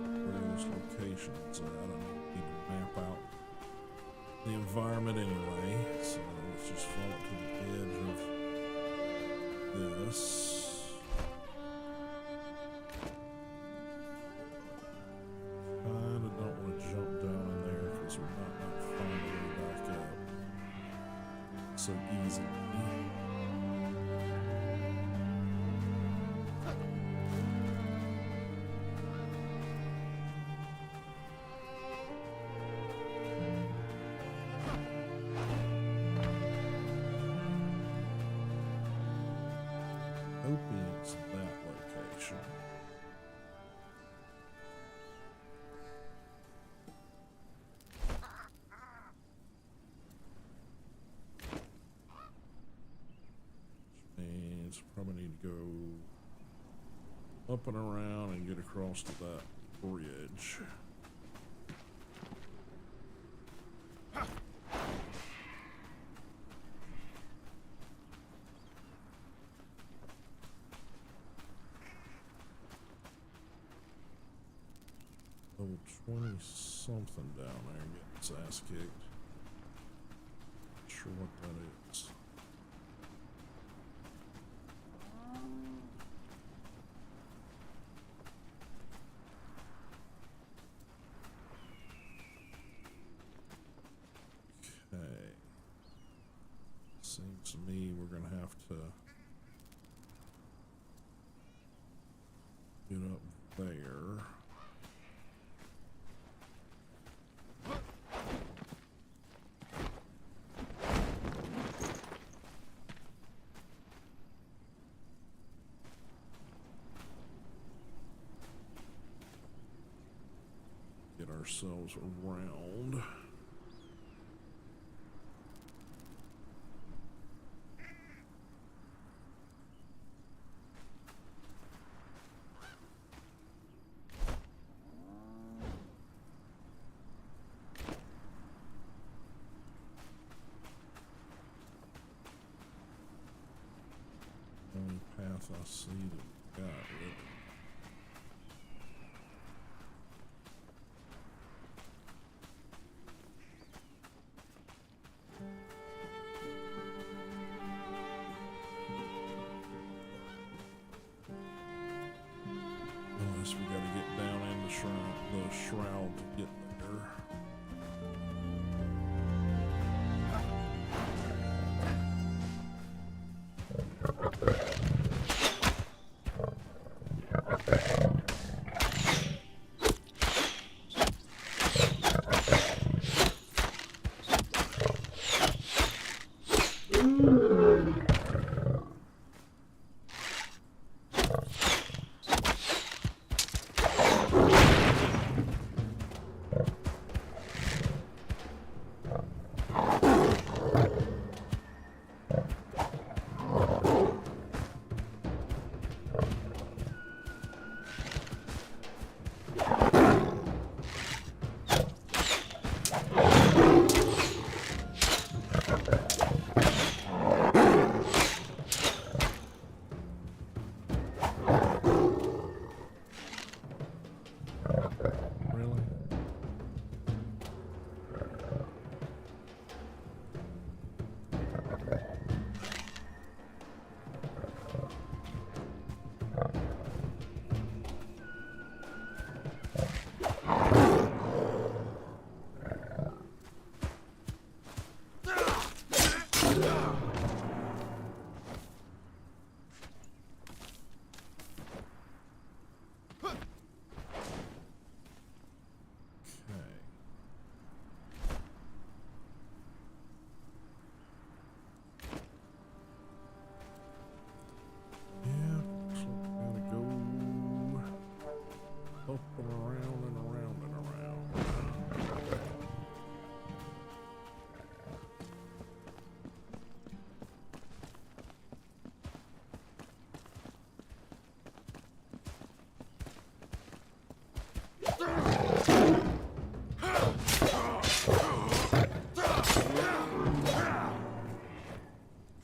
where those locations are. I don't need to map out the environment anyway, so let's just fall to the edge of this. Kinda don't want to jump down in there because we might not find our way back up so easily. Hoping it's that location. Which means probably need to go up and around and get across to that bridge. Level 20 something down there getting its ass kicked. Not sure what that is. Okay. Seems to me we're gonna have to get up there. Get ourselves around. Only path I see that got rid of. Unless we gotta get down in the shroud to get there. Really? Okay. Yeah, so we gotta go up and around and around and around.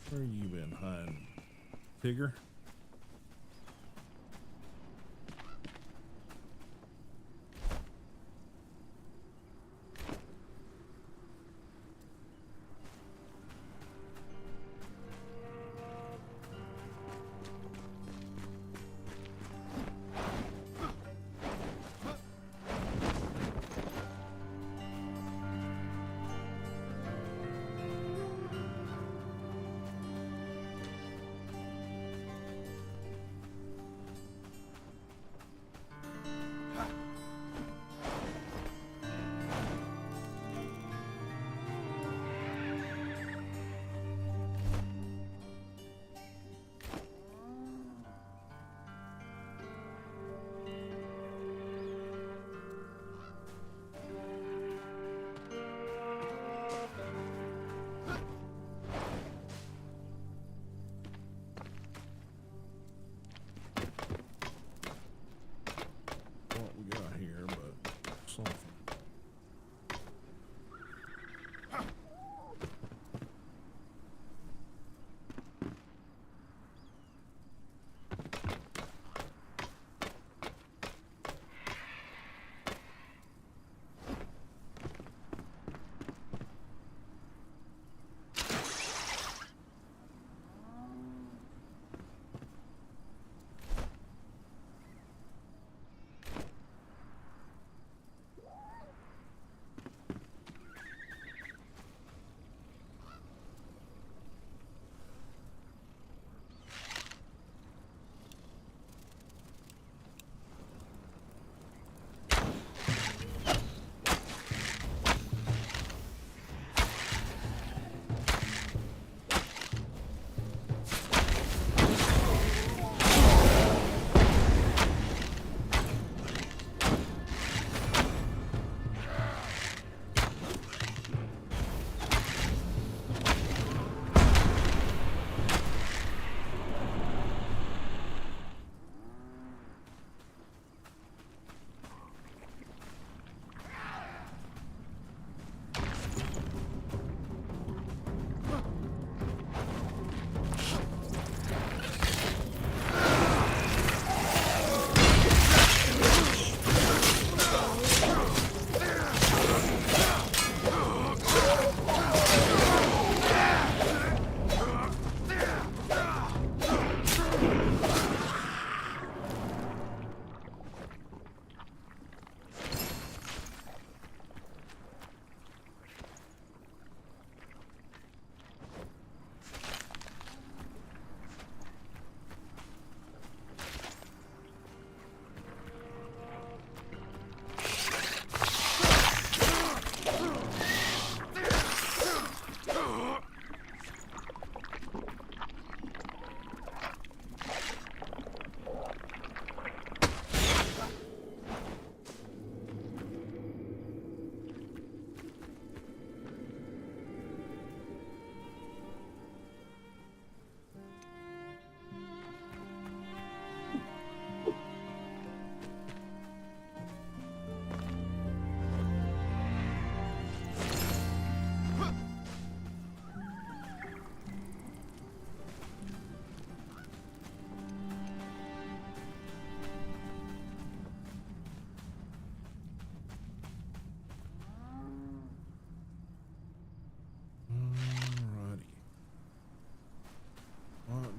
Where you been hiding, Tigger?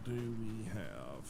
do we have?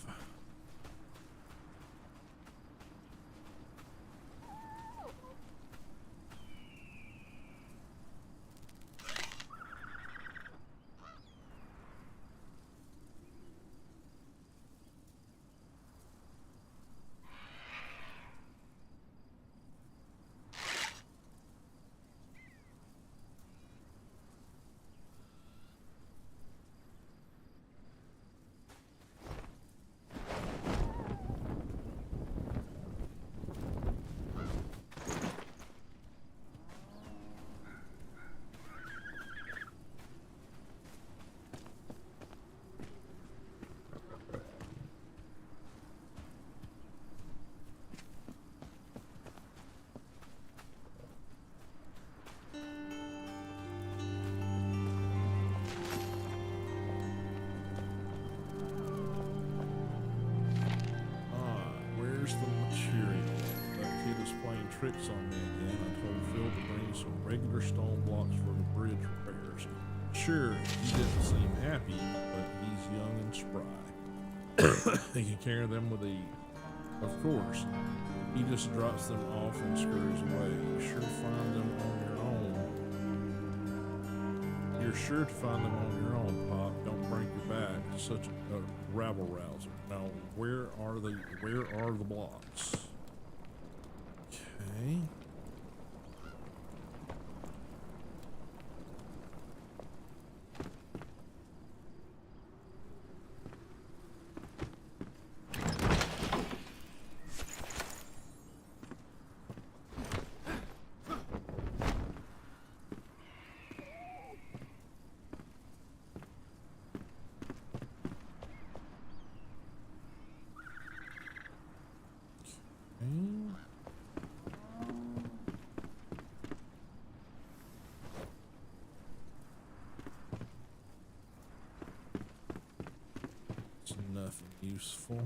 Where's the material? That kid is playing tricks on me again. I told Phil to bring some regular stone blocks for the bridge repairs. Sure, he didn't seem happy, but he's young and spry. He can carry them with ease. Of course, he just drops them off and scurries away. You sure find them on your own. You're sure to find them on your own, Pop. Don't break your back. Such a rabble rouser. Now, where are the blocks? Okay. It's nothing useful.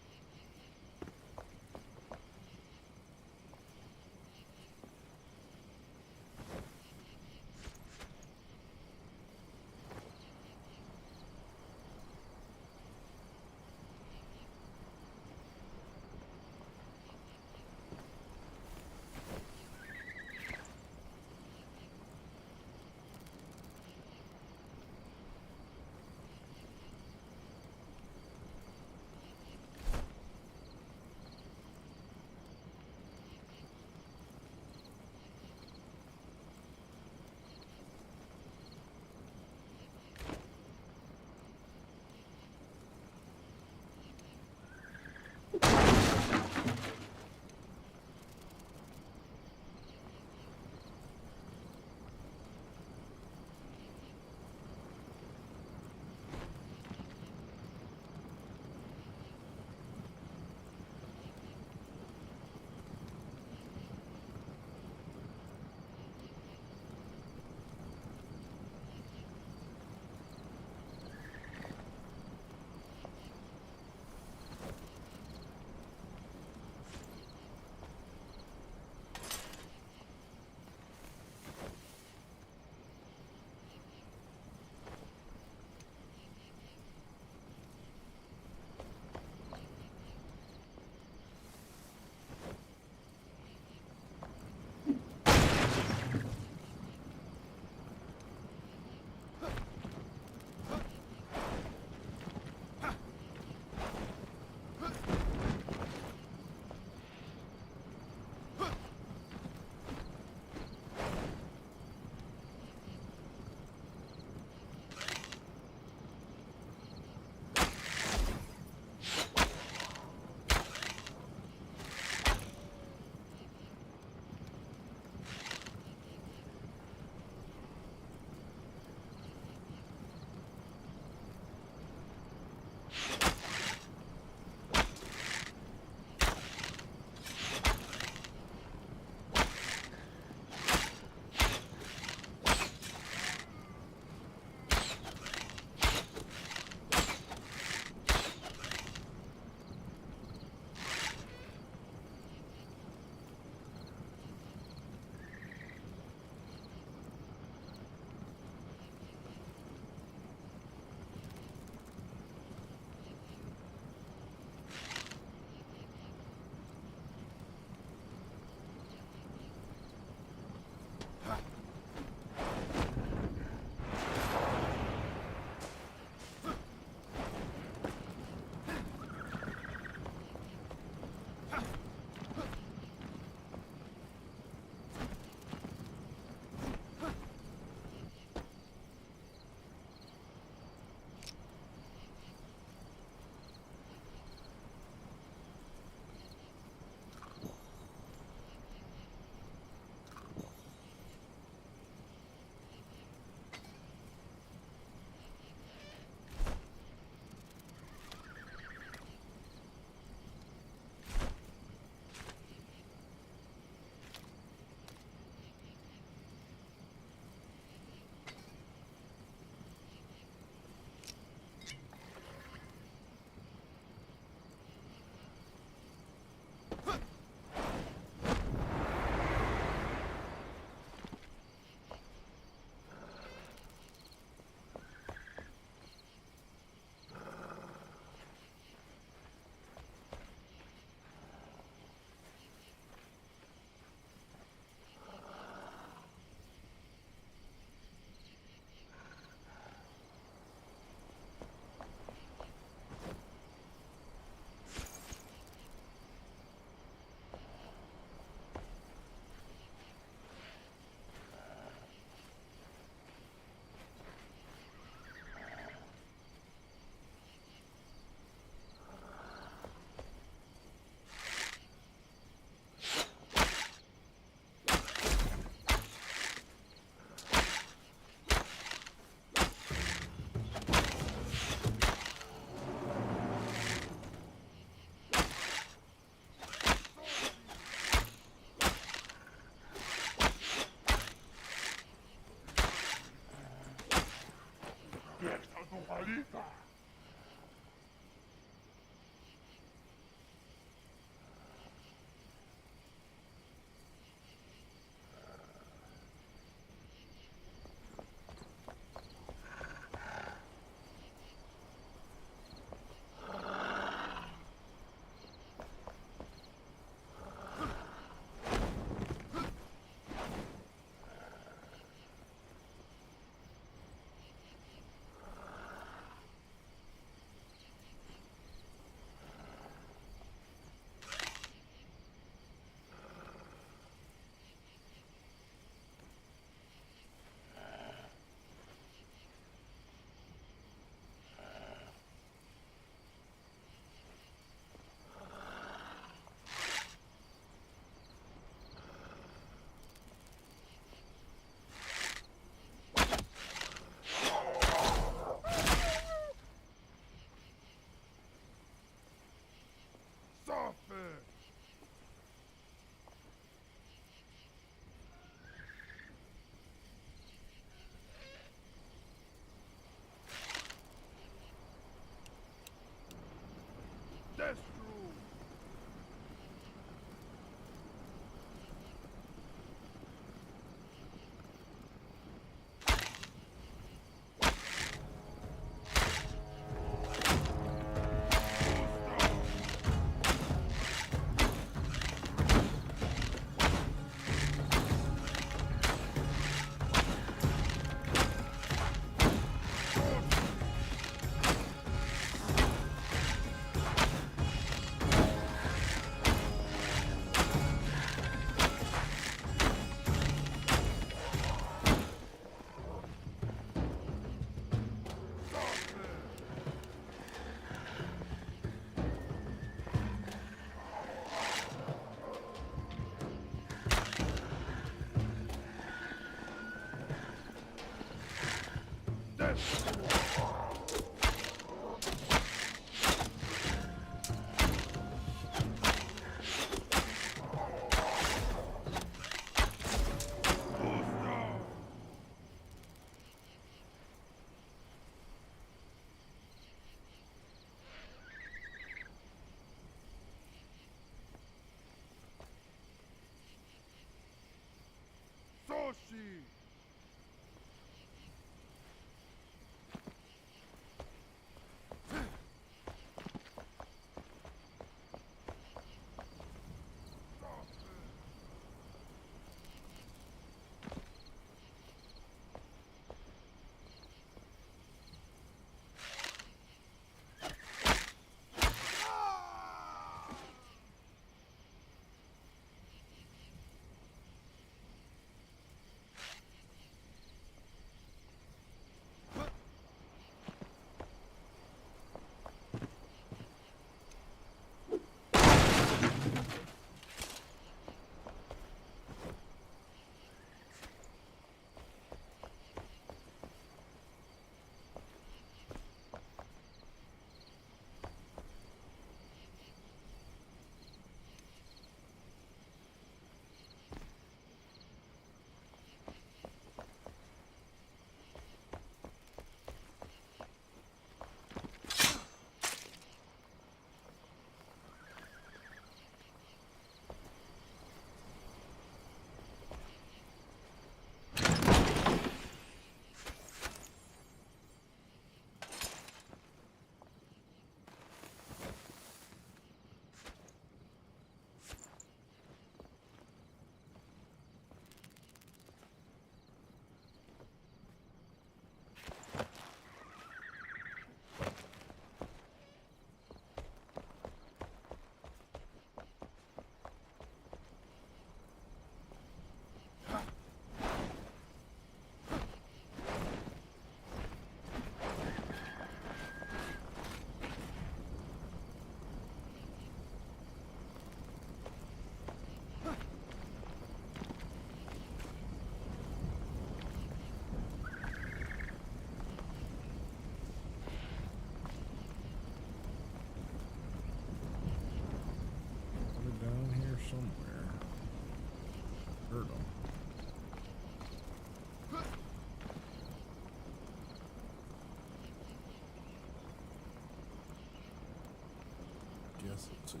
Let's see,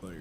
there.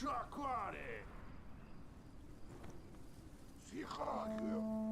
Chocolate! Сихаки!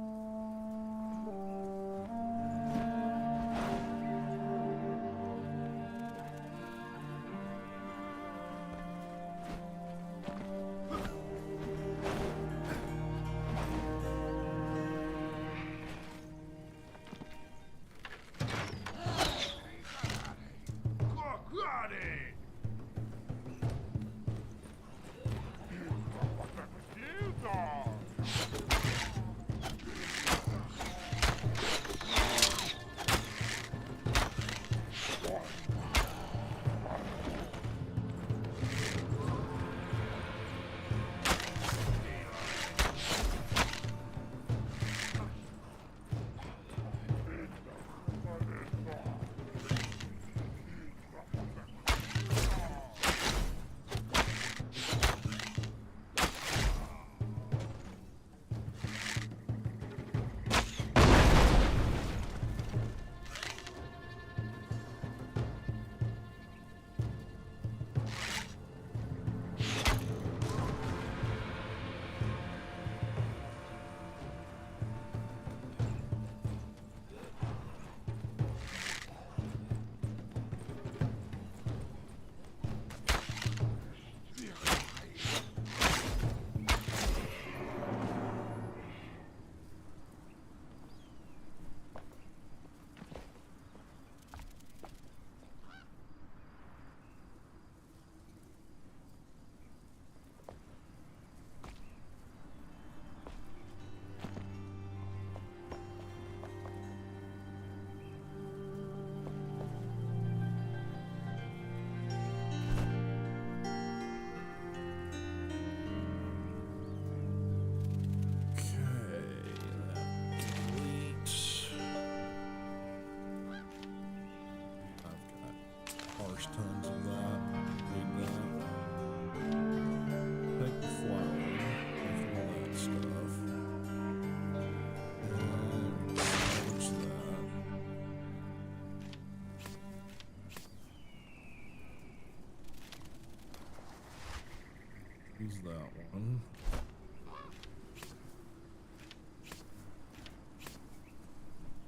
Use that one.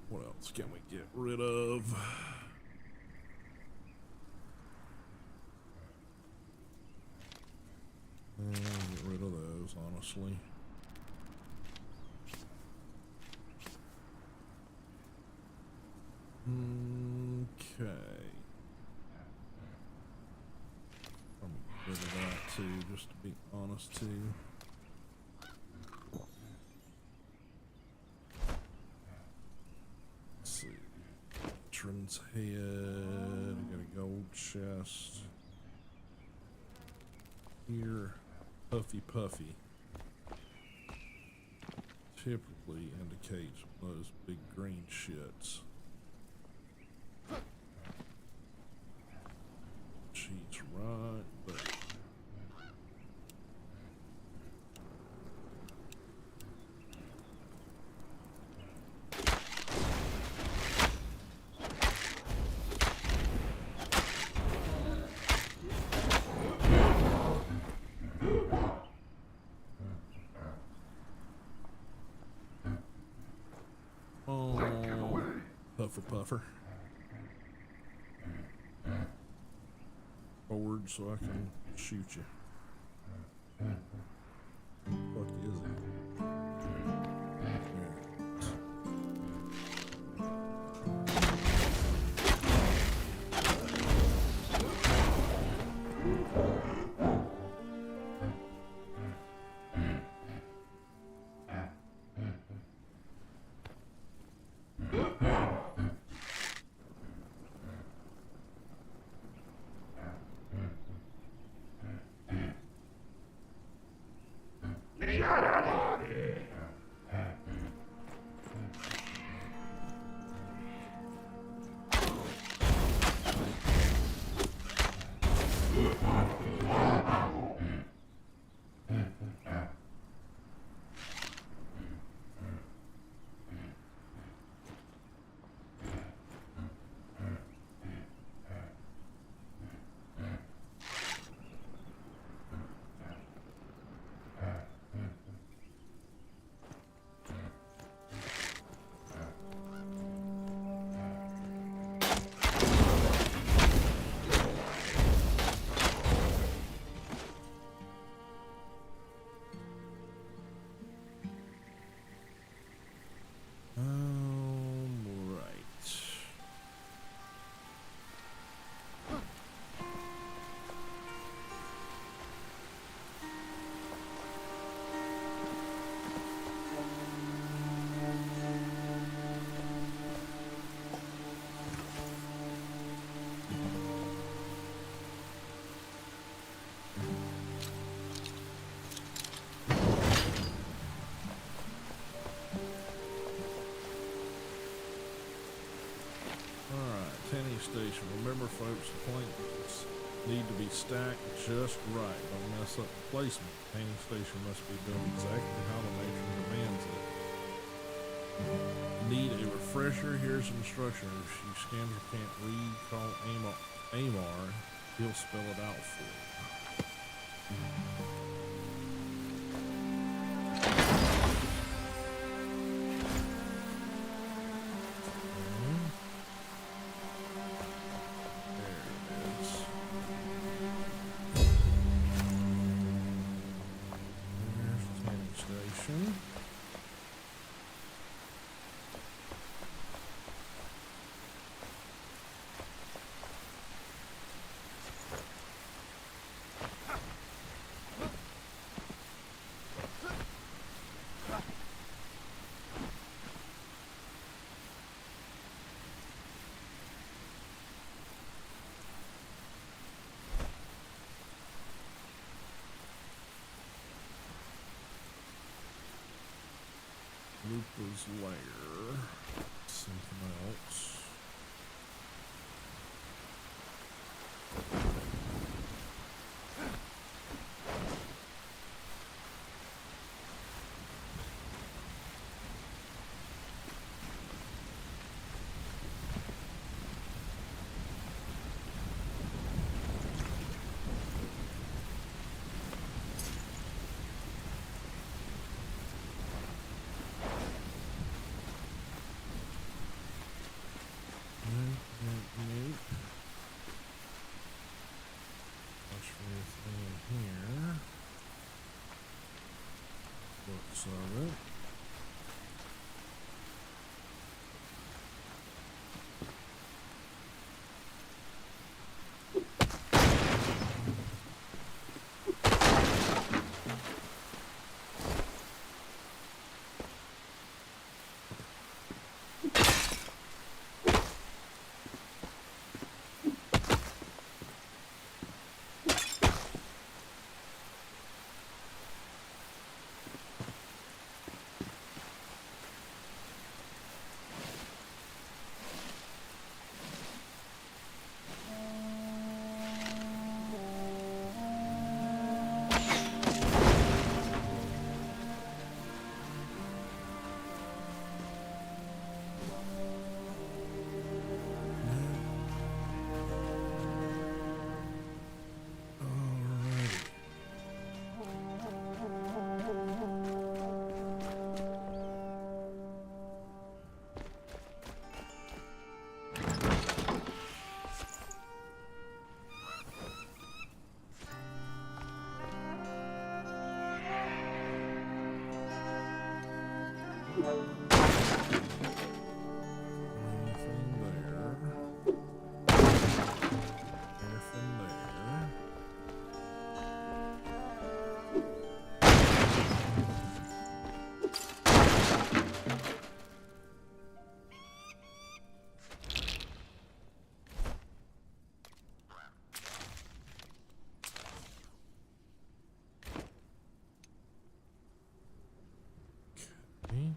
What else can we get rid of? Get rid of those, honestly. Okay. I'm gonna get rid of that too, just to be honest too. Let's see. Veteran's head. Got a gold chest. Here. Puffy. Typically indicates those big green shits. She's right, but puffer. Forward so I can shoot you. What is it? Station. Remember, folks, appointments need to be stacked just right. Don't mess up the placement. The painting station must be built exactly how the matron demands it. Need a refresher? Here's instructions. If you scammer can't read, call Amar. He'll spell it out for you. Lupa's lair. Something else. So it. Anything there? Anything there? Okay.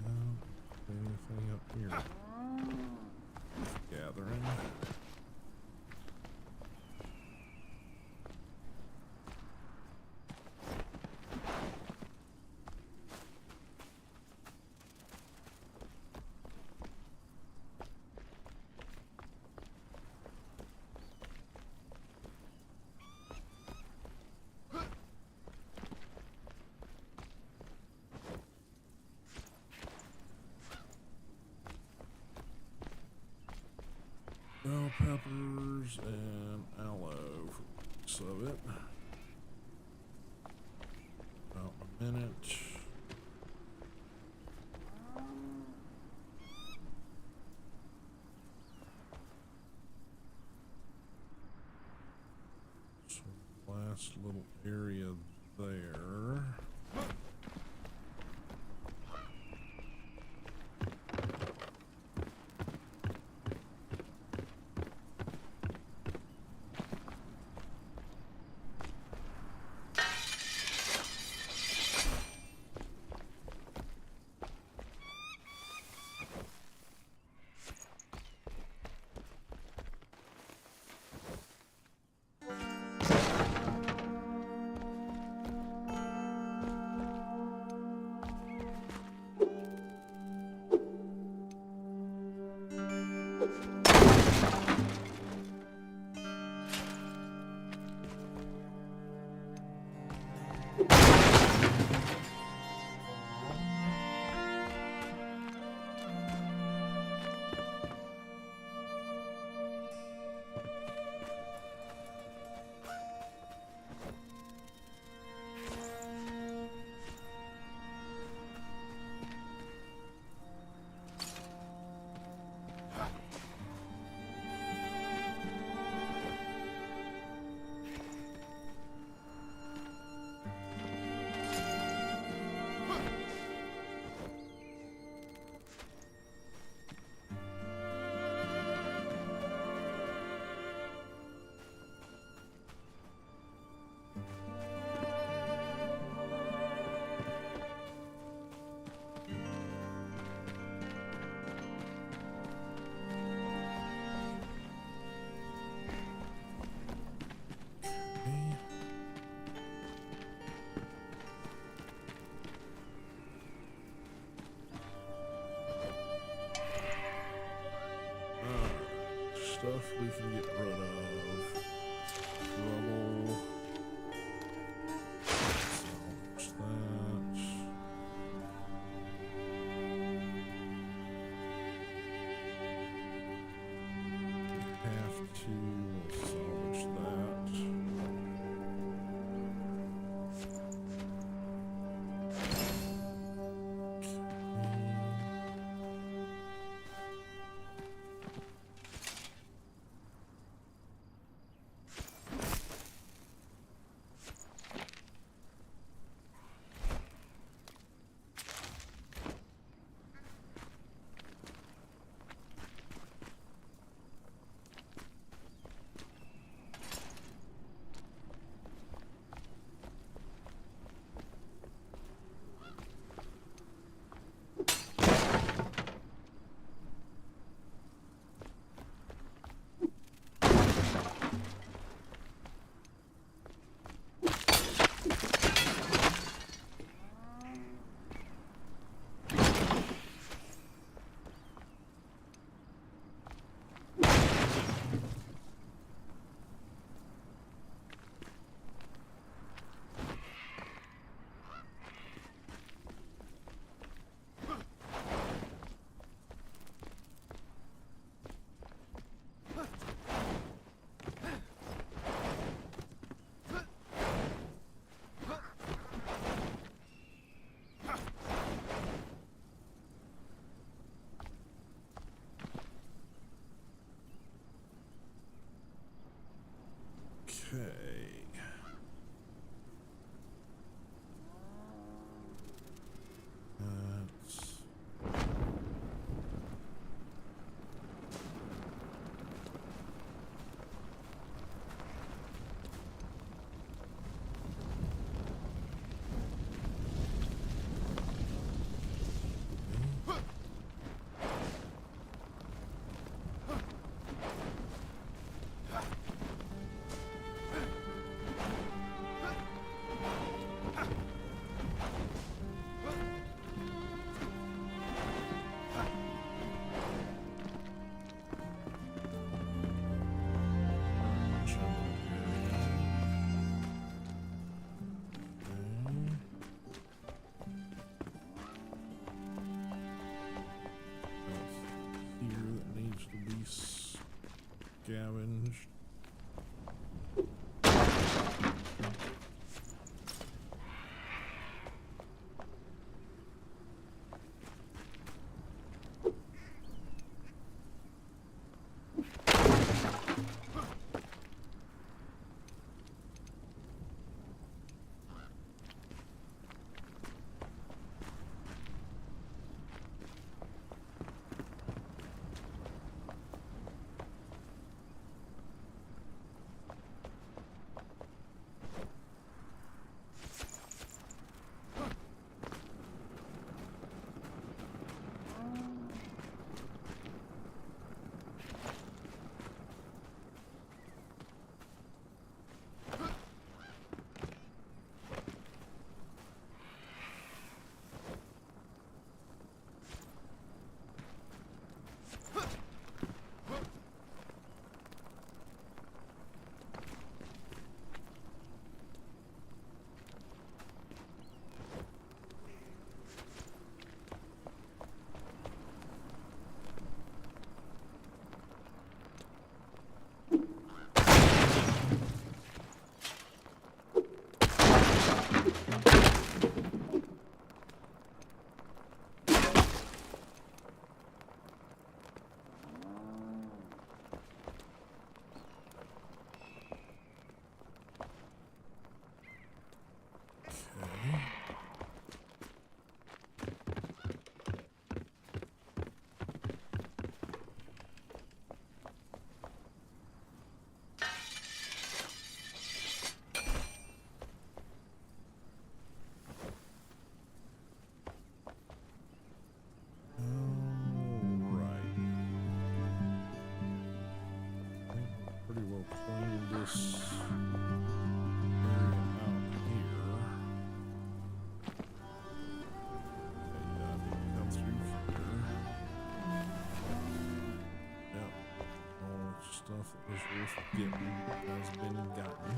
No, anything up here? Gathering. Bell peppers and aloe for weeks of it. About a minute. So last little area there. scavenged. This area out here. Okay, come through here. Yep. All the stuff that was worth getting has been gotten.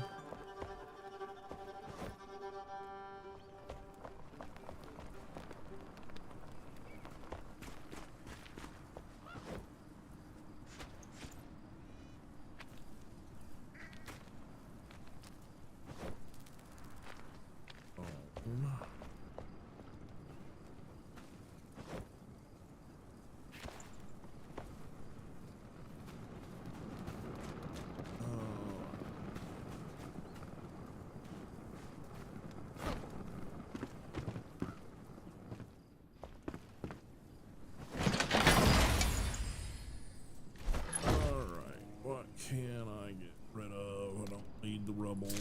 Can I get rid of? I don't need the rubble.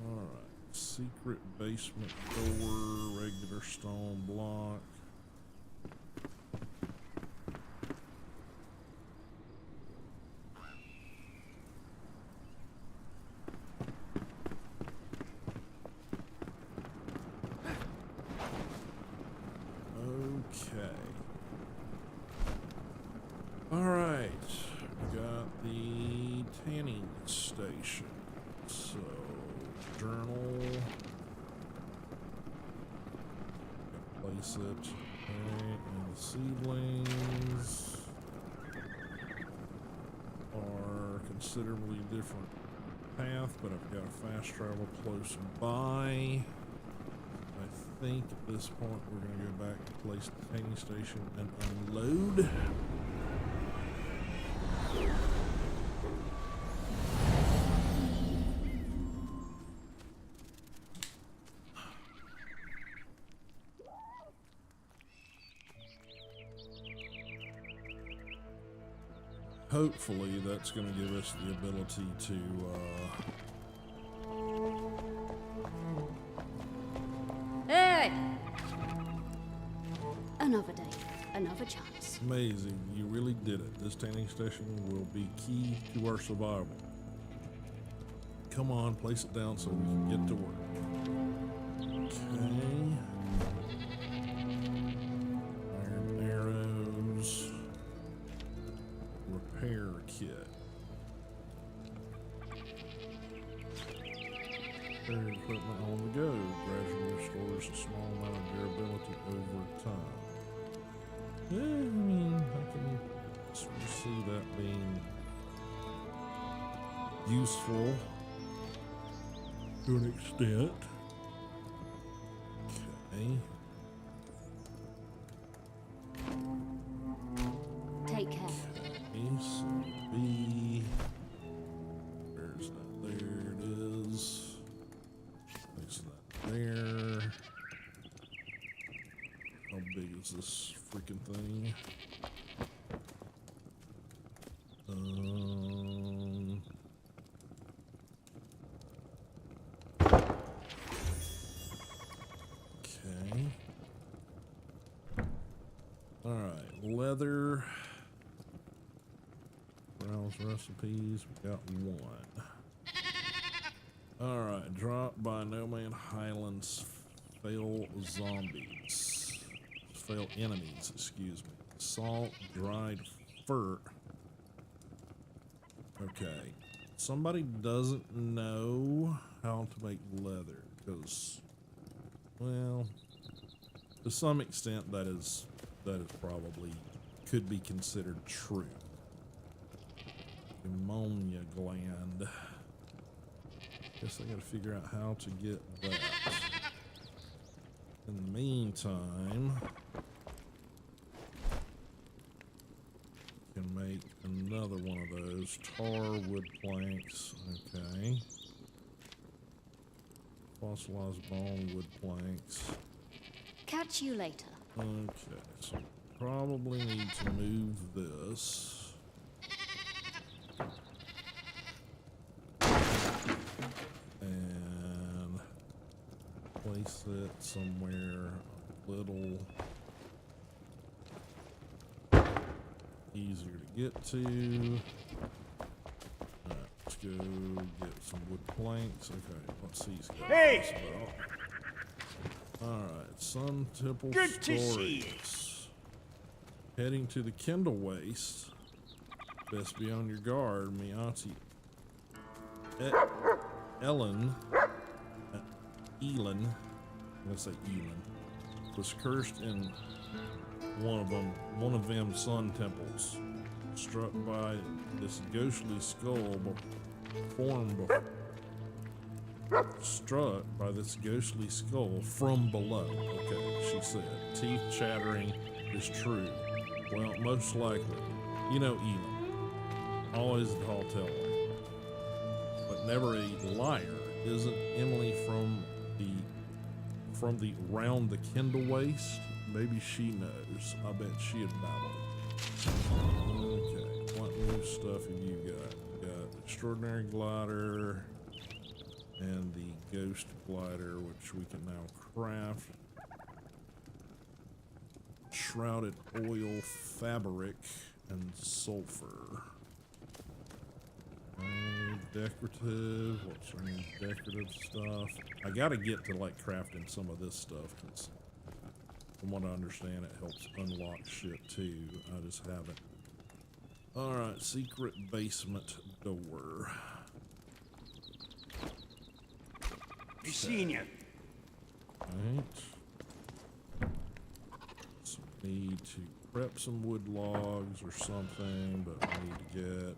Alright. Secret basement door, regular stone block. Okay. Alright. We got the tanning station. So, journal. Place it. Okay, and the seedlings are considerably different path, but I've got a fast travel close by. I think at this point we're going to go back to place the tanning station and unload. Hopefully that's going to give us the ability to Hey! Another day, another chance. amazing. You really did it. This tanning station will be key to our survival. Come on, place it down so we can get to work. Okay. Iron arrows. Repair kit. Repair equipment on the go. Gradually restores a small amount of durability over time. Yeah, I mean, I can sort of see that being useful to an extent. Okay. Take care. Okay, so B. There's that. There it is. Place that there. How big is this freaking thing? Okay. All right, leather. Browse recipes. We got one. All right, dropped by No Man Highlands. Fail zombies. Fail enemies. Excuse me. Salt, dried fur. Okay. Somebody doesn't know how to make leather because, well, to some extent that is probably could be considered true. Ammonia gland. Guess I gotta figure out how to get that. In the meantime, can make another one of those tar wood planks. Okay. Fossilized bone wood planks. Catch you later. Okay, so probably need to move this. And place it somewhere a little easier to get to. Alright, let's go get some wood planks. Okay, let's see these guys. Hey! Alright, Sun Temple Good to see Stories. Heading to the Kindle Waste. Best be on your guard, me auntie. Elin, I'm gonna say Elin, was cursed in one of them sun temples, struck by this ghostly skull struck by this ghostly skull from below. Okay, she said. Teeth chattering is true. Well, most likely. You know Elin. Always the tall teller. But never a liar. Isn't Emily from the round the Kindle Waste? Maybe she knows. I bet she'd babble. Okay, what new stuff have you got? You got Extraordinary Glider and the Ghost Glider, which we can now craft. Shrouded Oil Fabric and Sulfur. Decorative. What's our new decorative stuff? I gotta get to like crafting some of this stuff because from what I understand it helps unlock shit too. I just haven't. Alright, secret basement door. Be seeing you. Right. So we need to prep some wood logs or something, but we need to get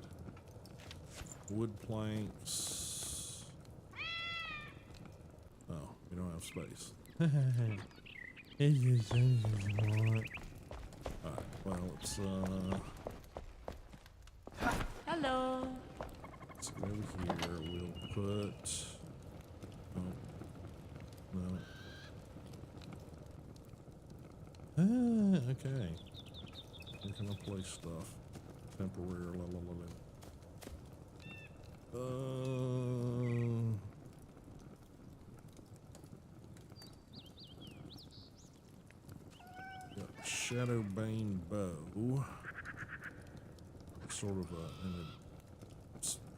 wood planks. Oh, we don't have space. Alright, well, let's Hello. go over here. We'll put. Oh, no. Okay. Where can I place stuff? Temporary. Got Shadowbane bow. Sort of a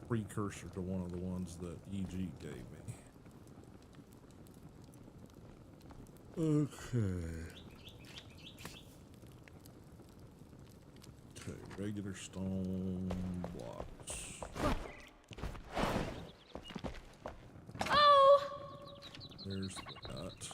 precursor to one of the ones that EG gave me. Okay. Okay, regular stone blocks. Oh! There's that.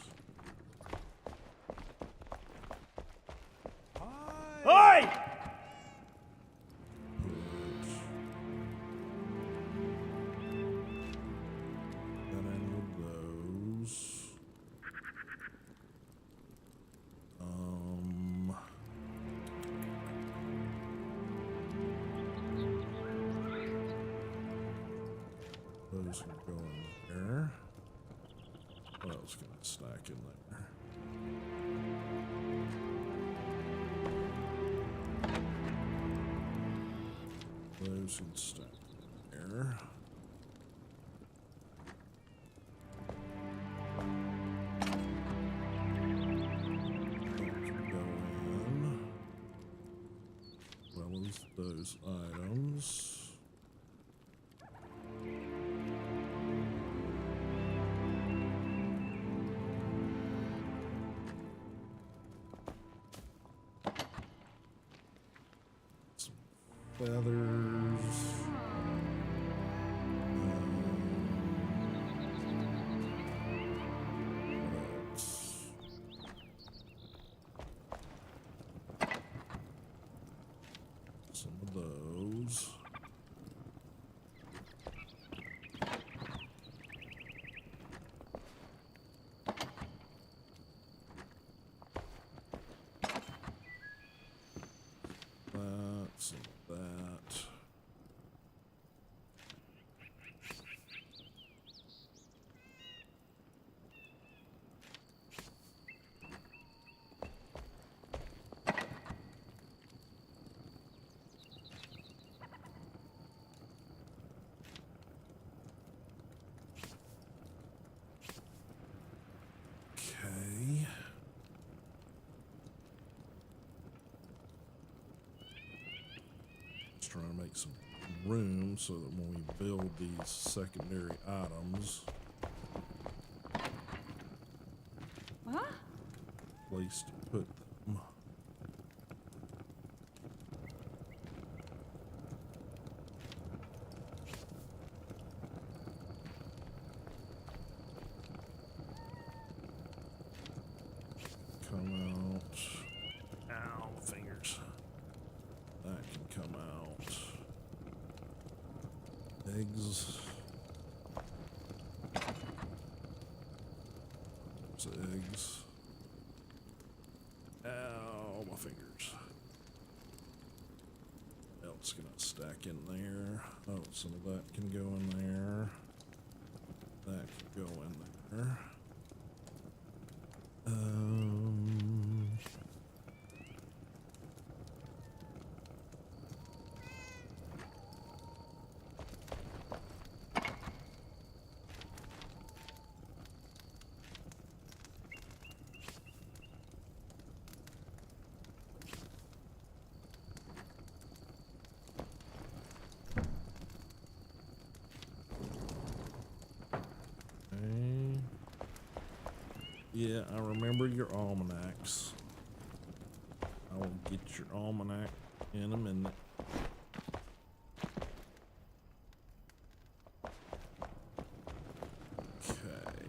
Those can go in there. What else can I stack in there? Those can stack in there. Those items. Some feathers. What else? Some of those. Some of that. Okay. Just trying to make some room so that when we build these secondary items, place to put them. Come out. Ow, my fingers. That can come out. Eggs. There's eggs. Ow, my fingers. What else can I stack in there? Oh, some of that can go in there. That can go in there. Yeah, I remember your almanacs. I will get your almanac in a minute. Okay.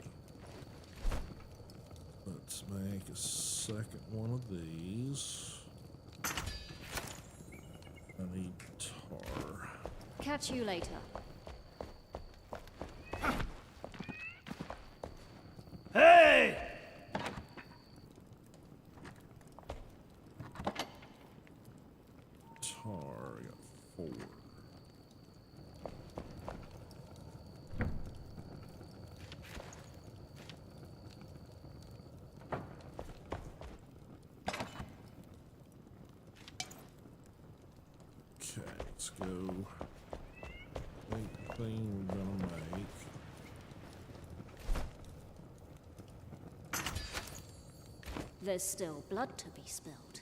Let's make a second one of these. I need tar. Catch you later. Hey! Tar, I got 4. Okay, let's go. Make the thing we're gonna make. There's still blood to be spilled.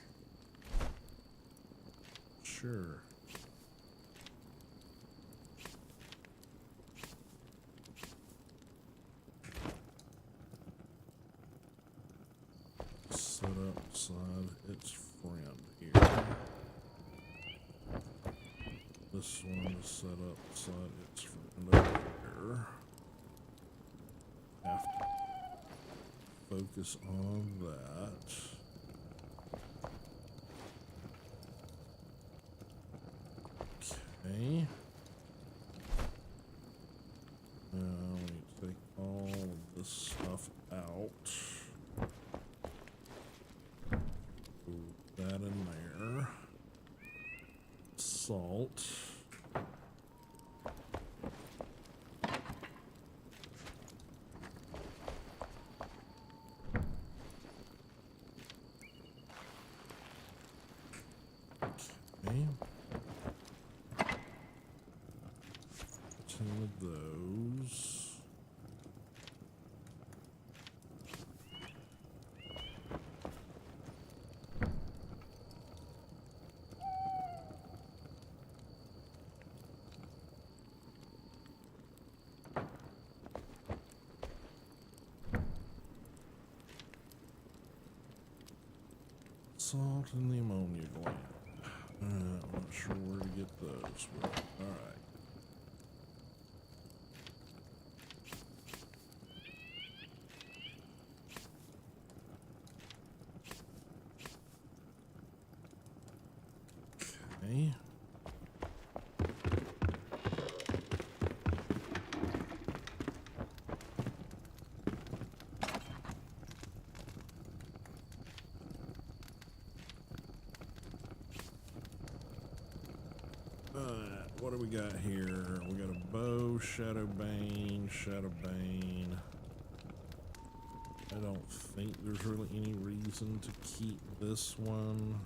Sure. Set up beside its friend here. This one is set up beside its friend over here. Have to focus on that. Okay. Now we take all of this stuff out. Put that in there. Salt. 10 of those. Salt in the ammonia gland. I'm not sure where to get those. But, all right. Okay. What do we got here? We got a bow, Shadowbane. I don't think there's really any reason to keep this one.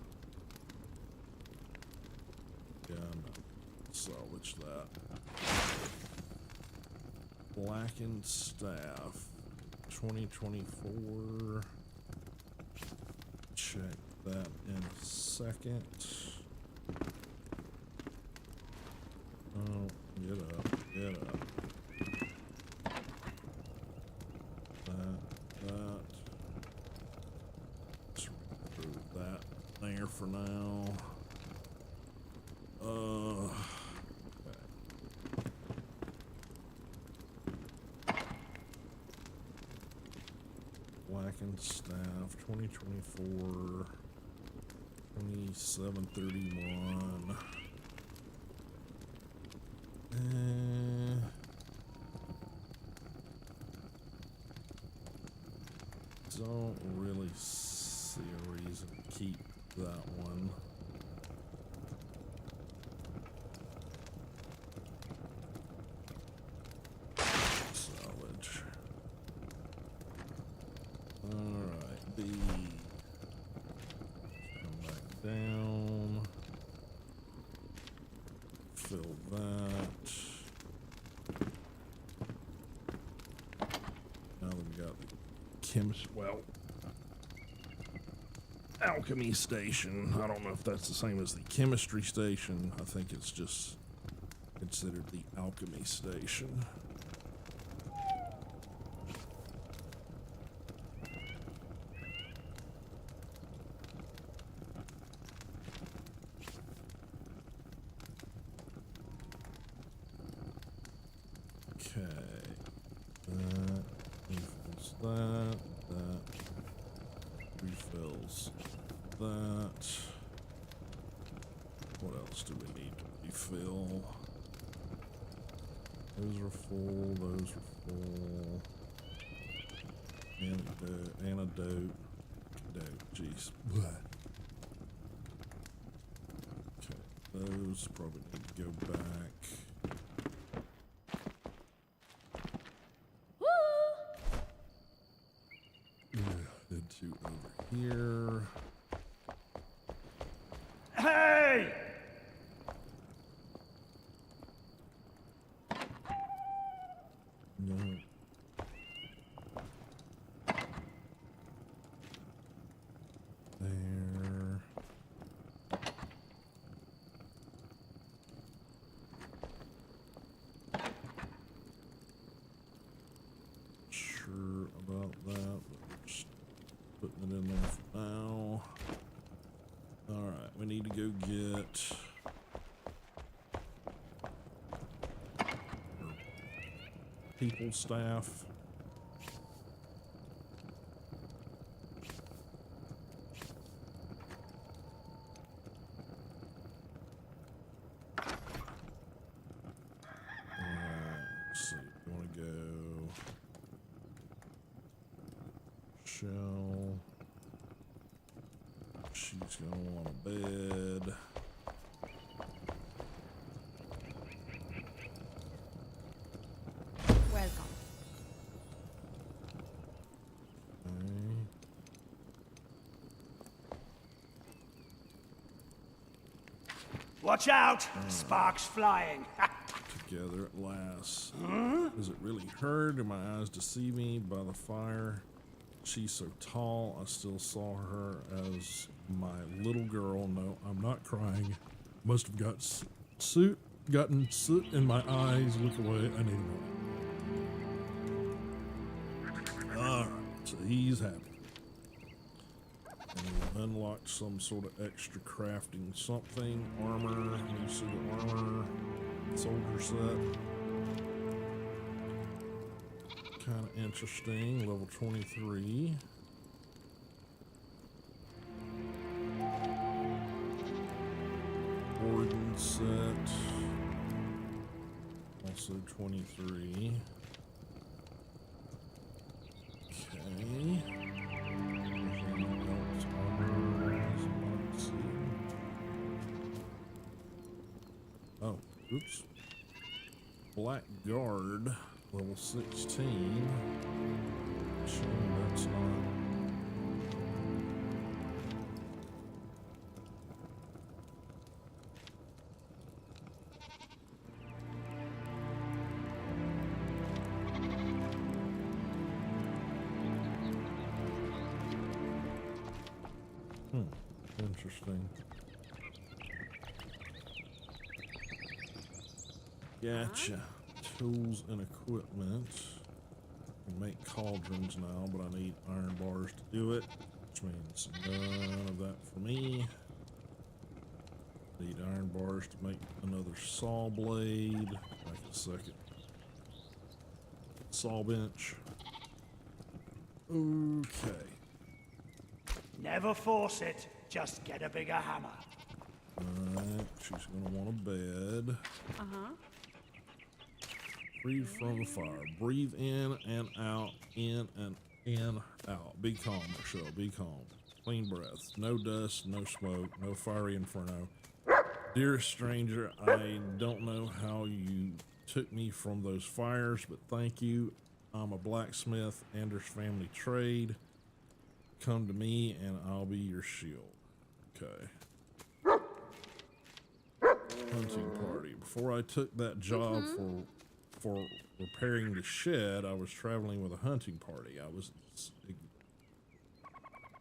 Yeah, no. Salvage that. Blackened Staff, 2024. Check that in a second. Oh, get up. That. Let's remove that there for now. Okay. Blackened Staff, 2024, 2731. Don't really see a reason to keep that one. Salvage. Alright, come back down. Fill that. Now that we got the alchemy station. I don't know if that's the same as the chemistry station. I think it's just considered the alchemy station. Okay. That refills that. That refills that. What else do we need to refill? Those are full. Those are full. Antidote. Jeez. Okay. Those probably need to go back. Into over here. Hey! No. There. Sure about that, but we're just putting it in there for now. Alright, we need to go get people staff. Let's see, you want to go shell. She's gonna want a bed. Welcome. Okay. Watch out! Sparks flying. Together at last. Does it really hurt? Do my eyes deceive me by the fire? She's so tall, I still saw her as my little girl. No, I'm not crying. Must have got gotten soot in my eyes. Look away. I need a moment. Alright, so he's happy. And we unlocked some sort of extra crafting something. Armor. New suit of armor. Soldier set. Kind of interesting. Level 23. Origin set. Also 23. Okay. Anything else armor-wise? Let's see. Oh, oops. Black Guard. Level 16. Shame that's not. Interesting. Gotcha. Tools and equipment. I can make cauldrons now, but I need iron bars to do it, which means none of that for me. Need iron bars to make another saw blade. Make a second saw bench. Okay. Never force it. Just get a bigger hammer. Alright, she's gonna want a bed. Breathe from the fire. Breathe in and out, in and in, out. Be calm, Michelle, be calm. Clean breath. No dust, no smoke, no fiery inferno. Dearest stranger, I don't know how you took me from those fires, but thank you. I'm a blacksmith, Anders family trade. Come to me and I'll be your shield. Okay. Hunting party. Before I took that job for repairing the shed, I was traveling with a hunting party.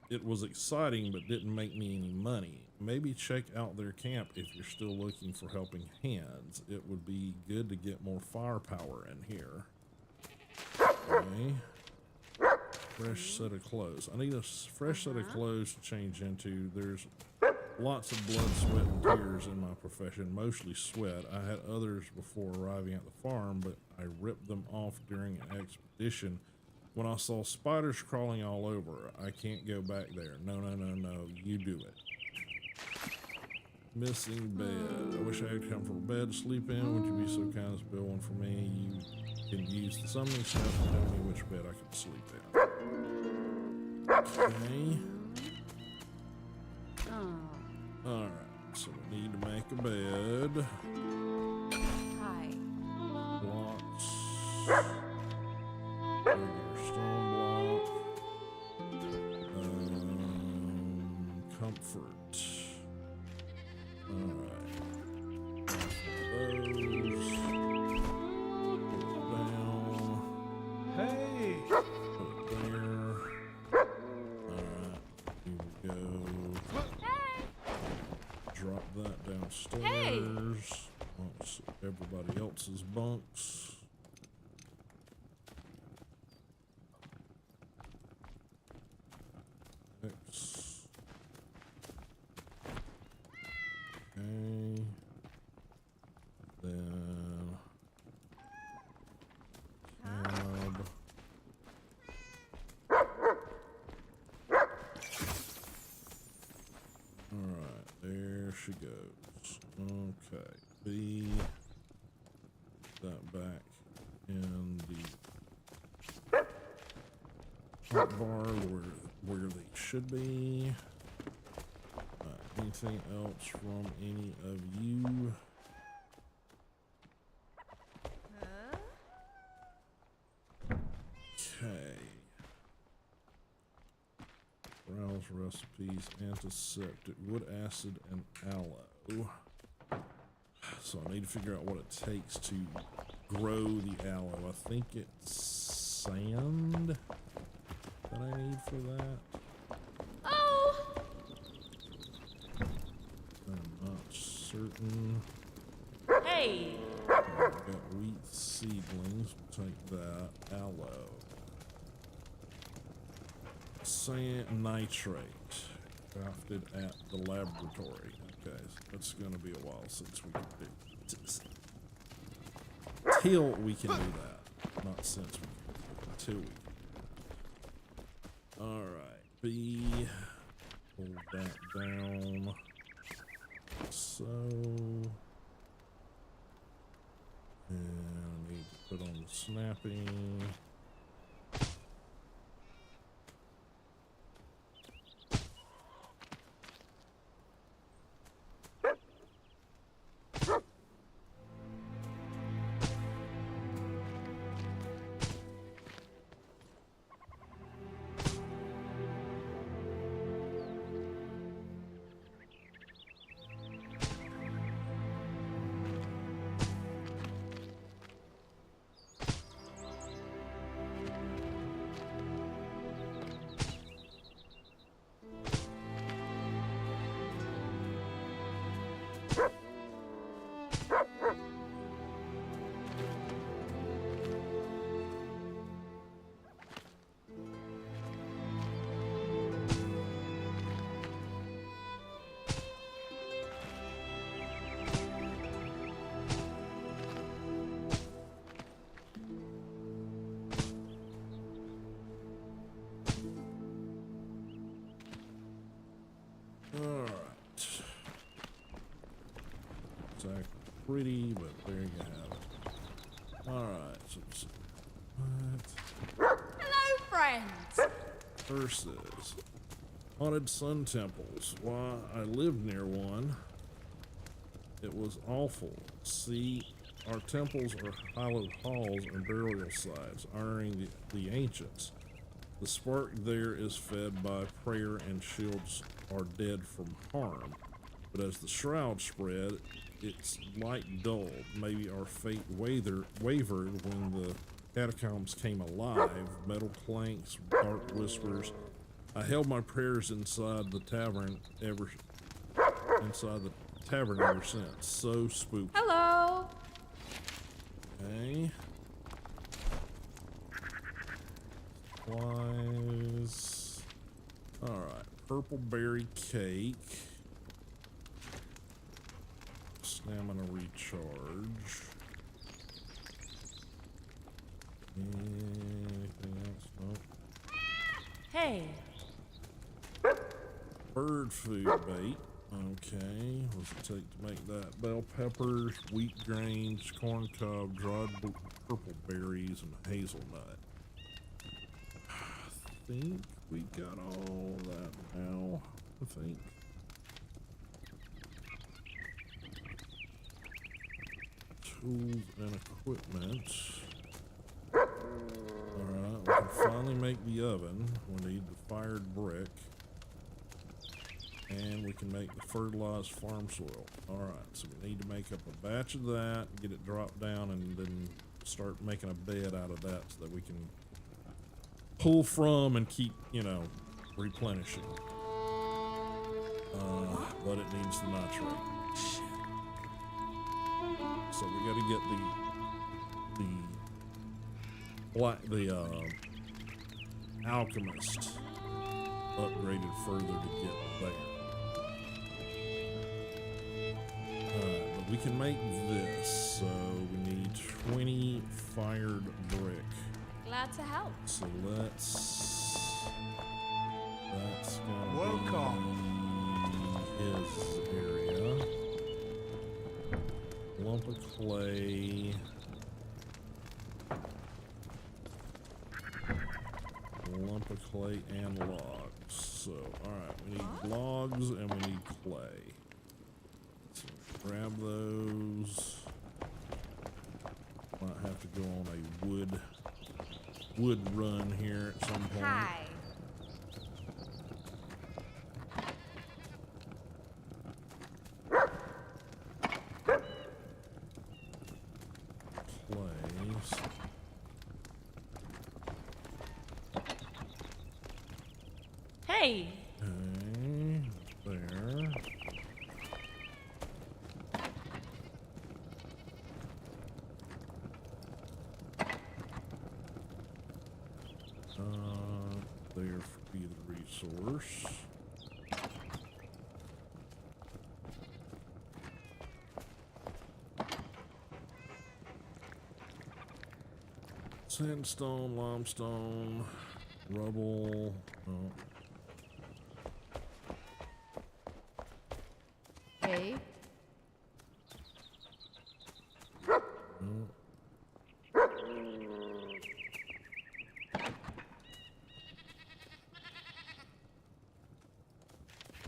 It was exciting, but didn't make me any money. Maybe check out their camp if you're still looking for helping hands. It would be good to get more firepower in here. Okay. Fresh set of clothes. I need a fresh set of clothes to change into. There's lots of blood, sweat, and tears in my profession, mostly sweat. I had others before arriving at the farm, but I ripped them off during an expedition when I saw spiders crawling all over. I can't go back there. No, no, no, no. You do it. Missing bed. I wish I had a comfortable bed to sleep in. Would you be so kind as to build one for me? You can use the summoning stuff to tell me which bed I can sleep in. Okay. Alright, so we need to make a bed. Hi. Blocks. Regular stone block. Comfort. Alright. Those. Put it down. Hey! Put it there. Alright. Here we go. Drop that downstairs. Amongst everybody else's bunks. X. Okay. Then tab. Alright, there she goes. Okay. B. That back in the hot bar where they should be. Anything else from any of you? Okay. Browse recipes, antiseptic, wood acid, and aloe. So I need to figure out what it takes to grow the aloe. I think it's sand that I need for that. Oh! I'm not certain. Hey! I've got wheat seedlings. We'll take that. Aloe. Sand nitrate. Crafted at the laboratory. Okay, so that's going to be a while since we can do this. Till we can do that. Not since we can. Till we can. Alright. B. Hold that down. So. And I need to put on the snapping. Alright. It's actually pretty, but there you have it. Alright, so what? Hello, friends! Versus haunted sun temples. Why, I lived near one. It was awful. See, our temples are hallowed halls and burial sites, honoring the ancients. The spark there is fed by prayer, and shields are dead from harm. But as the shroud spread, its light dulled. Maybe our fate wavered when the catacombs came alive. Metal clanks, dark whispers. I held my prayers inside the tavern ever since. So spooky. Hello! Okay. Supplies. Alright. Purple berry cake. Stamina recharge. Anything else? Nope. Hey! Bird food bait. Okay. What's it take to make that? Bell peppers, wheat grains, corn cob, dried purple berries, and hazelnut. I think we got all that now. I think. Tools and equipment. Alright, we can finally make the oven. We need the fired brick. And we can make the fertilized farm soil. Alright, so we need to make up a batch of that, get it dropped down, and then start making a bed out of that so that we can pull from and keep, you know, replenishing. But it needs the nitrate. So we gotta get the alchemist upgraded further to get there. But we can make this, so we need 20 fired brick. Glad to help. So that's gonna Welcome. be his area. Lump of clay. Lump of clay and logs. So, alright, we need logs and we need clay. So grab those. Might have to go on a wood run here at some point. Hi. Hey. Okay, there. There for be the resource. Sandstone, limestone, rubble. Oh. Hey.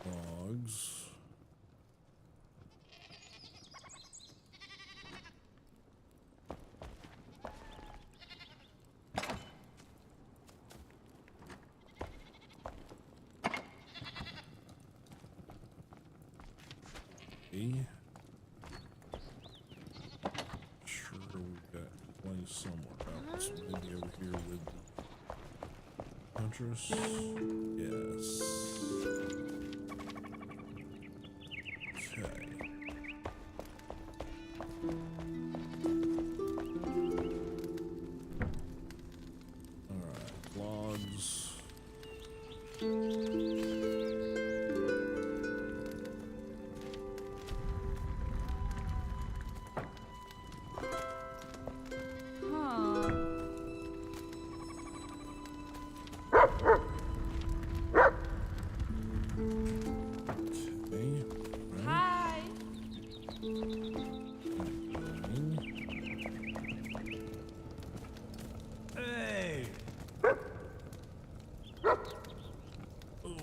Logs. Sure, we've got a place somewhere else. Maybe over here with the Huntress. Yes. Okay. Alright, logs. Huh. Okay. Right. Hi. Hey! Oh.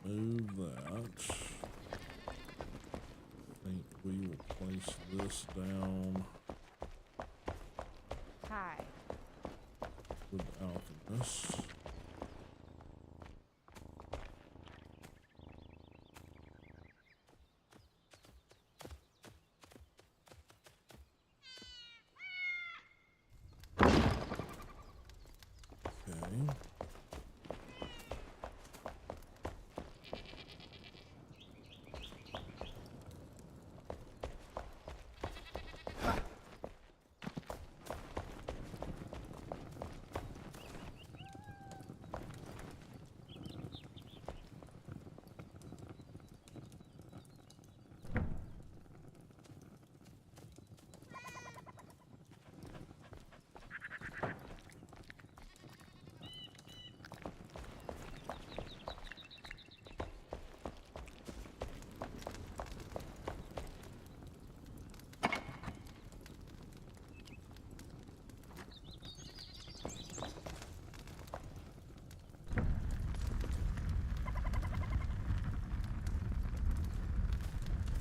Move that. I think we will place this down Hi. with the alchemist. Okay.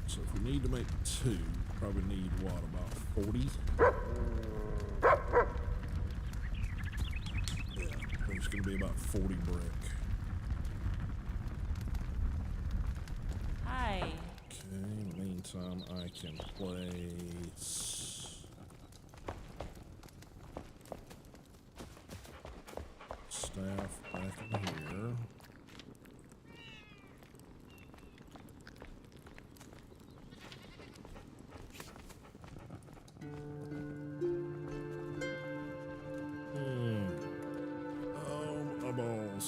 So if we need to make two, probably need what, about 40? Yeah, I think it's gonna be about 40 brick. Hi. Okay, in the meantime, I can place staff back in here. Oh, my balls.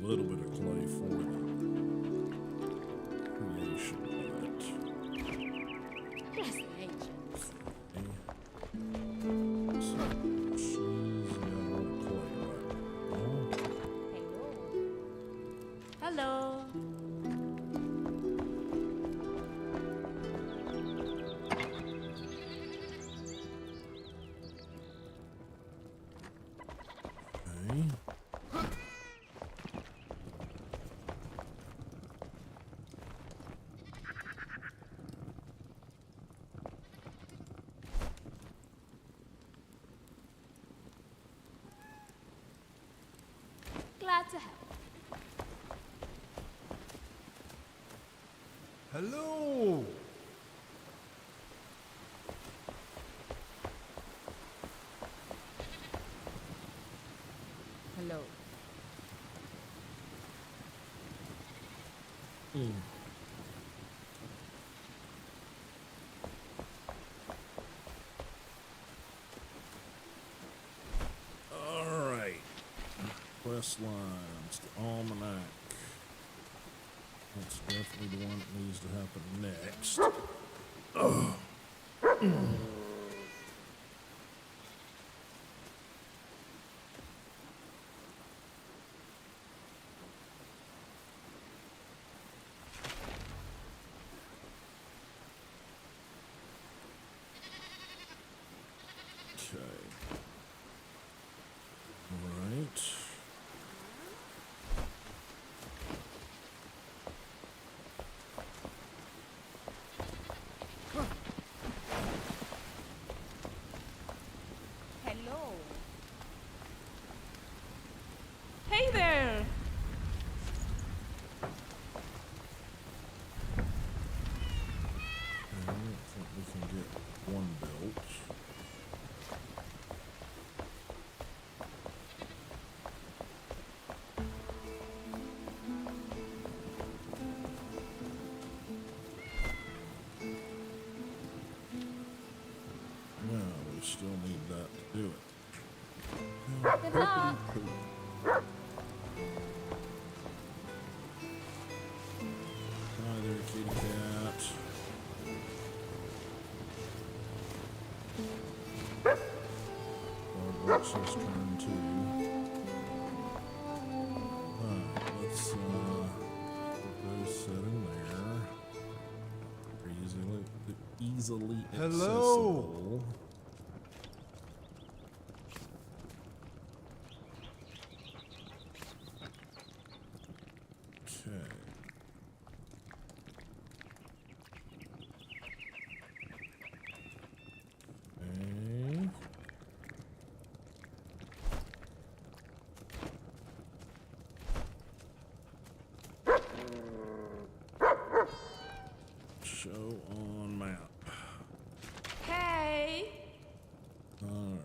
Little bit of clay for the creation of it. Bless the ancients. So she's got all the clay right now. Hello. Hello. Okay. Glad to help. Hello. Hello. All right. Quest lines, the almanac. That's definitely the one that needs to happen next. Okay. All right. Hello. Hey there. Okay, I think we can get one built. No, we still need that to do it. Good luck. Hi there, kitty cat. Watch this turn too. Alright, let's put those set in there. Easily accessible. Okay. Okay. Show on map. Hey. All right.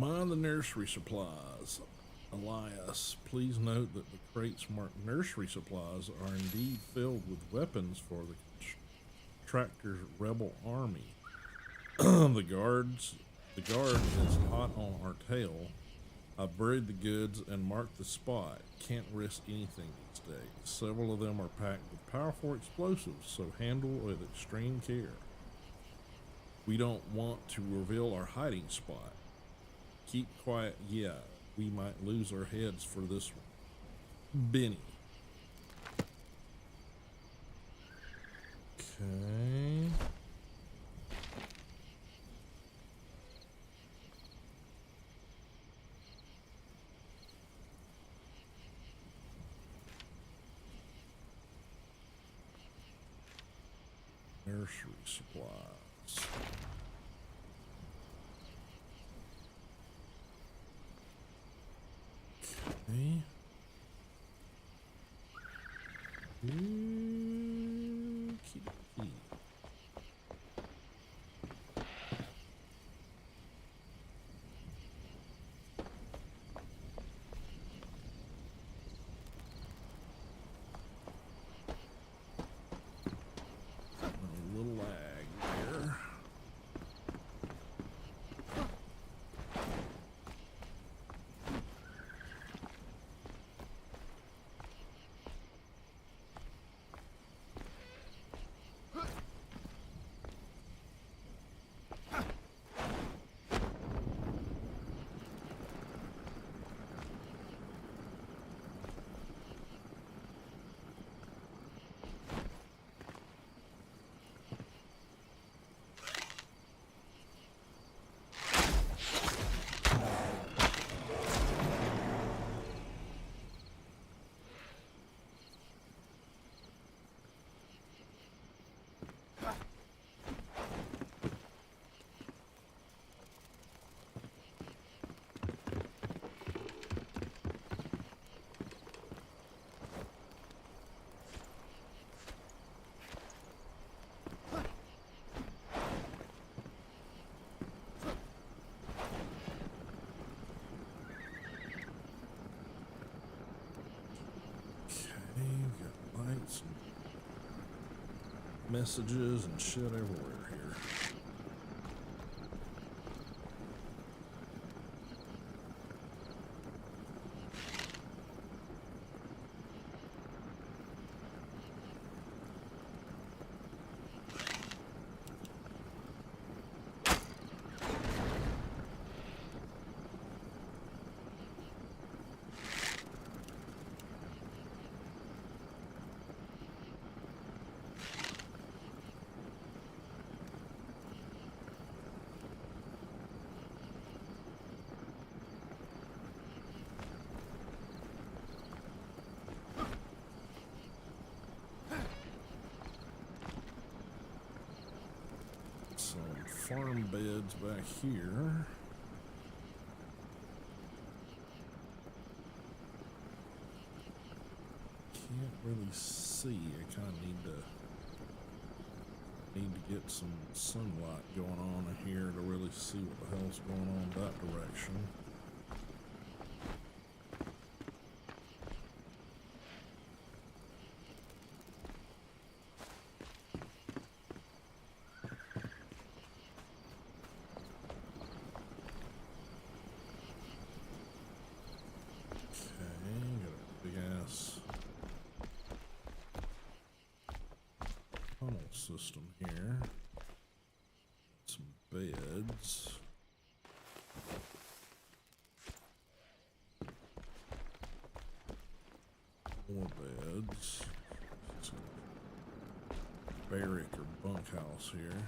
Mind the nursery supplies. Elias, please note that the crates marked nursery supplies are indeed filled with weapons for the Tractor's rebel army. The guard is hot on our tail. I've buried the goods and marked the spot. Can't risk anything these days. Several of them are packed with powerful explosives, so handle with extreme care. We don't want to reveal our hiding spot. Keep quiet, yeah. We might lose our heads for this one. Benny. Okay. Nursery supplies. Okay. Okey-dokey. A little lag there. Messages and shit everywhere here. Farm beds back here. Can't really see. I kind of need to get some sunlight going on in here to really see what the hell's going on in that direction. System here. Some beds. More beds. Some barrack or bunkhouse here.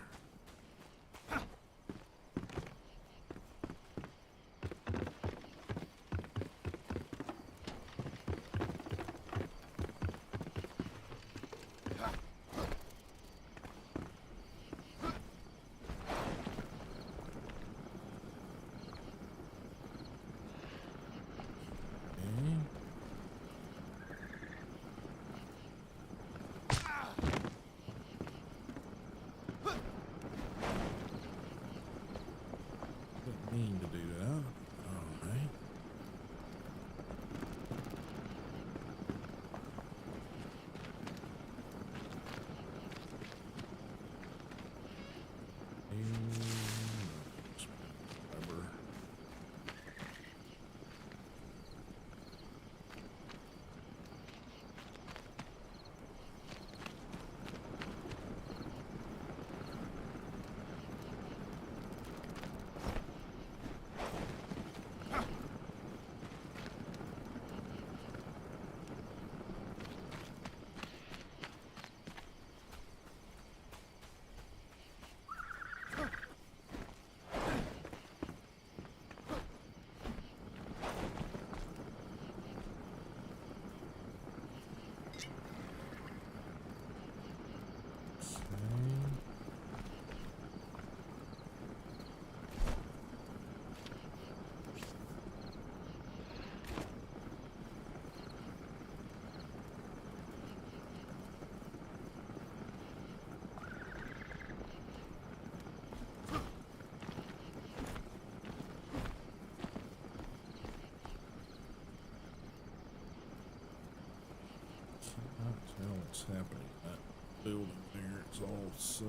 Can't tell what's happening in that building there. It's all so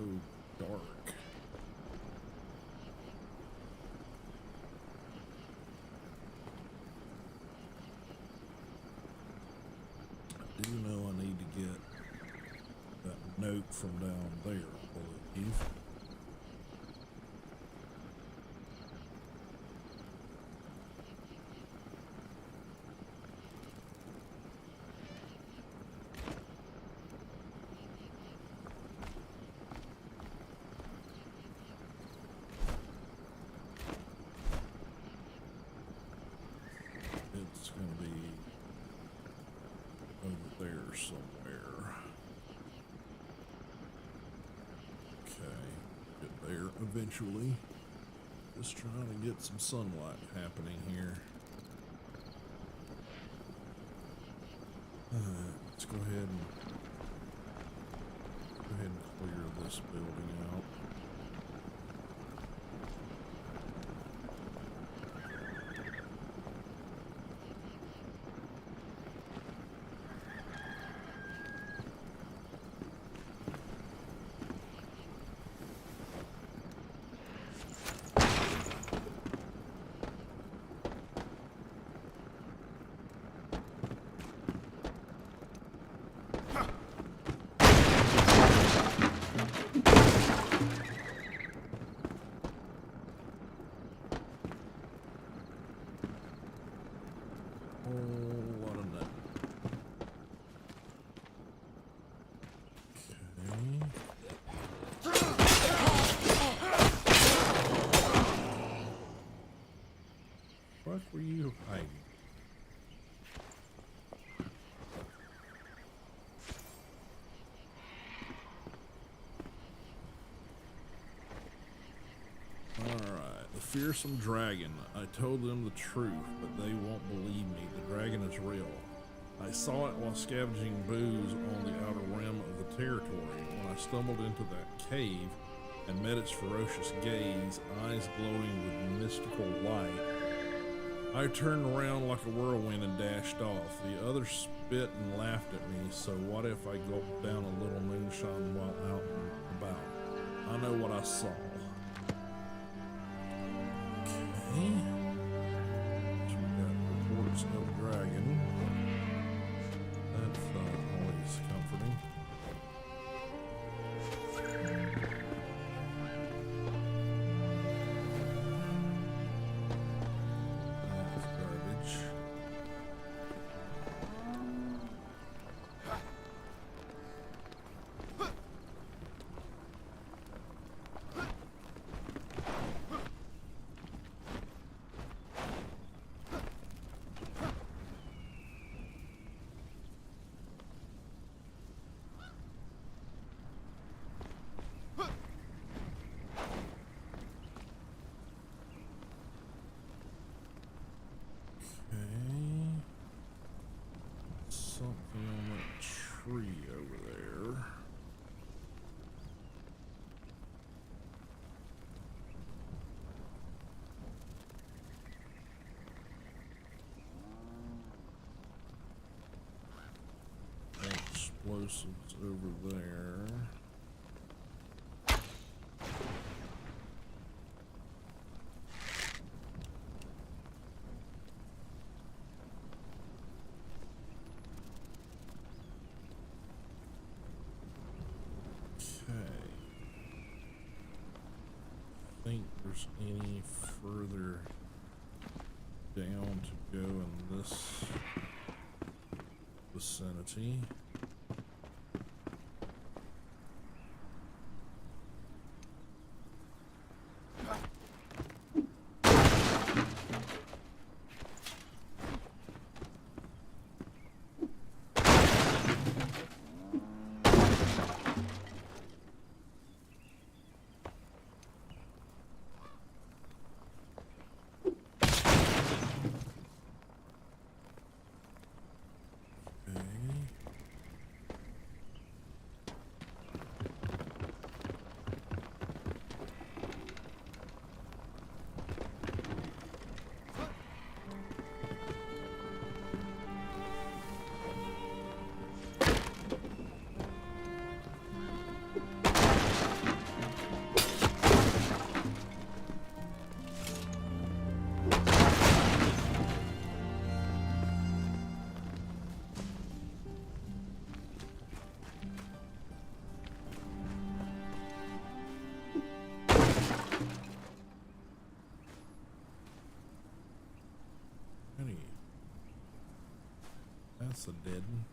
dark. I do know I need to get that note from down there, I believe. It's going to be over there somewhere. Okay, get there eventually. Just trying to get some sunlight happening here. Let's go ahead and clear this building out. Lot of that. Okay. What were you hiding? Alright, the fearsome dragon. I told them the truth, but they won't believe me. The dragon is real. I saw it while scavenging booze on the outer rim of the territory. When I stumbled into that cave and met its ferocious gaze, eyes glowing with mystical light, I turned around like a whirlwind and dashed off. The others spit and laughed at me, so what if I gulped down a little moonshine while out and about? I know what I saw. Okay. So we got reports of a dragon. That's always comforting. That's garbage. Something on that tree over there. Explosives over there. Think there's any further down to go in this vicinity. That's a dead one.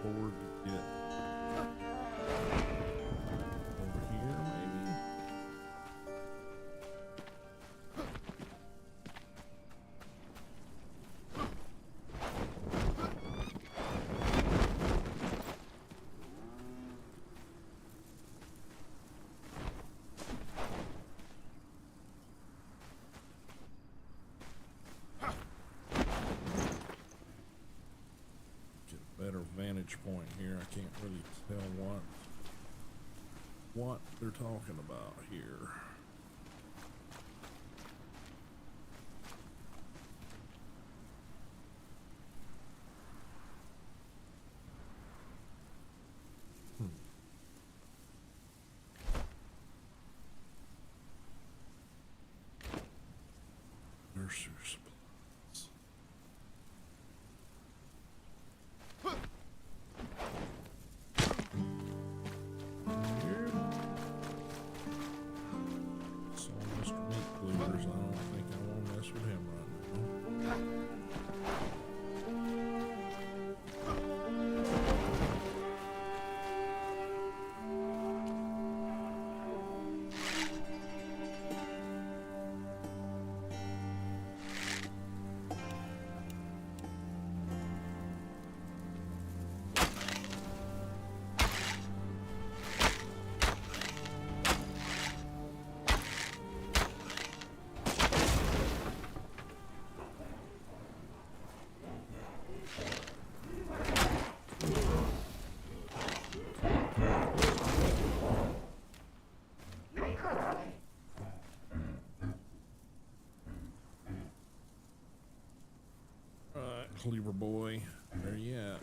board to get over here, maybe? Get a better vantage point here. I can't really tell what they're talking about here. Nursery supplies. Here. Saw Mr. Meat Cleavers. I don't think I want to mess with him right now. Alright, Cleaver boy. Where you at?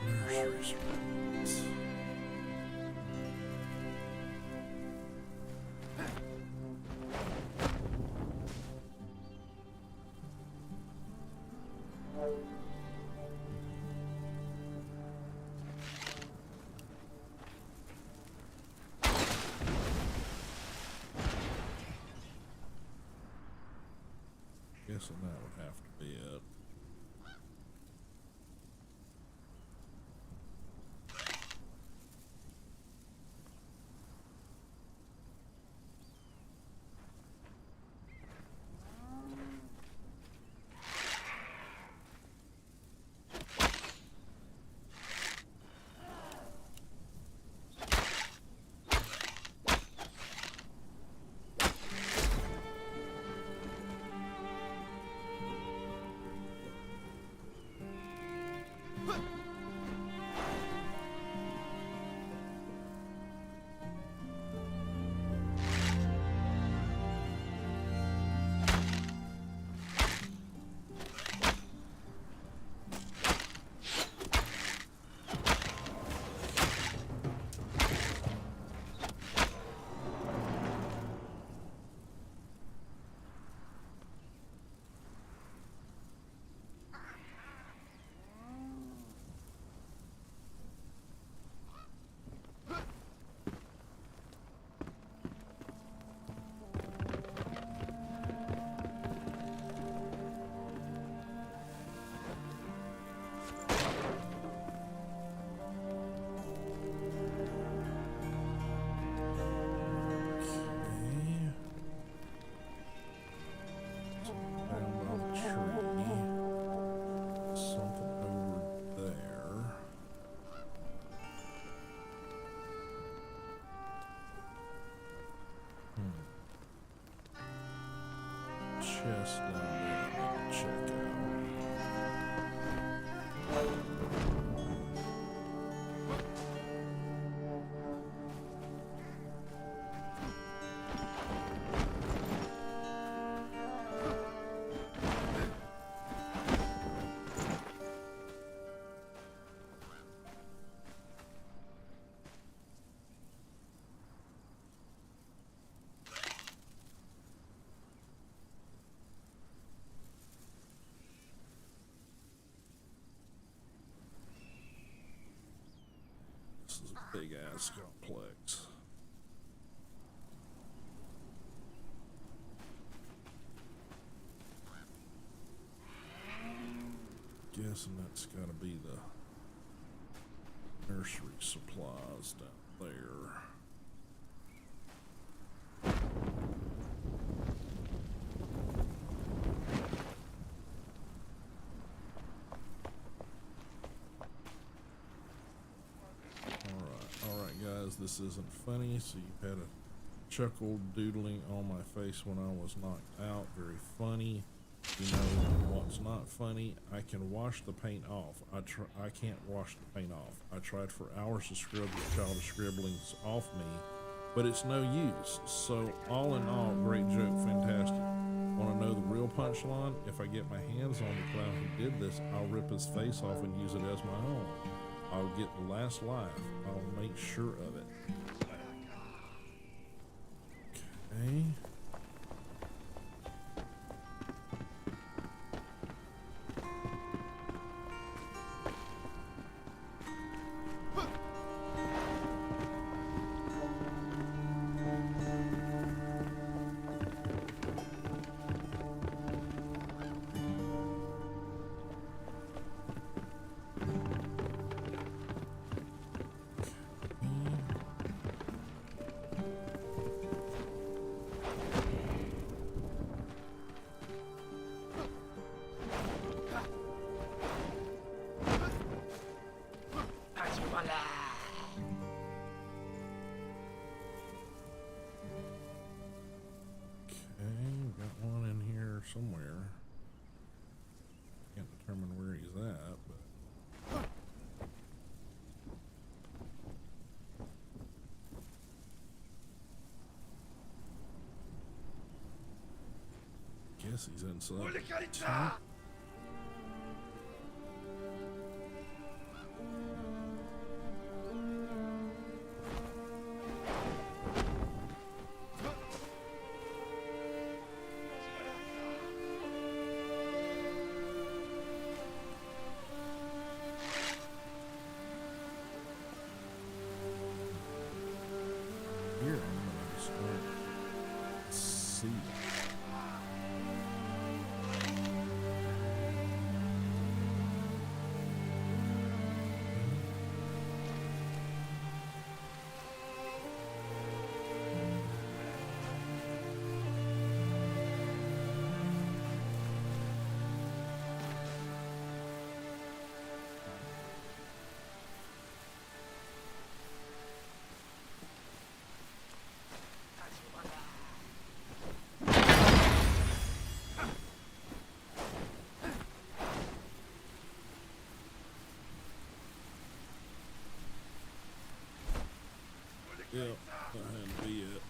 Nursery supplies. Guessing that would have to be it. down there I need to check out. This is a big ass complex. Guessing that's gotta be the nursery supplies down there. Alright guys, this isn't funny, so you've had a chuckle doodling on my face when I was knocked out. Very funny. You know what's not funny? I can wash the paint off. I can't wash the paint off. I tried for hours to scrub the childish scribblings off me, but it's no use. So all in all, great joke, fantastic. Want to know the real punchline? If I get my hands on the clown who did this, I'll rip his face off and use it as my own. I'll get the last laugh. I'll make sure of it. Okay. Somewhere. Can't determine where he's at, but guess he's inside. Here, I'm gonna start see. Yep, that had to be it.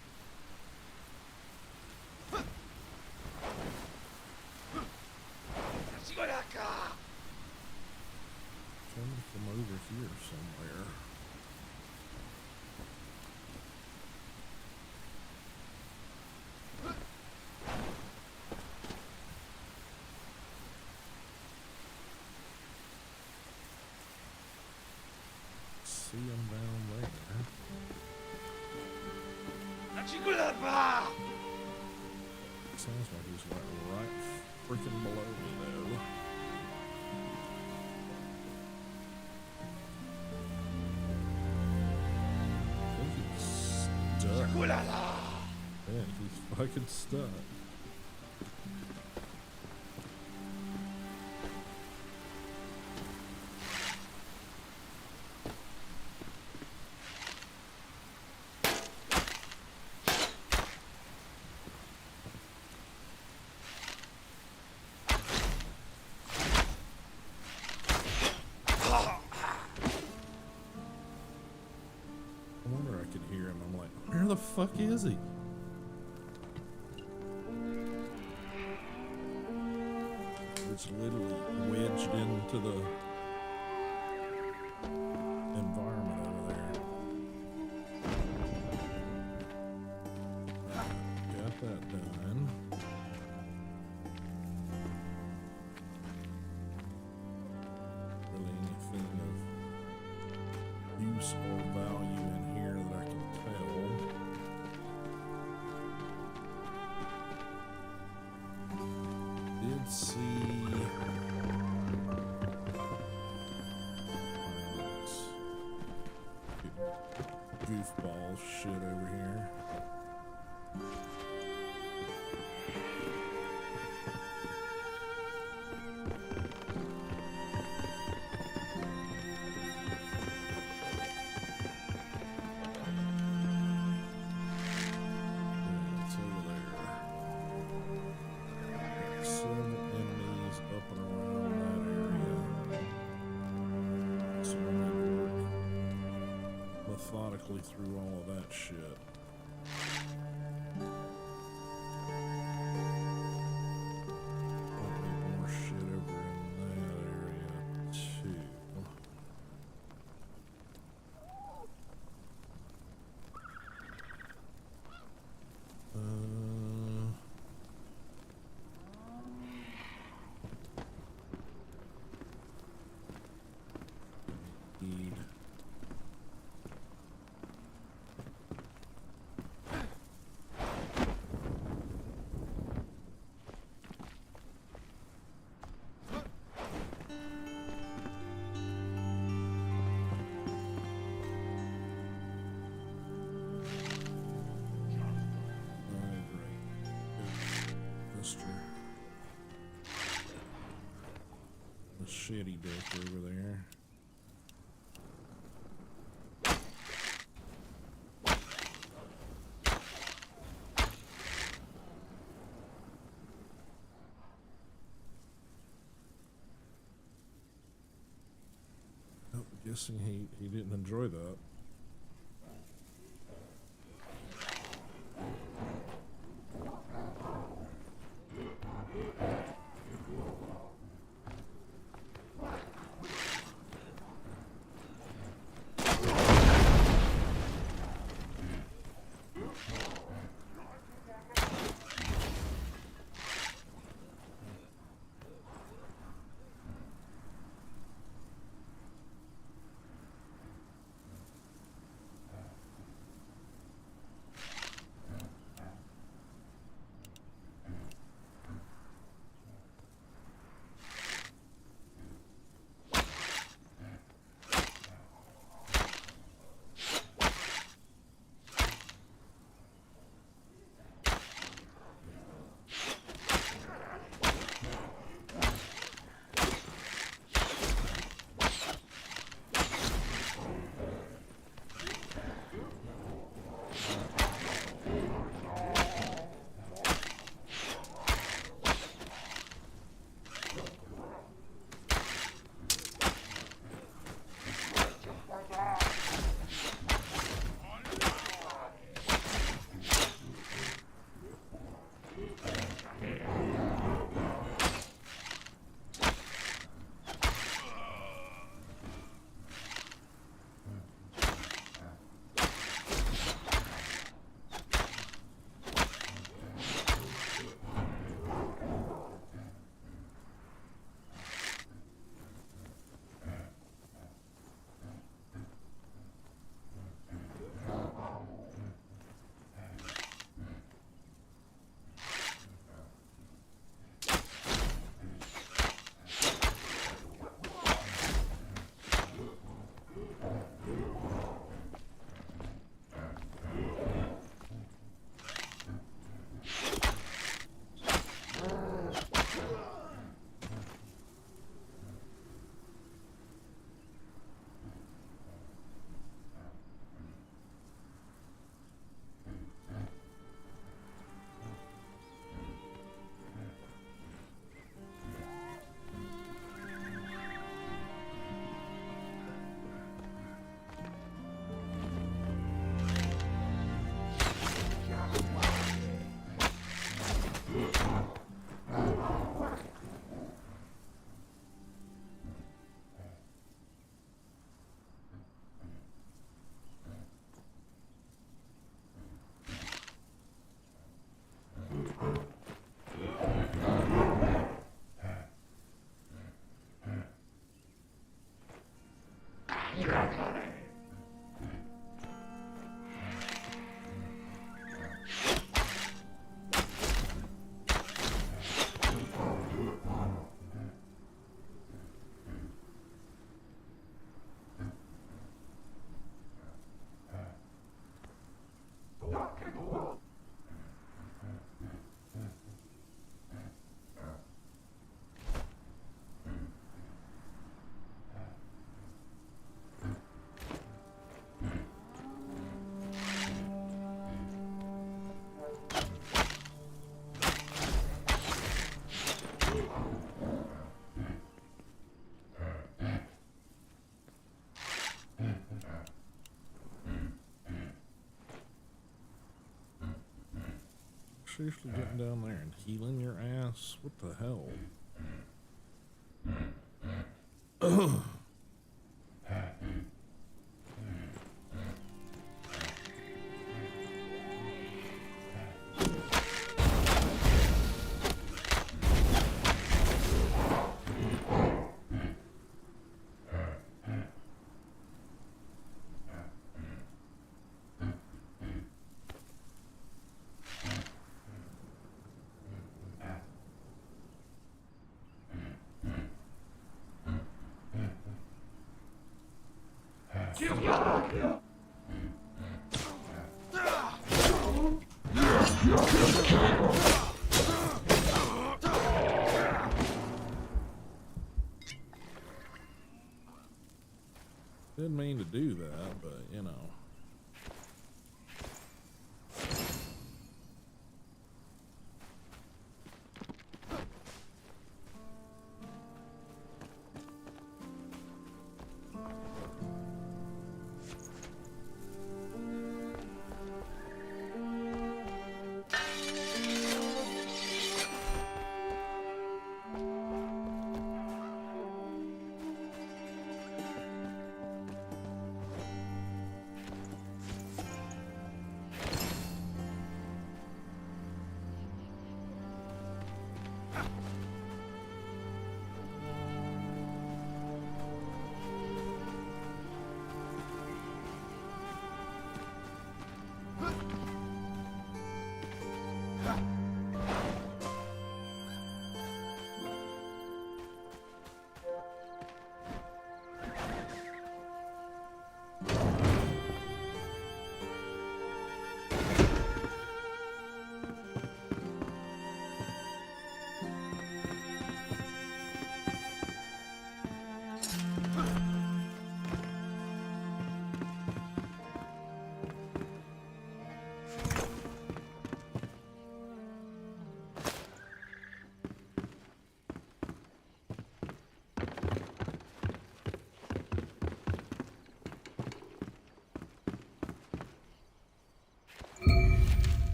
Somebody from over here somewhere. See him down there. Sounds like he's right freaking below me though. I think he's stuck. Yeah, he's fucking stuck. fuck is he? It's literally wedged into the environment over there. Got that done. Really anything of use or value in here that I can tell. Did see goofball shit over here. It's over there. Some enemies up and around that area. So I need to work methodically through all of that shit. Might be more shit over in that area too. Need. The shitty dick over there. Oh, guessing he didn't enjoy that. Seriously getting down there and healing your ass? What the hell? Didn't mean to do that, but you know. Okay.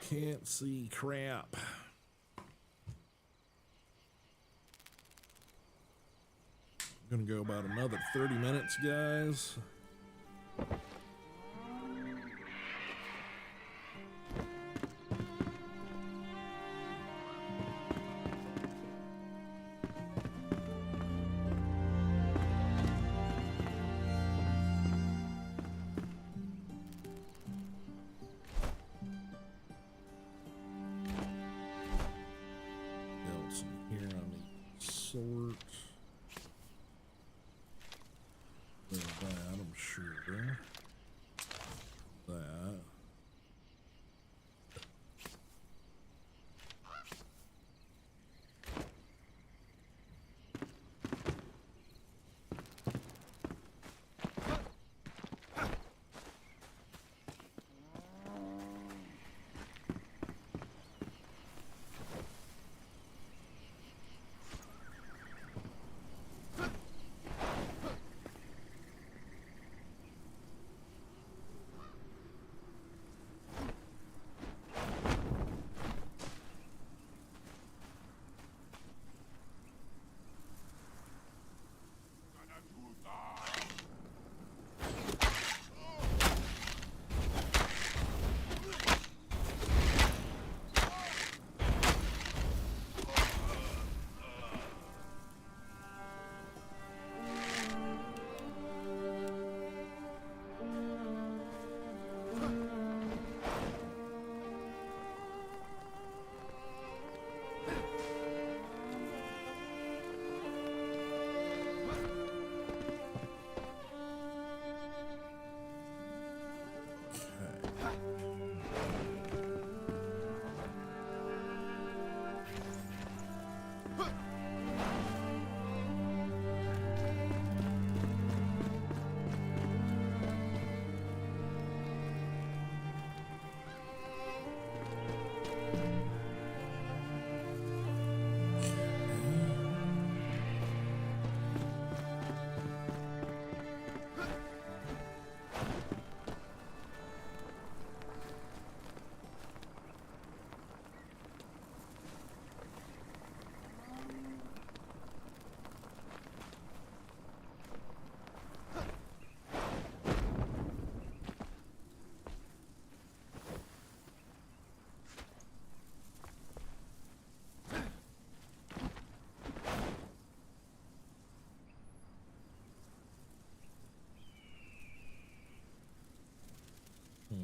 Can't see crap. Gonna go about another 30 minutes, guys. Else in here, I need sort. There's that, I'm sure. That. Okay.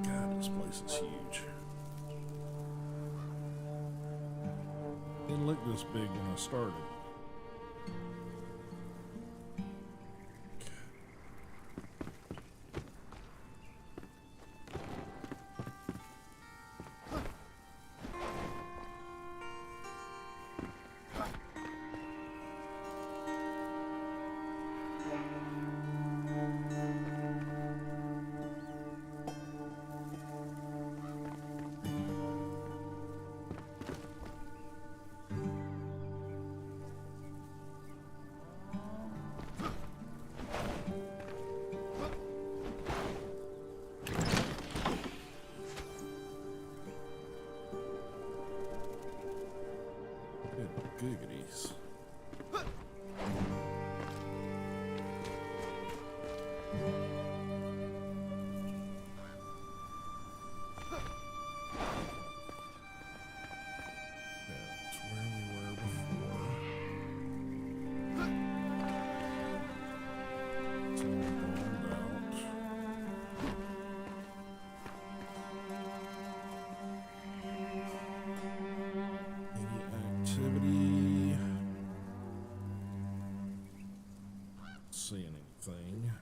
God, this place is huge. Didn't look this big when I started. Googies. That's where we were before. It's all burned out. Any activity? Not seeing anything.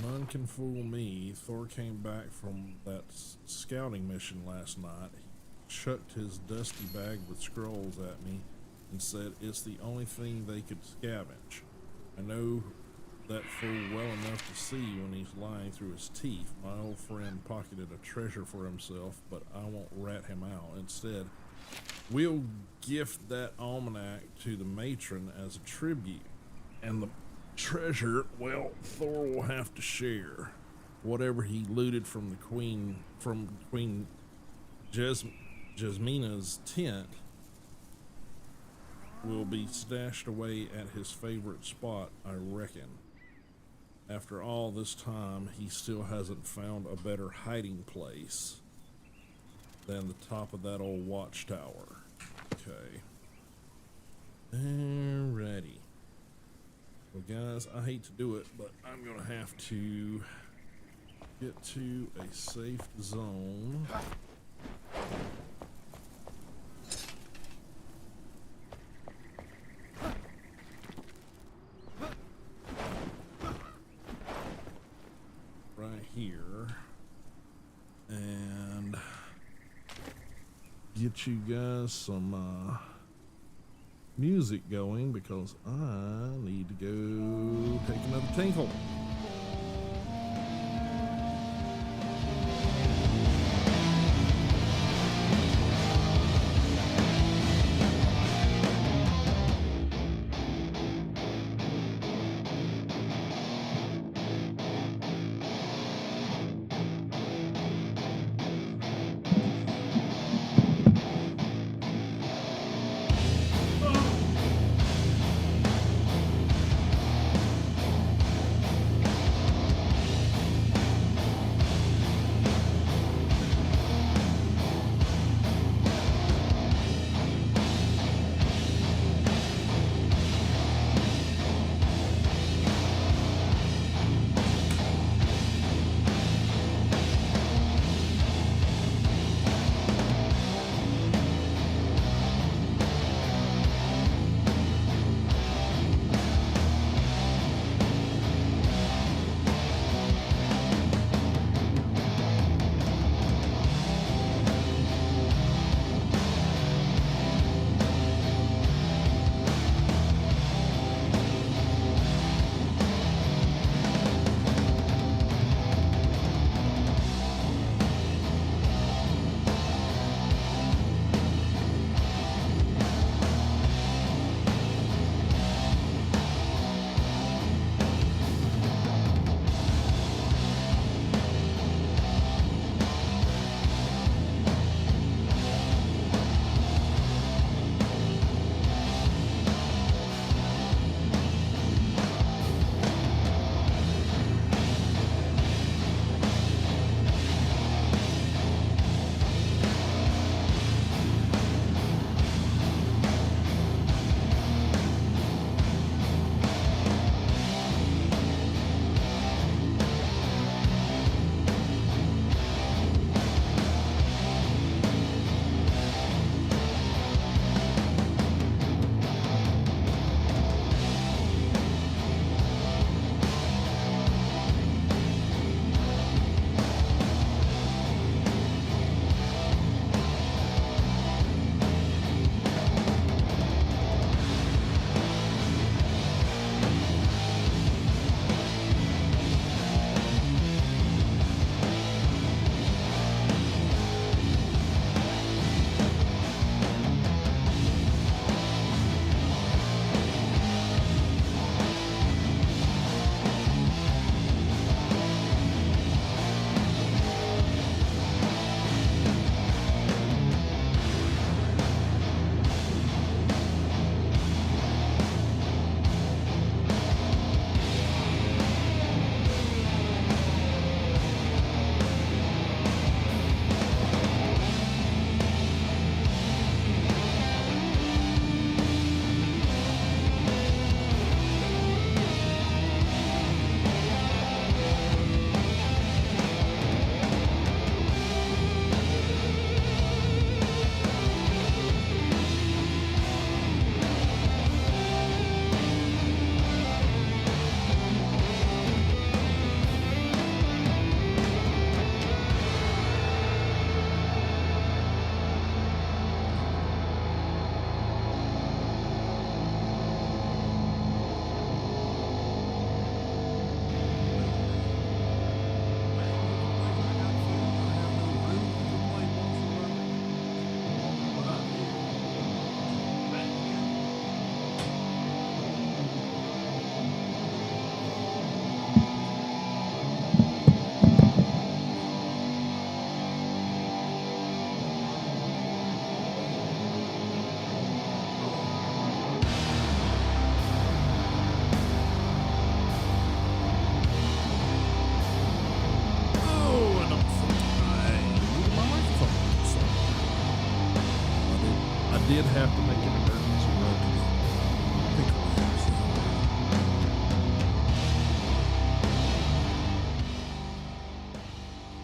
None can fool me. Thor came back from that scouting mission last night. He chucked his dusty bag with scrolls at me and said it's the only thing they could scavenge. I know that fool well enough to see when he's lying through his teeth. My old friend pocketed a treasure for himself, but I won't rat him out. Instead, we'll gift that almanac to the matron as a tribute. And the treasure, well, Thor will have to share. Whatever he looted from Queen Jasmina's tent will be stashed away at his favorite spot, I reckon. After all this time, he still hasn't found a better hiding place than the top of that old watchtower. Okay. Alrighty. Well, guys, I hate to do it, but I'm gonna have to get to a safe zone. Right here. And get you guys some music going because I need to go take another tinkle.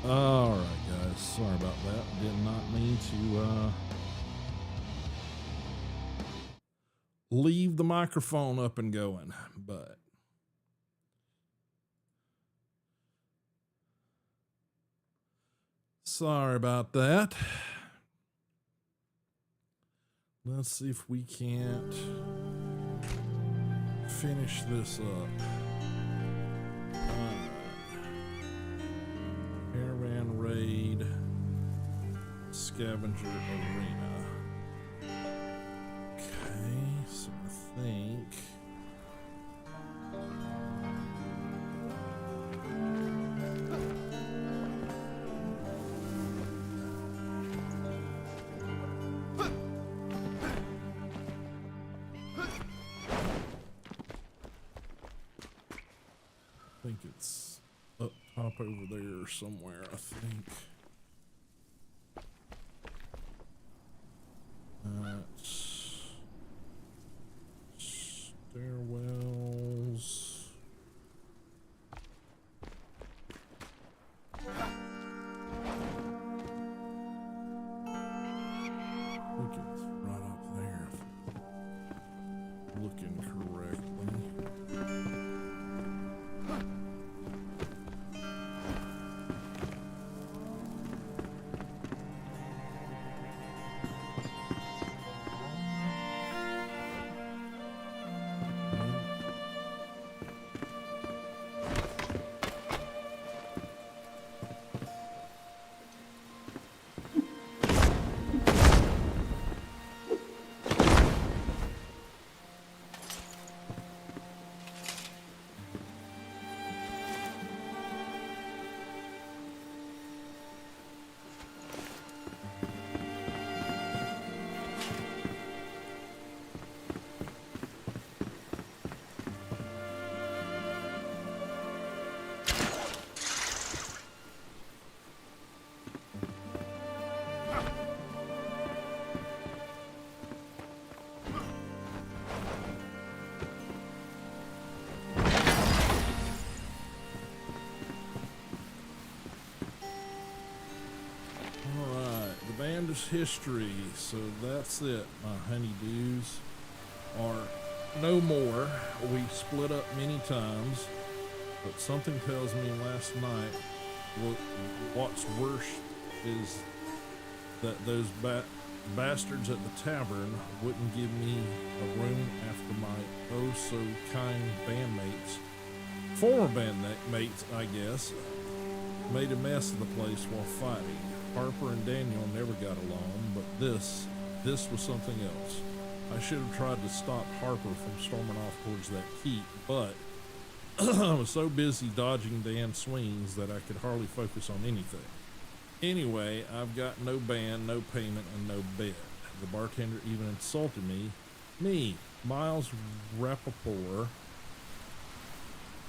All right, guys. Sorry about that. Did not mean to leave the microphone up and going, but sorry about that. Let's see if we can't finish this up. Caravan Raid Scavenger Arena. Okay, so I think it's up top over there somewhere, I think. Stairwells. I think it's right up there. Looking correctly. Bandit's history. So that's it. My honeydews are no more. We split up many times, but something tells me last night what's worse is that those bastards at the tavern wouldn't give me a room after my oh so kind bandmates, former bandmates I guess, made a mess of the place while fighting. Harper and Daniel never got along, but this was something else. I should have tried to stop Harper from storming off towards that keep, but I was so busy dodging Dan's swings that I could hardly focus on anything. Anyway, I've got no band, no payment, and no bed. The bartender even insulted me, Miles Rappaport.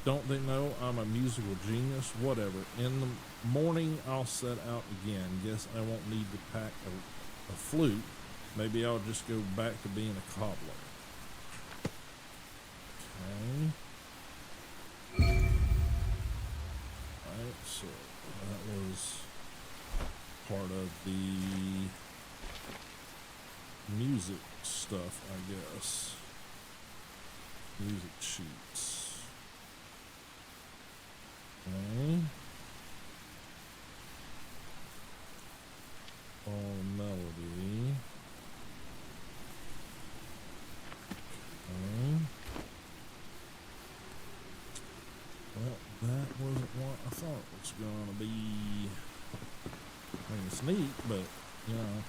Don't they know I'm a musical genius? Whatever. In the morning, I'll set out again. Guess I won't need to pack a flute. Maybe I'll just go back to being a cobbler. Okay. Alright, so that was part of the music stuff, I guess. Music sheets. Okay. All melody. Okay. Well, that wasn't what I thought it was gonna be. I mean, it's neat, but, you know.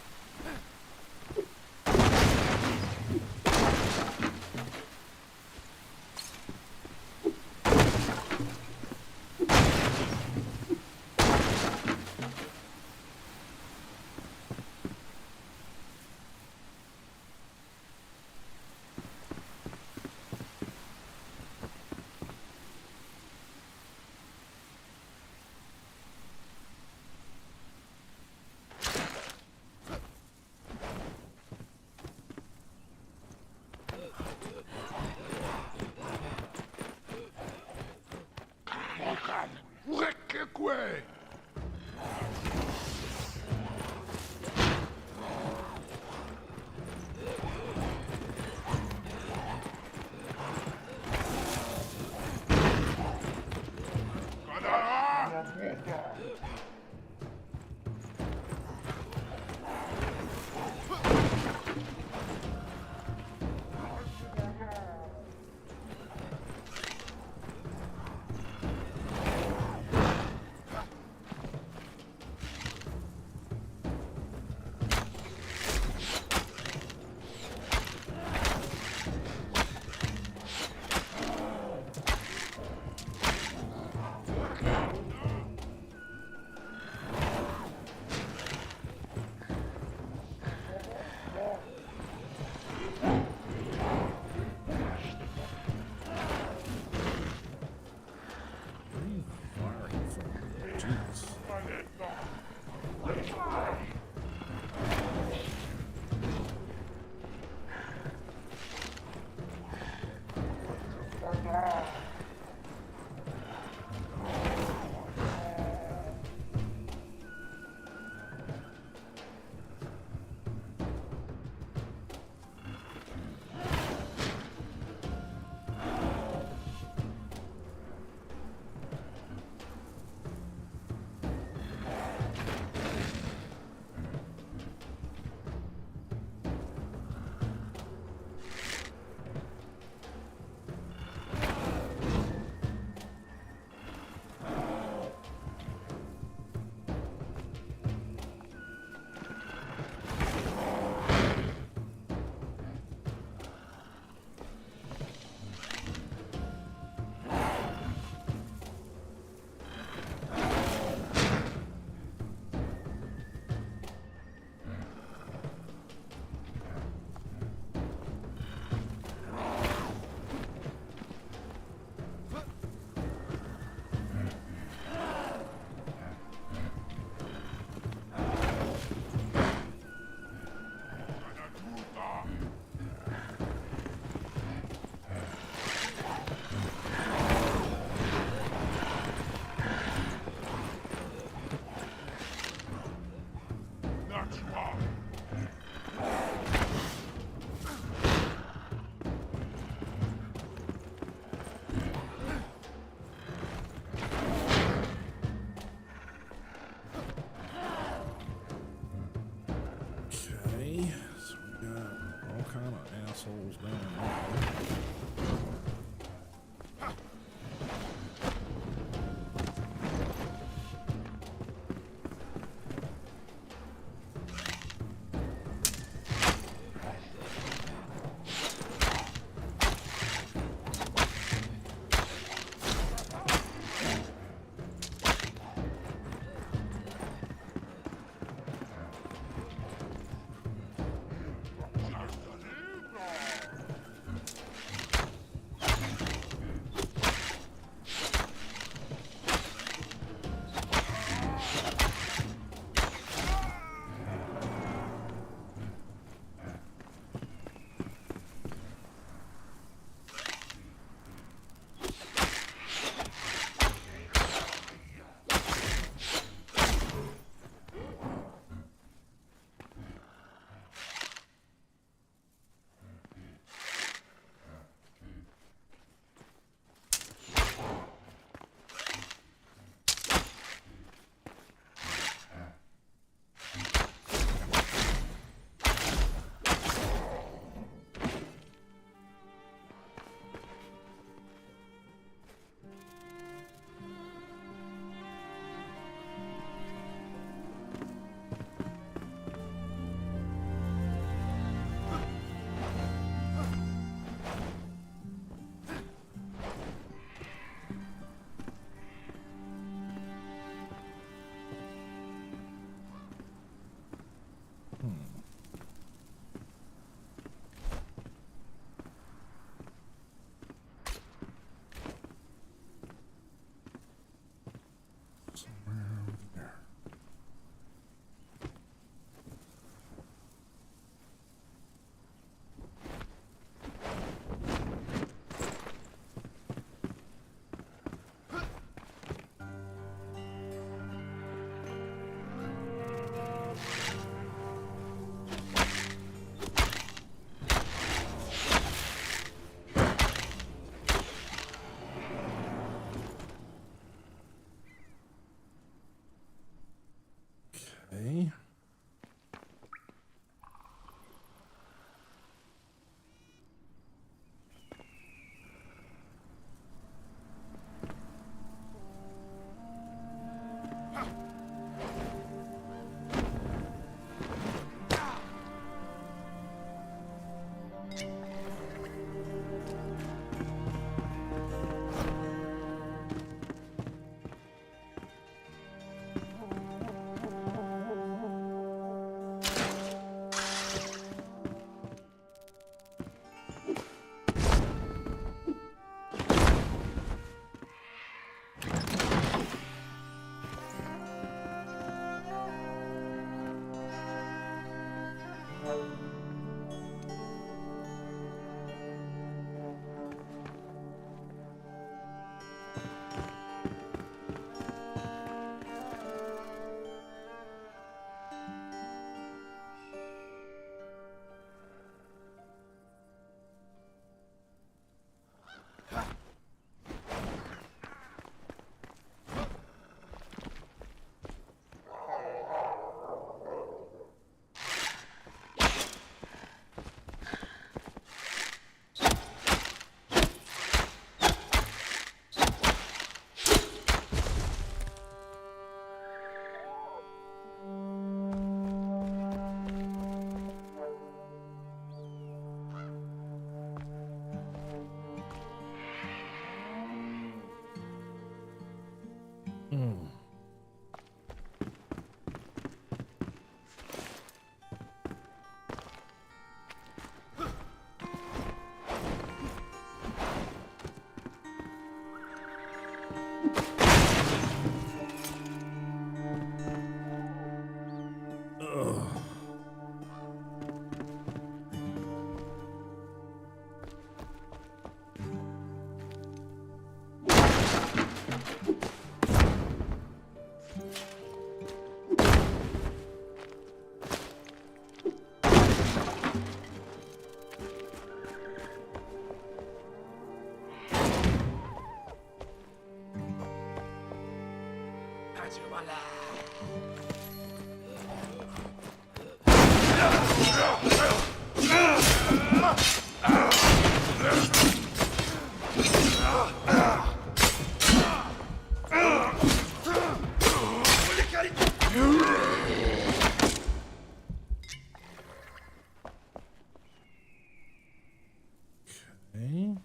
Okay.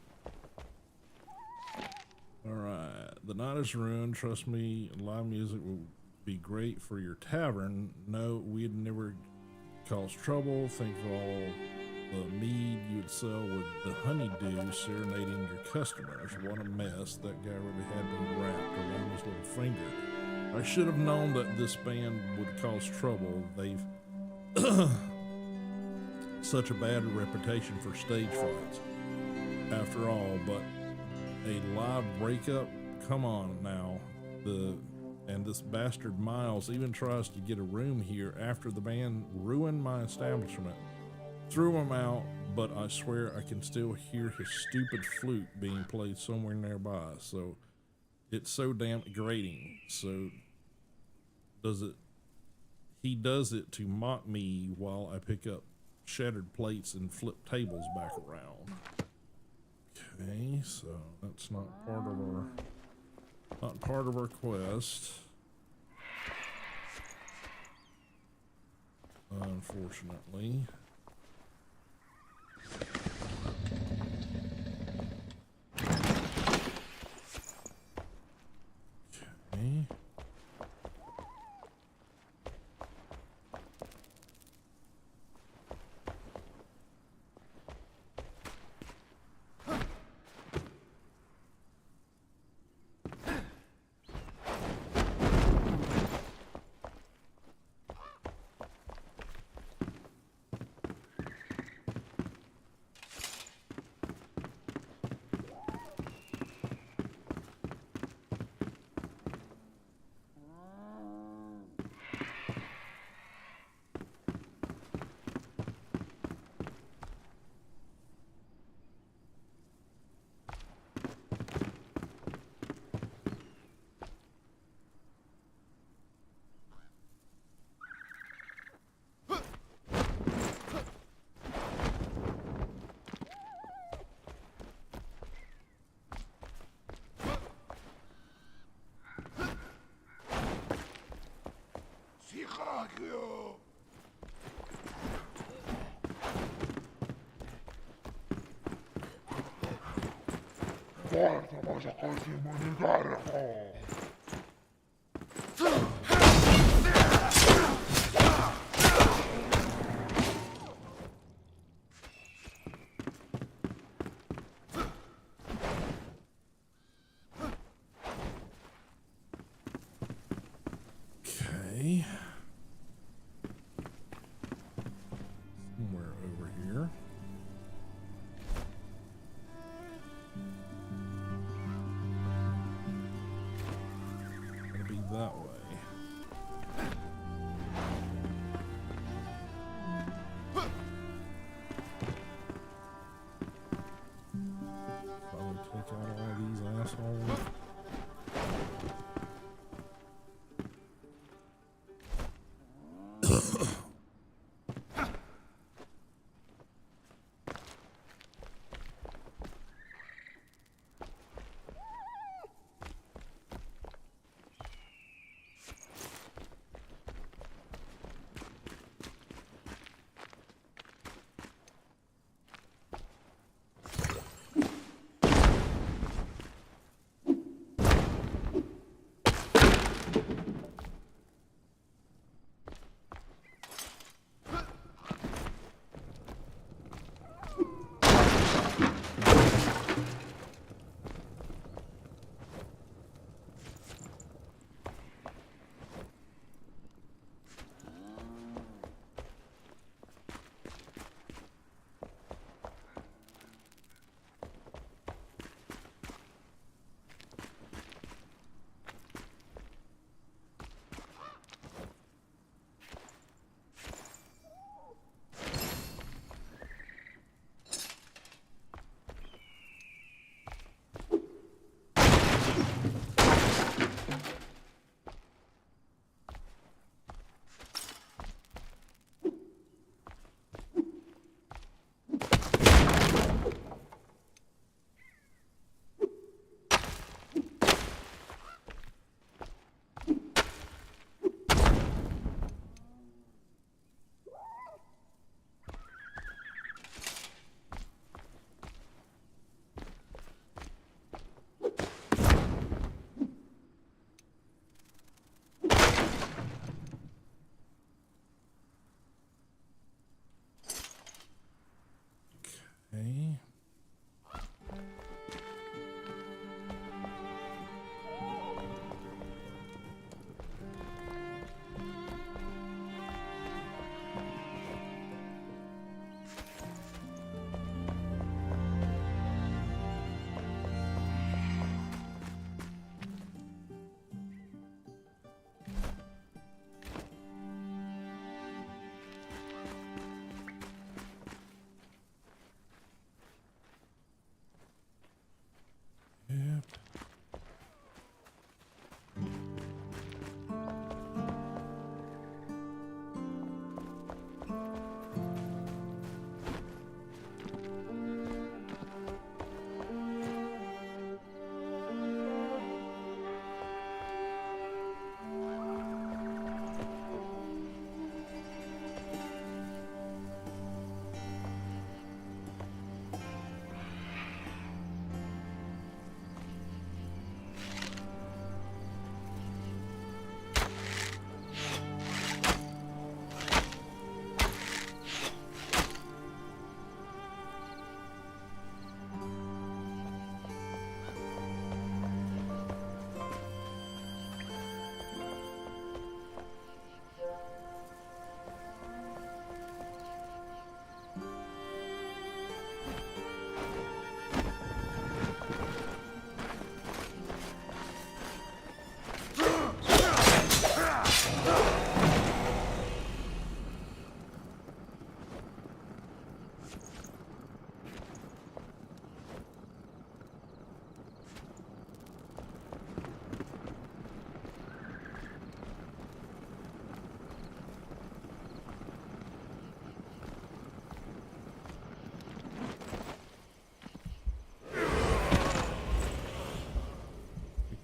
Alright. The night is ruined. Trust me, live music will be great for your tavern. No, we'd never cause trouble. Think of all the mead you would sell with the honeydew serenading your customers. What a mess. That guy really had me wrapped around his little finger. I should have known that this band would cause trouble. They've such a bad reputation for stage fights. After all, but a live breakup? Come on now. And this bastard Miles even tries to get a room here after the band ruined my establishment. Threw him out, but I swear I can still hear his stupid flute being played somewhere nearby. So it's so damn grating. So he does it to mock me while I pick up shattered plates and flip tables back around. Okay, so that's not part of our quest. Unfortunately. Okay. Okay. Somewhere over here. Gonna be that way. Probably take out all these assholes.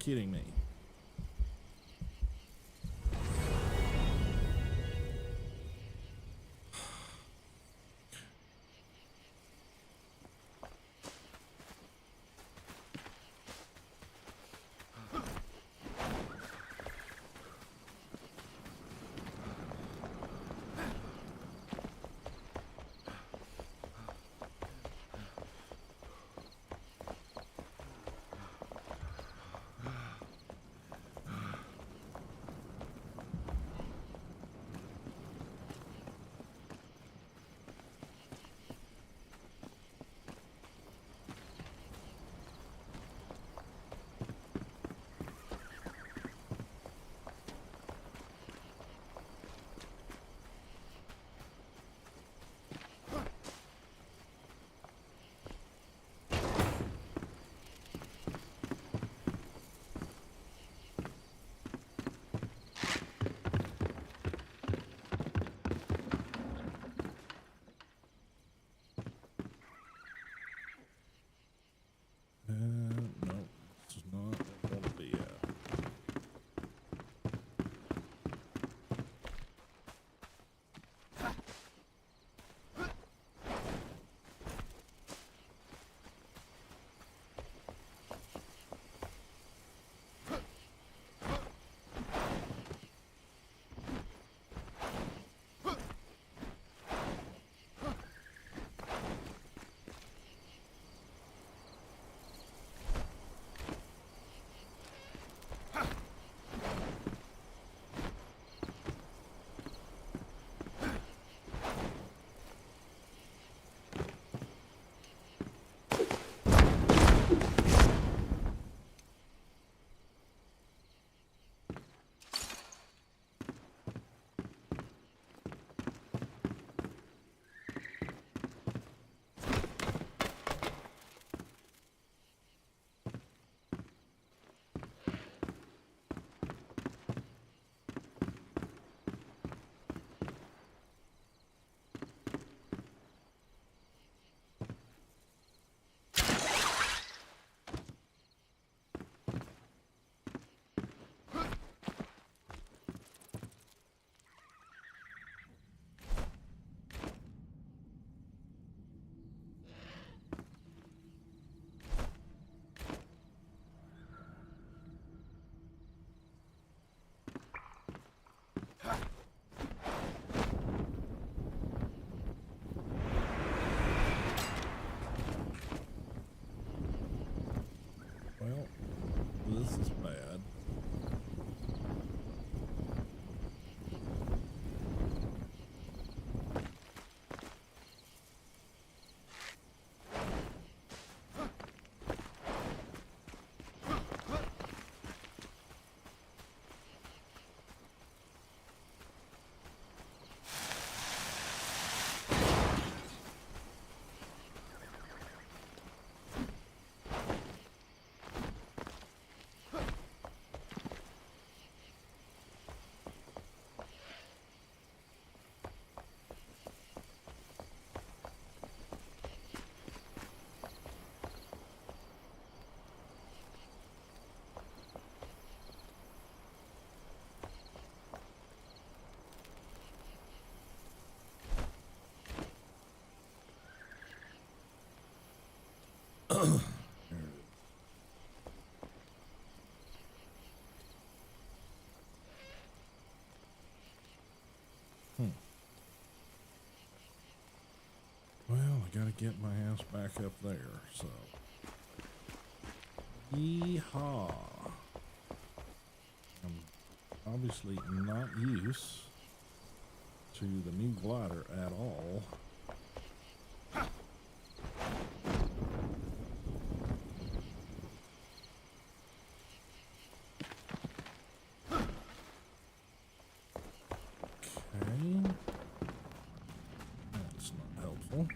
kidding me? No, this is not what I want to be at. Well, this is bad. Well, I gotta get my ass back up there, so. Yeehaw. I'm obviously not used to the new glider at all. Okay. That's not helpful.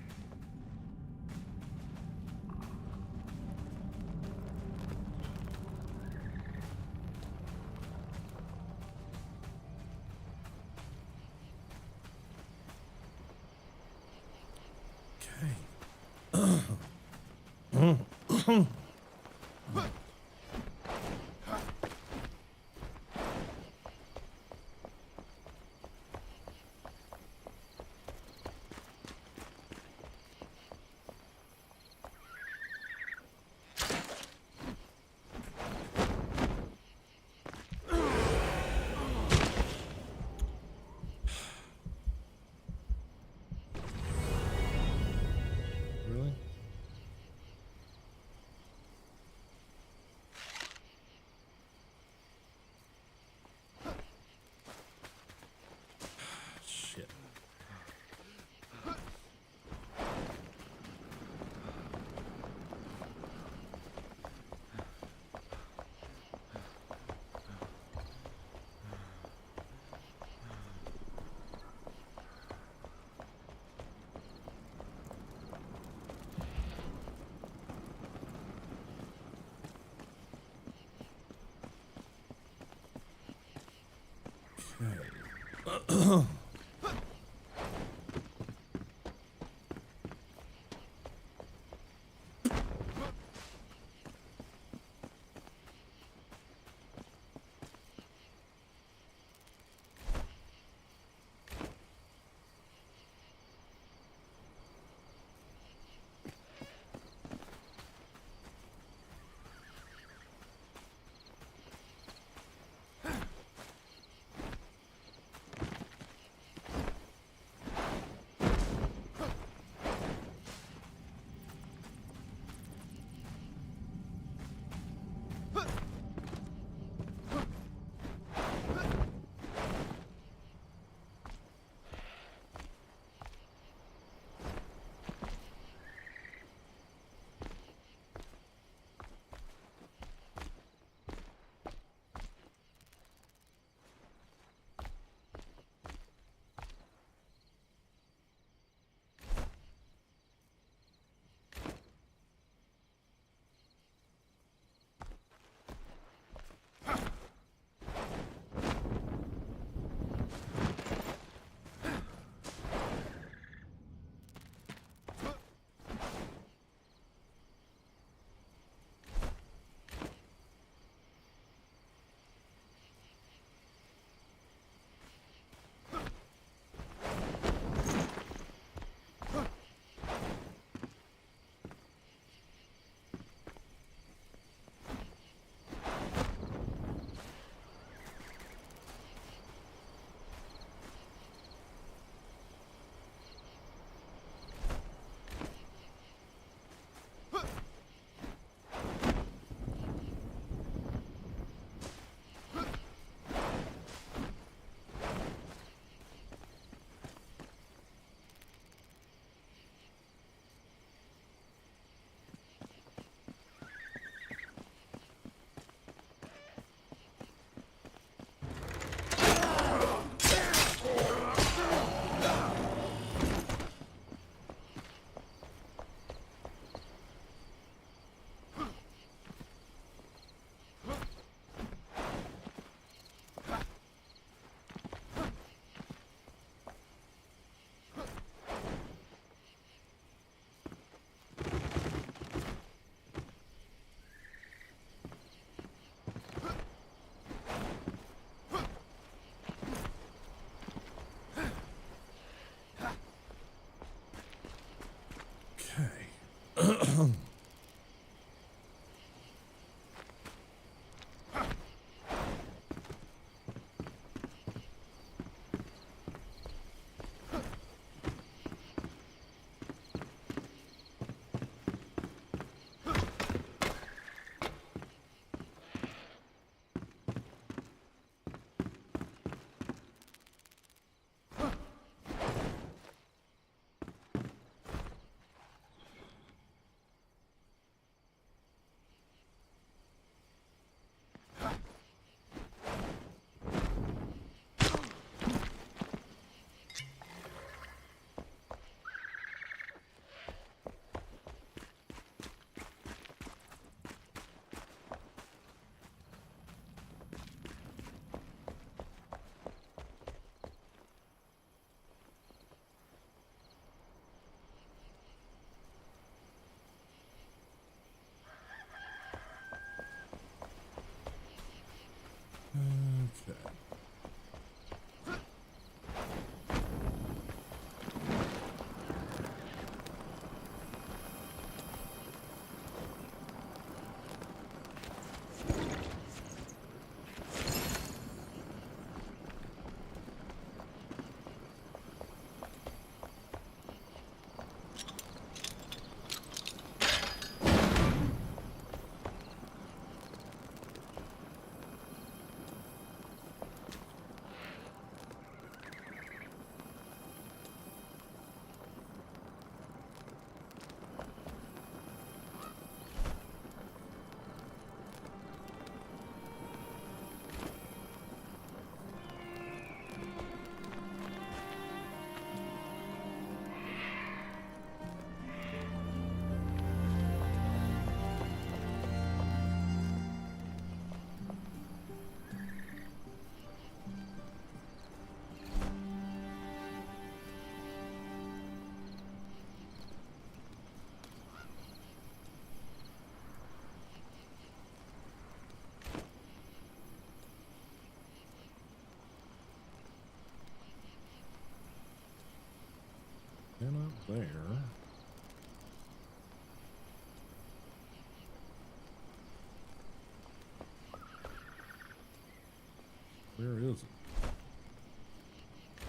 Where is it?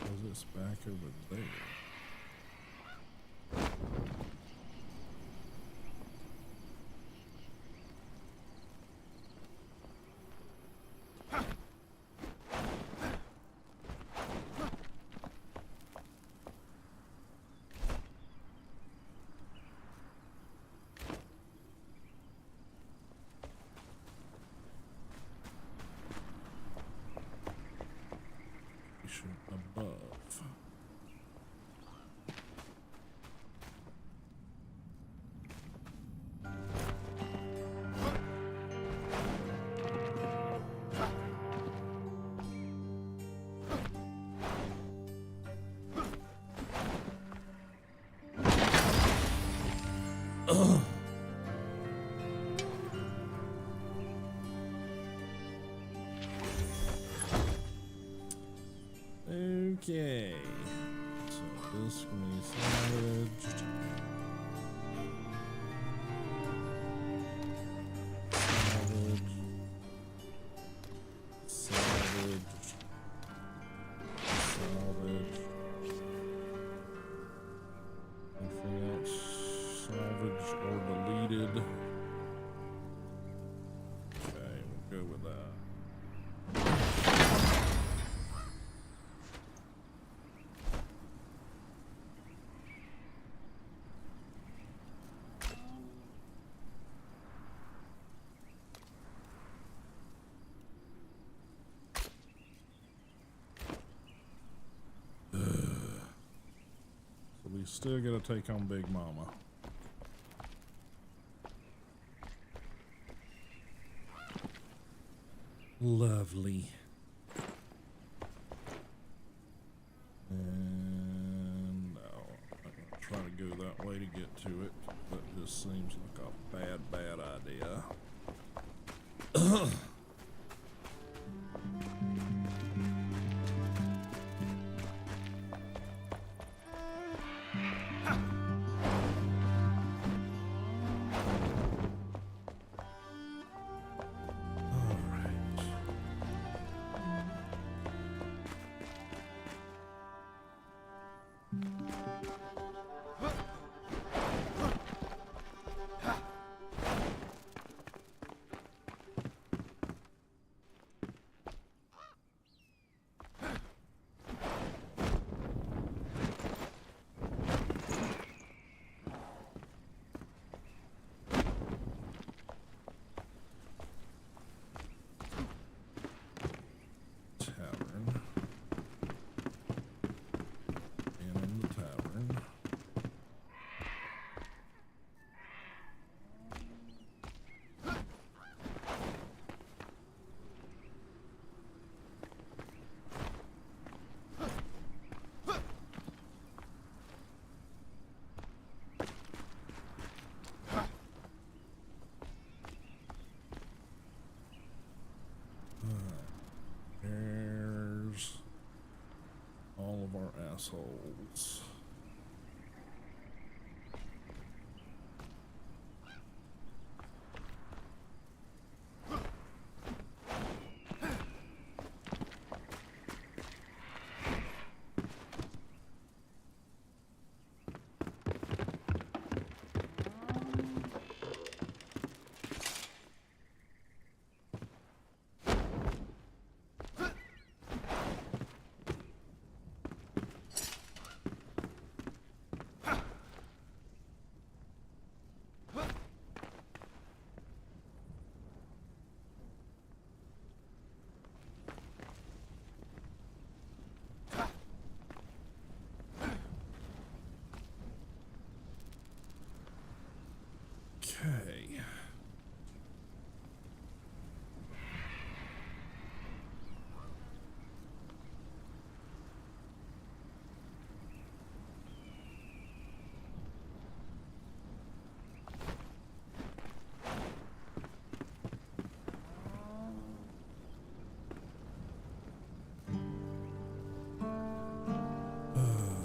Is this back over there? Above. Okay, so this can be salvaged. Salvaged. Anything else salvaged or deleted? Okay, we'll go with that. Still gotta take on Big Mama. Lovely. And no, I'm not gonna try to go that way to get to it. That just seems like a bad idea. All of our assholes. Okay.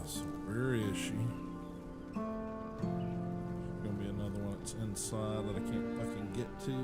So where is she? Gonna be another one that's inside that I can't fucking get to.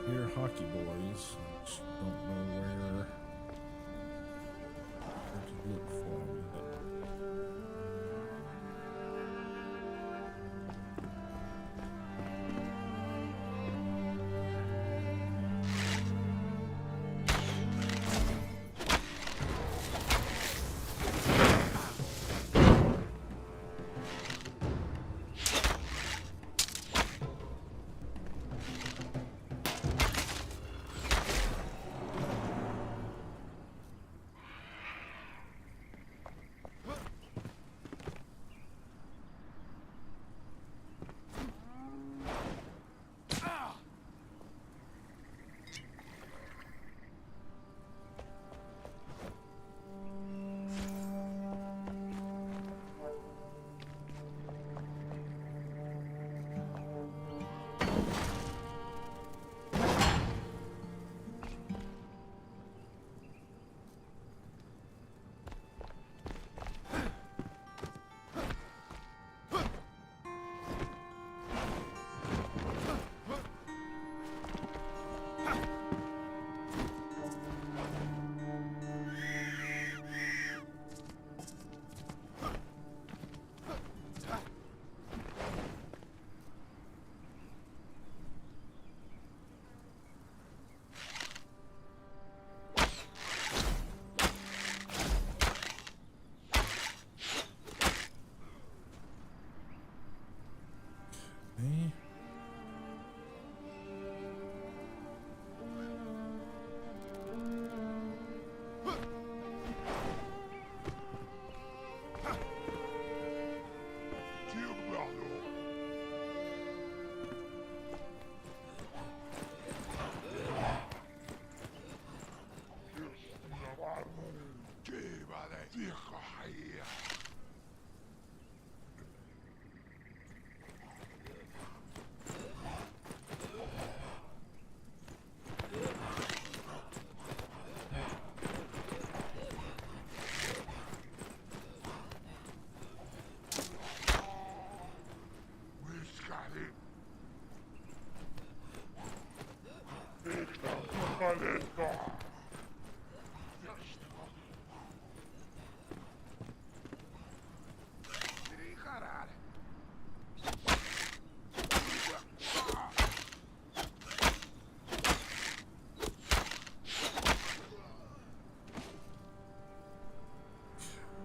hear hockey boys. Just don't know where to look for them yet. Eh?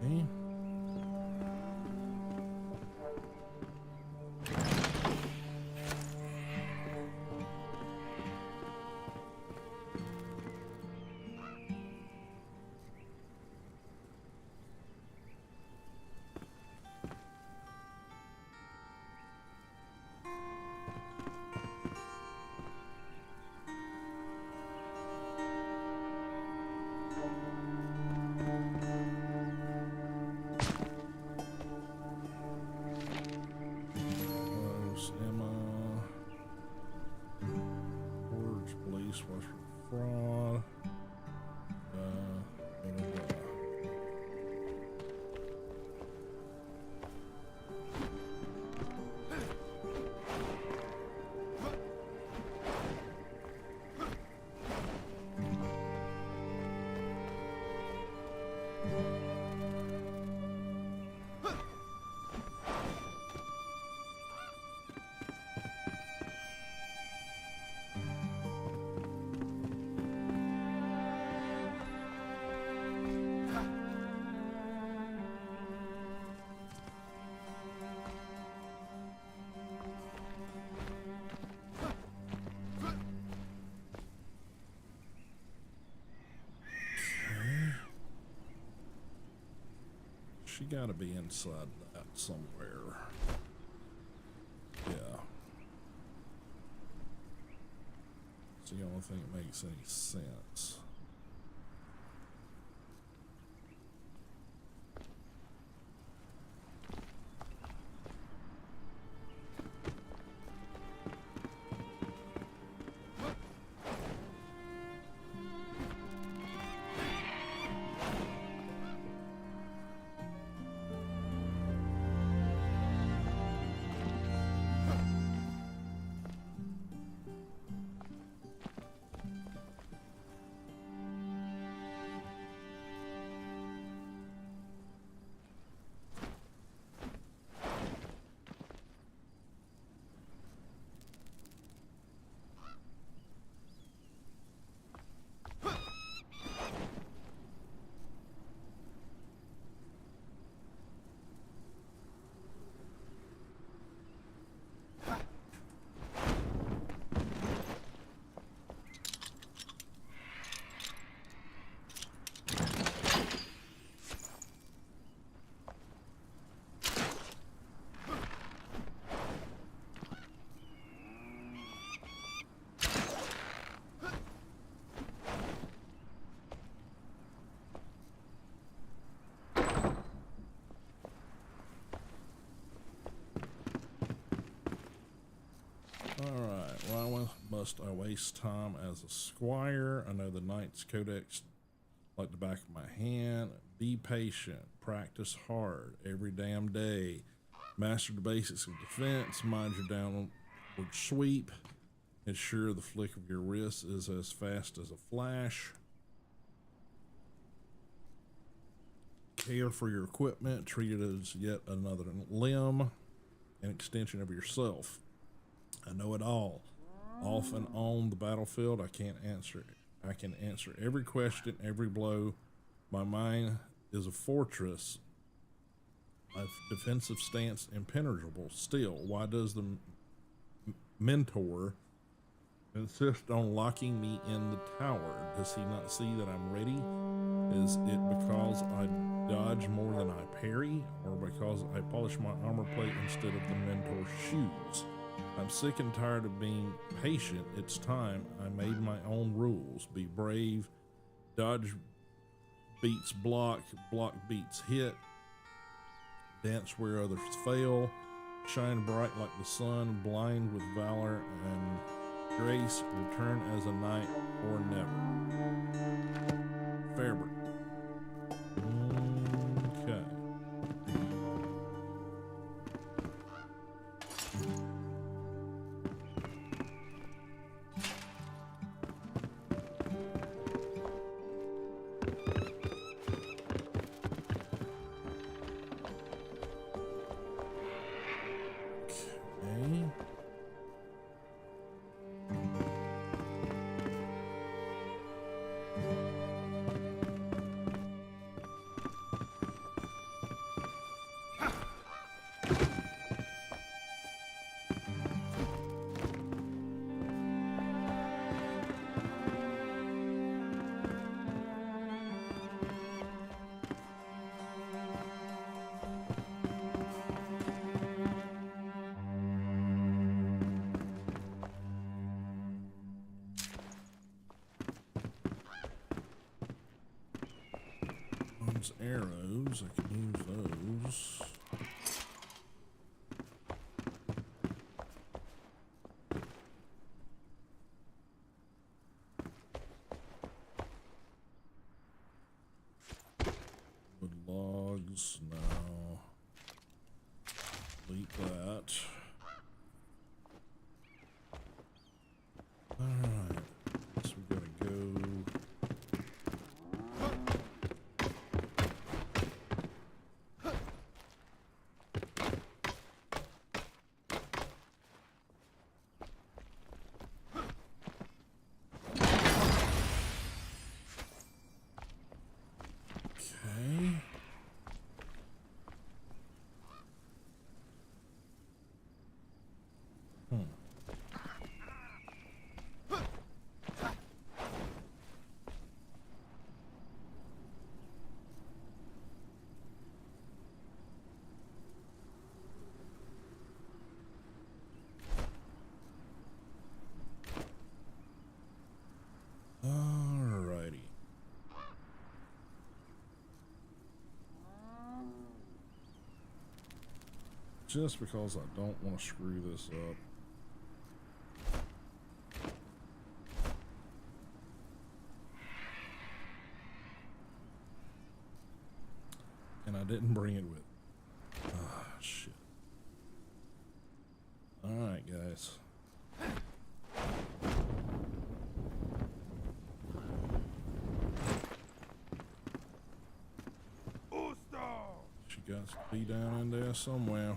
Eh? Close, Emma. Forge, police, watch for fraud. Blah, blah, blah. She gotta be inside that somewhere. Yeah. It's the only thing that makes any sense. must I waste time as a squire? I know the Knight's Codex like the back of my hand. Be patient. Practice hard every damn day. Master the basics of defense. Mind your downward sweep. Ensure the flick of your wrist is as fast as a flash. Care for your equipment. Treat it as yet another limb, an extension of yourself. I know it all. Off and on the battlefield, I can answer every question, every blow. My mind is a fortress. A defensive stance impenetrable. Still, why does the mentor insist on locking me in the tower? Does he not see that I'm ready? Is it because I dodge more than I parry, or because I polish my armor plate instead of the mentor's shoes? I'm sick and tired of being patient. It's time I made my own rules. Be brave. Dodge beats block. Block beats hit. Dance where others fail. Shine bright like the sun. Blind with valor and grace. Return as a knight or never. Fairburn. Okay. Arrows, I can use those. Wood logs, no. Delete that. Alright, so we gotta go. Alrighty. Just because I don't want to screw this up. And I didn't bring it with. Ah, shit. Alright, guys. She got to be down in there somewhere.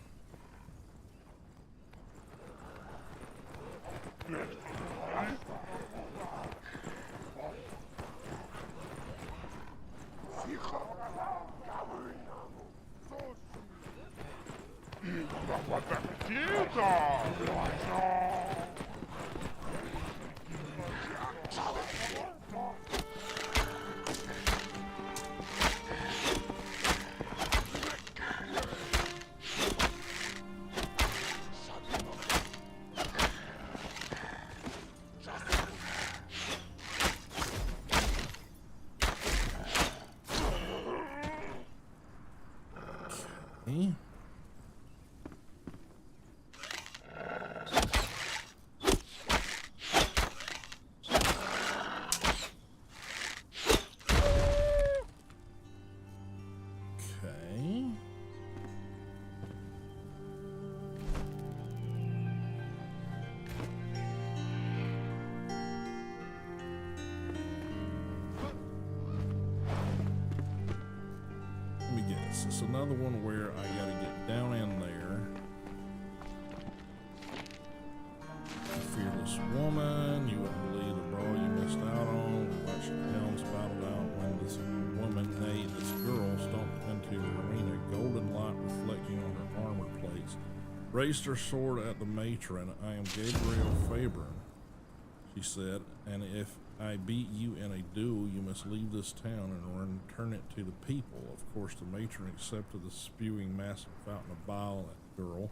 this. It's another one where I gotta get down in there. Fearless woman, you wouldn't believe the brawl you missed out on. Watch the hounds battled out when this woman, nay, this girl, stomped into the arena, golden light reflecting on her armor plates. Raised her sword at the matron. I am Gabriel Fabron, she said, and if I beat you in a duel, you must leave this town and return it to the people. Of course, the matron accepted the spewing massive fountain of bile at the girl.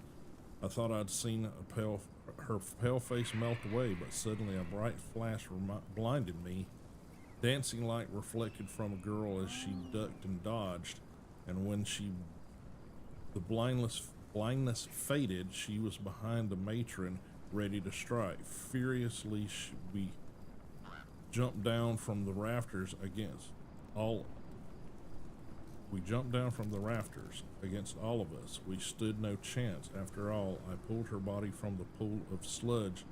I thought I'd seen her pale face melt away, but suddenly a bright flash blinded me. Dancing light reflected from a girl as she ducked and dodged, and when the blindness faded, she was behind the matron, ready to strike. Furiously, we jumped down from the rafters against all of us. We stood no chance. After all, I pulled her body from the pool of sludge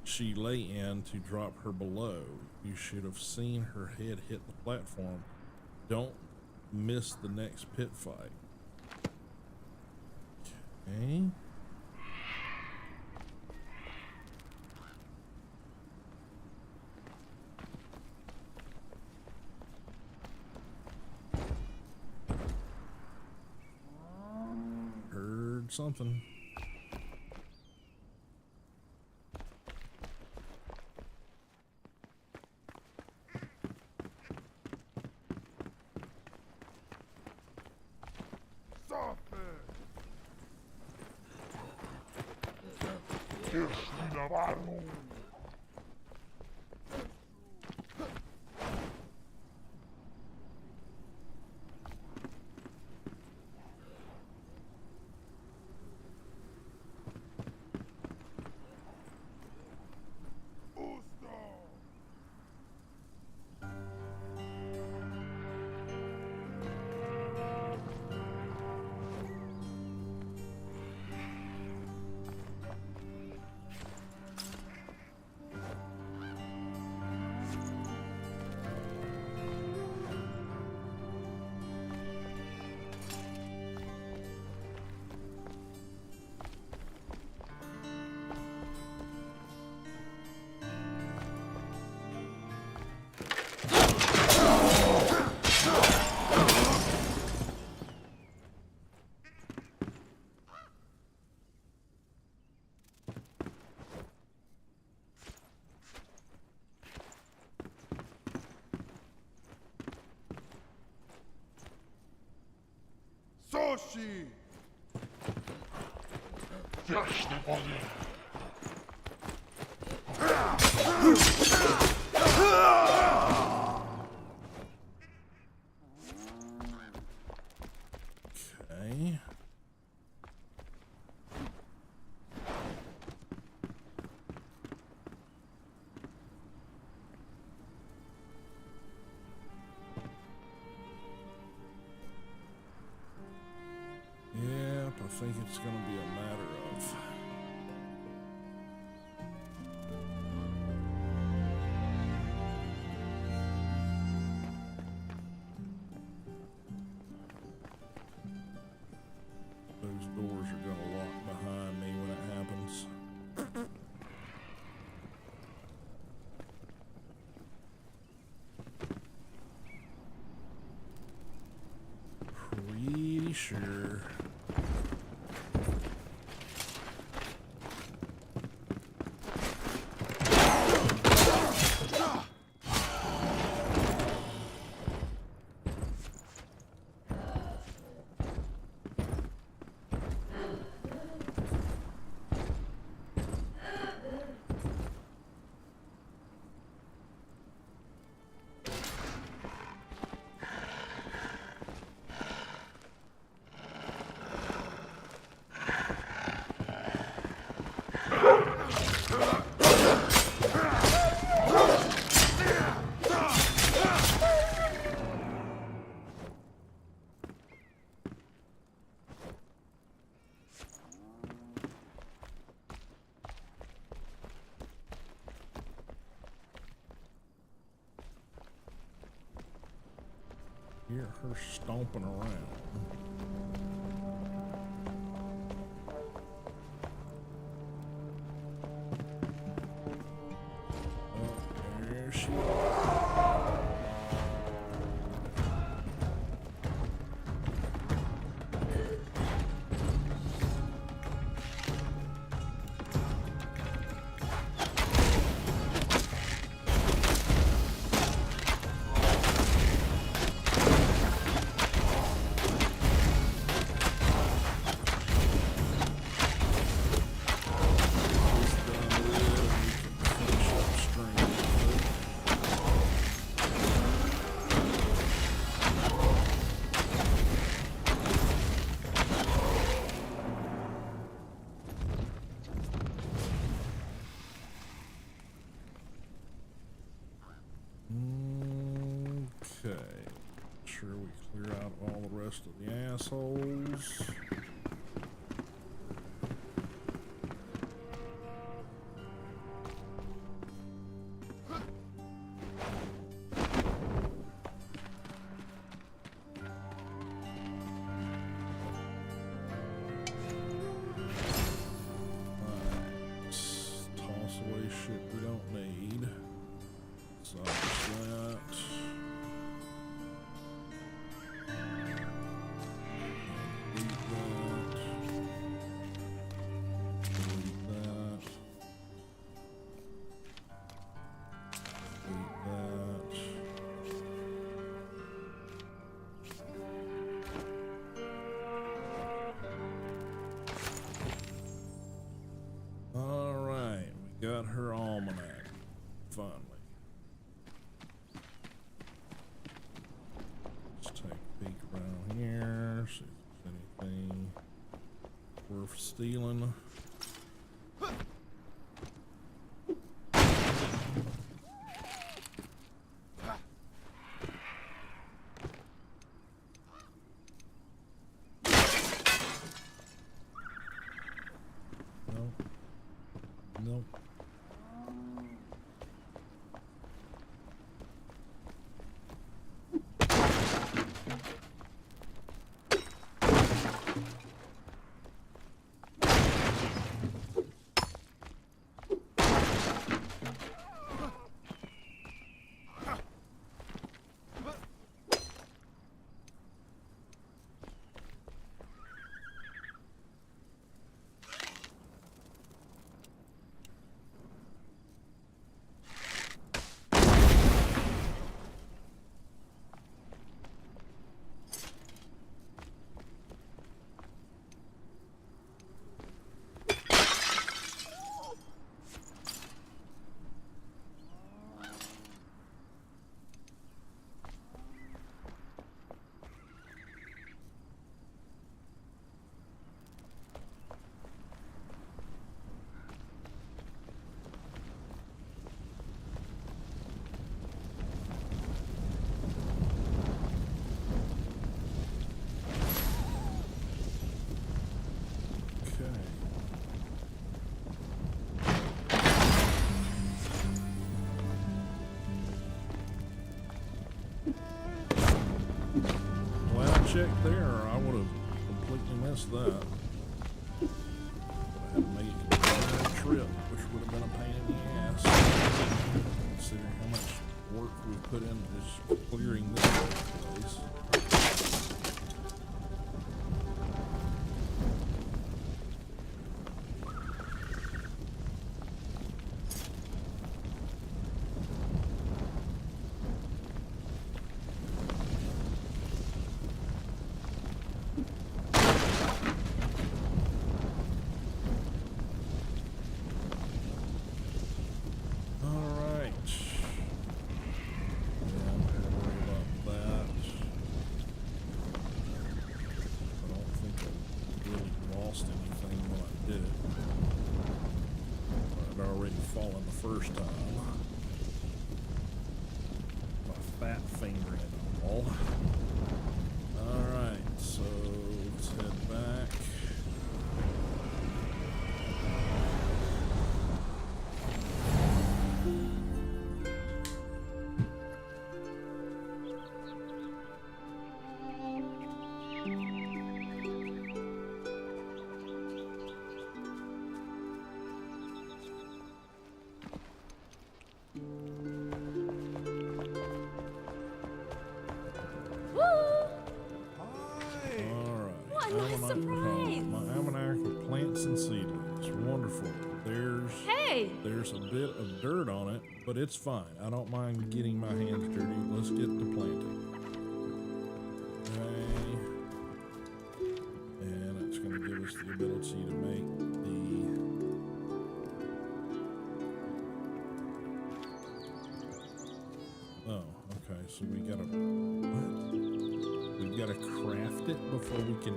she lay in to drop her below. You should have seen her head hit the platform. Don't miss the next pit fight. Okay. Heard something. Soshi! Okay. Yep, I think it's going to be a matter of those doors are going to lock behind me when it happens. Pretty sure. hear her stomping around. Oh, there she is. Okay, sure we clear out all the rest of the assholes. Alright, toss away shit we don't need. So that. Alright, we got her almanac, finally. Let's take a peek around here, see if there's anything worth stealing. Nope. Check there, or I would have completely missed that. I had to make a entire trip, which would have been a pain in the ass. Considering how much work we've put into just clearing this place. First time. My fat finger and all. Alright, so let's head back. plants and seedlings. Wonderful. Hey! There's a bit of dirt on it, but it's fine. I don't mind getting my hands dirty. Let's get to planting. Okay. And it's going to give us the ability to make the... Oh, okay. So we got to... What? We've got to craft it before we can...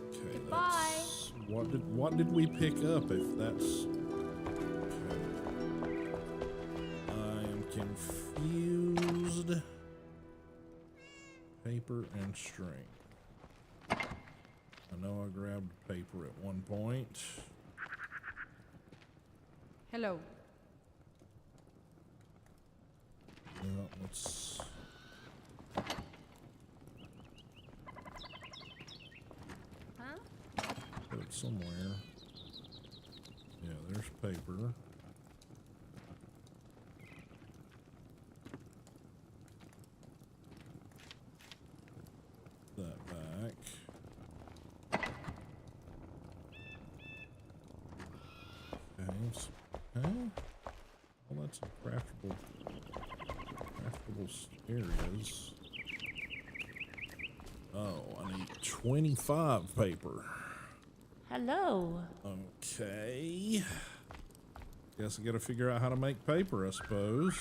Okay, that's... What did we pick up if that's... Okay. I am confused. Paper and string. I know I grabbed paper at one point. Hello. Well, let's... Put it somewhere. Yeah, there's paper. That back. Okay. Well, that's a craftable areas. Oh, I need 25 paper. Hello. Okay. Guess I gotta figure out how to make paper, I suppose.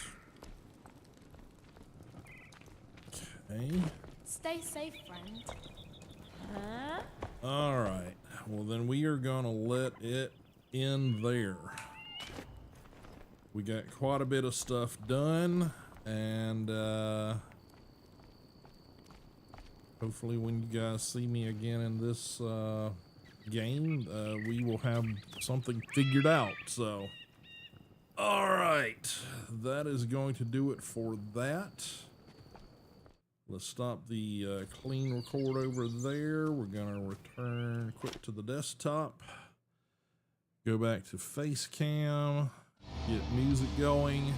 Okay. Stay safe, friend. Huh? All right. Well, then we are gonna let it in there. We got quite a bit of stuff done, and hopefully when you guys see me again in this game, we will have something figured out. So, all right, that is going to do it for that. Let's stop the clean record over there. We're gonna return quick to the desktop, go back to face cam, get music going,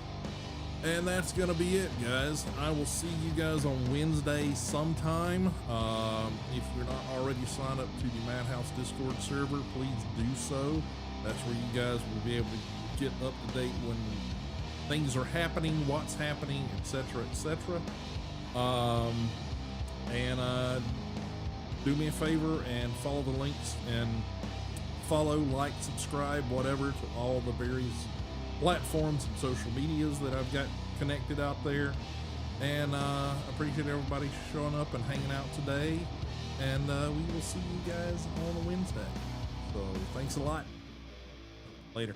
and that's gonna be it, guys. I will see you guys on Wednesday sometime. If you're not already signed up to the Madhouse Discord server, please do so. That's where you guys will be able to get up to date when things are happening, what's happening, etc., etc. Do me a favor and follow the links and follow, like, subscribe, whatever, to all the various platforms and social medias that I've got connected out there. And appreciate everybody showing up and hanging out today. And we will see you guys on a Wednesday. So thanks a lot. Later.